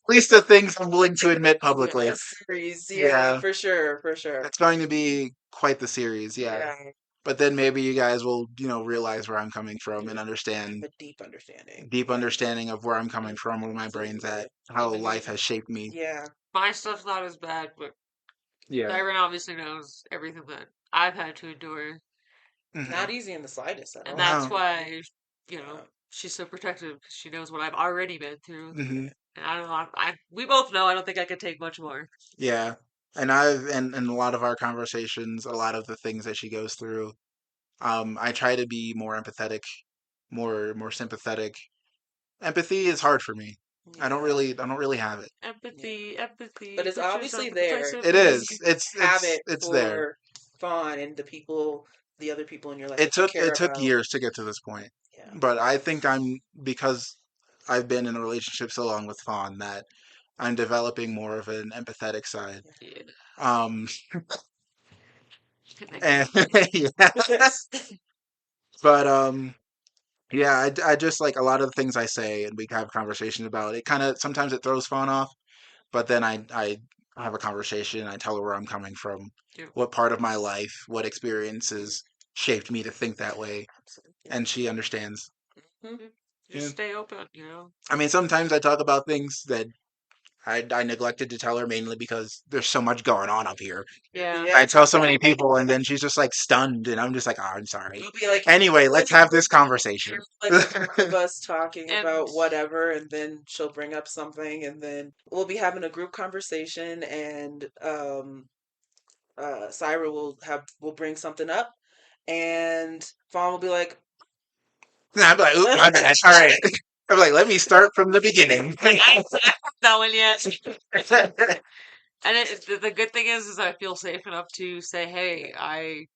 least the things I'm willing to admit publicly. A series, Yeah. for sure, for sure. It's going to be quite the series, yeah. Yeah, But then maybe you guys will, realize where I'm coming from and understand a deep understanding. deep Yeah. understanding of where I'm coming from, where my brain's at, how life has shaped me. Yeah. My stuff's not as bad, but Yeah. Siren obviously knows everything that I've had to endure. Mhm. Not easy in the slightest at all. And that's No. why, she's so protective because she knows what I've already been through. Hmm. And I don't know. We both know I don't think I could take much more. Yeah. And and a lot of our conversations, a lot of the things that she goes through, I try to be more empathetic, more sympathetic. Empathy is hard for me. I don't really have it. Empathy. But it's put obviously yourself in the there. place of It me. is. Have it It's there. for Fawn and the other people in your life It that you took care about. years to get to this point. Yeah. But I think because I've been in a relationship so long with Fawn that I'm developing more of an empathetic side. Yeah. Um Connected. and yeah. But yeah, I just like a lot of the things I say and we have conversations about it. Kind of sometimes it throws Fawn off, but then I have a conversation. I tell her where I'm coming from, Yep. what part of my life, what experiences shaped me to think that way, Absolutely. and she understands. Just Yeah. stay open, I mean, sometimes I talk about things that I neglected to tell her mainly because there's so much going on up here. Yeah. I tell so many people, and then she's just like stunned, and I'm just like, oh, I'm sorry. You'll be like, Anyway, let's have this conversation. like one of us talking And- about whatever, and then she'll bring up something, and then we'll be having a group conversation, and Syra will bring something up, and Fawn will be like, And I'm like, oop, my bad. All right. I'm like, let me start from the beginning. That one yet. And the good thing is I feel safe enough to say, hey, I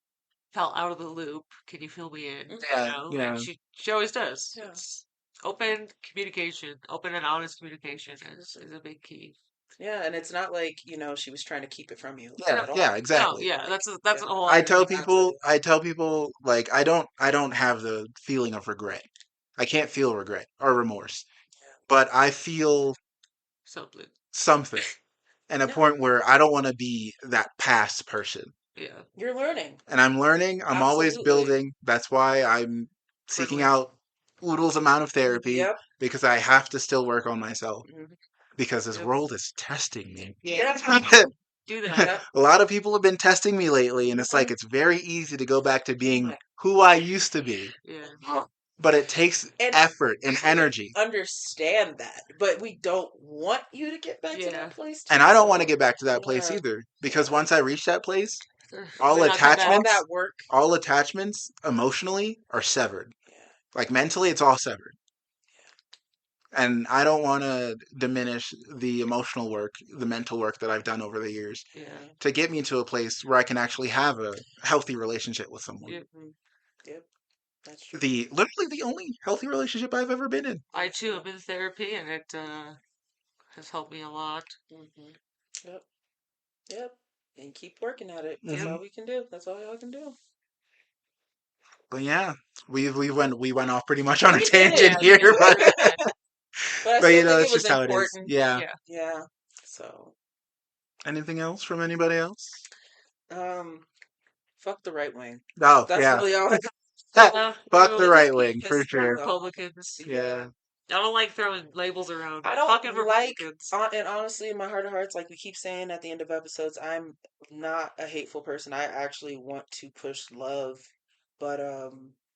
felt out of the loop. Can you fill me in? Yeah. And she always does. Yeah. It's open communication, open and honest communication is a big key. yeah, and it's not like she was trying to keep it from you. Yeah, at all. yeah, exactly. No, yeah, that's a whole. I tell people like I don't have the feeling of regret. I can't feel regret or remorse, but I feel something and a Yeah. point where I don't want to be that past person. Yeah. You're learning. And I'm learning. I'm always Absolutely. building. That's why I'm seeking out oodles amount of therapy Yep. because I have to still work on myself Mhm. because this world is testing me. Yeah. Do that. A lot of people have been testing me lately, and it's like it's very easy to go back to being who I used to be. Yeah. but it takes And effort and energy. understand that, but we don't want you to get back to Yeah. that place. And too, I don't want to so, get back to that place yeah, either, because yeah. once I reach that place, You all may not come back. All attachments, that work. all attachments emotionally are severed. Yeah. Like mentally, it's all severed. And I don't want to diminish the emotional work, the mental work that I've done over the years Yeah. to get me to a place where I can actually have a healthy relationship with someone. Yep. Yep. That's true. Literally the only healthy relationship I've ever been in. I too am in therapy, and it has helped me a lot. Mm-hmm. Yep. Yep. And keep working at it. That's Mhm. all we can do. That's all y'all can do. But yeah, we went off pretty much on a We tangent did. here, We but, really did. But I but still think that's it was just how it is. important. Yeah. Yeah. Yeah. So, Anything else from anybody else? fuck the right wing. Oh, That's yeah. really all I Fuck the It right just wing keep for pissing me sure. off. Republicans. Yeah. I don't like throwing labels around. I don't Fucking like, Republicans. and honestly, in my heart of hearts, like we keep saying at the end of episodes, I'm not a hateful person. I actually want to push love, but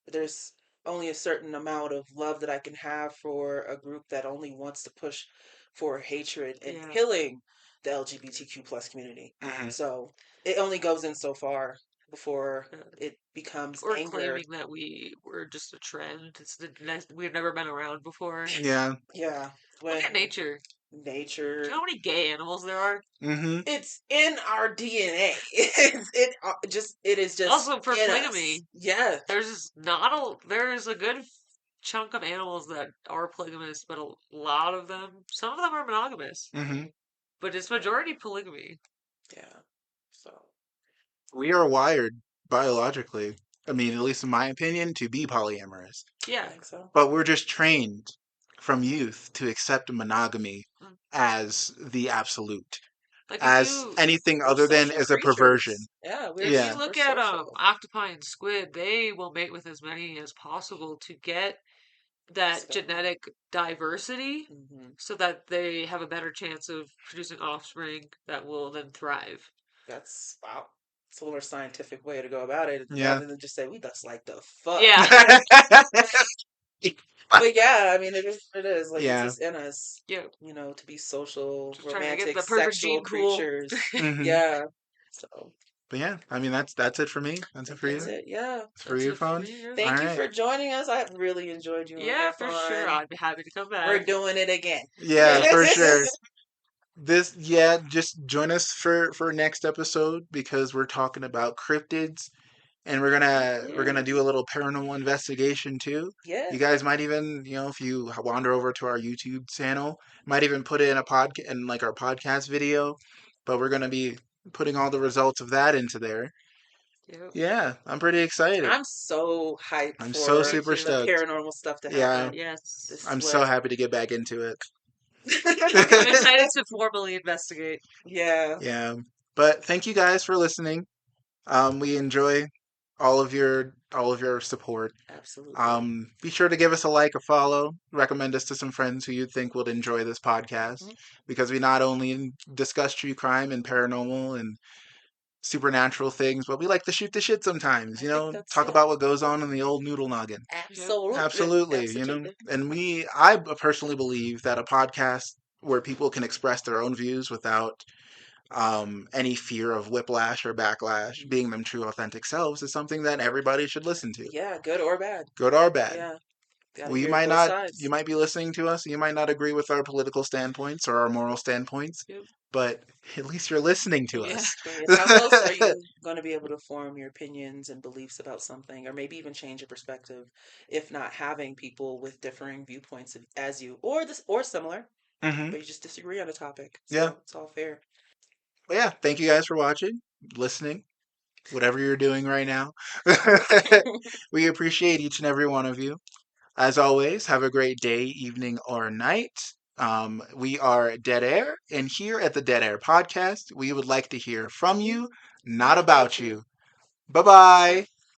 there's only a certain amount of love that I can have for a group that only wants to push for hatred and Yeah. killing the LGBTQ plus community. Mhm. So it only goes in so far before it becomes Or anger. claiming that we were just a trend. We've never been around before. Yeah. Yeah, Look at nature. Do nature. you know how many gay animals there are? Mm-hmm. It's in our DNA. It is just Also, for in polygamy, us. Yeah, there's a good chunk of animals that are polygamous, but some of them are monogamous. Mm-hmm. But it's majority polygamy. yeah. So We are wired biologically, I mean, at least in my opinion, to be polyamorous. I Yeah. think so. But we're just trained from youth to accept monogamy Mm. as the absolute, Like as anything We're other than social as a perversion. creatures. Yeah, if you Yeah. we're look at social. octopi and squid, they will mate with as many as possible to get that So, genetic diversity hmm so that they have a better chance of producing offspring that will then thrive. that's wow. It's a more scientific way to go about it Yeah. rather than just say we just like the fuck. Yeah. But yeah, I mean it is what it is. Like it's Yeah. just in us, Yeah. to be social, Just trying to get romantic, the perfect sexual gene pool. creatures. Hmm. Yeah. So But yeah, I mean that's it for me. I That's it think for that's you. it. Yeah. It's for That's you, it for Fawn. me. Yeah. All Thank you right. for joining us. I really enjoyed you on Yeah, here, for sure. Fawn. I'd be happy to come We're back. doing it again. Yeah, for sure. Just join us for next episode because we're talking about cryptids and we're gonna do a little paranormal investigation too. Yeah. You guys might even, if you wander over to our YouTube channel, might even put it in a podcast in like our podcast video. But we're gonna be putting all the results of that into there. Yep. Yeah, I'm pretty excited. I'm so hyped I'm so for Me super too. the stoked. paranormal stuff to Yeah, happen. Yes. This is I'm so what. happy to get back into it. I'm excited to formally investigate. Yeah. Yeah, but thank you guys for listening. We enjoy all of your support. Absolutely. Be sure to give us a like, a follow, recommend us to some friends who you think would enjoy this podcast Mhm. because we not only discuss true crime and paranormal and supernatural things, but we like to shoot the shit sometimes, I think that's talk it. about what goes on in the old noodle noggin. Yep. Absolutely, Absolutely. and I personally believe that a podcast where people can express their own views without any fear of whiplash or backlash, being them true, authentic selves, is something that everybody should listen to, Yeah, good or bad. good or bad. Yeah. Gotta Well, hear both sides. you might be listening to us, you might not agree with our political standpoints or our moral standpoints, Yep. but at least you're listening to Yeah. us. And how else are you going to be able to form your opinions and beliefs about something, or maybe even change your perspective, if not having people with differing viewpoints as you, or similar, Hmm. but you just disagree on a topic? So Yeah. it's all fair. But yeah, thank you guys for watching, listening, whatever you're doing right now. We appreciate each and every one of you. As always, have a great day, evening, or night. We are Dead Air, and here at the Dead Air Podcast, we would like to hear from you, not about you. Bye bye.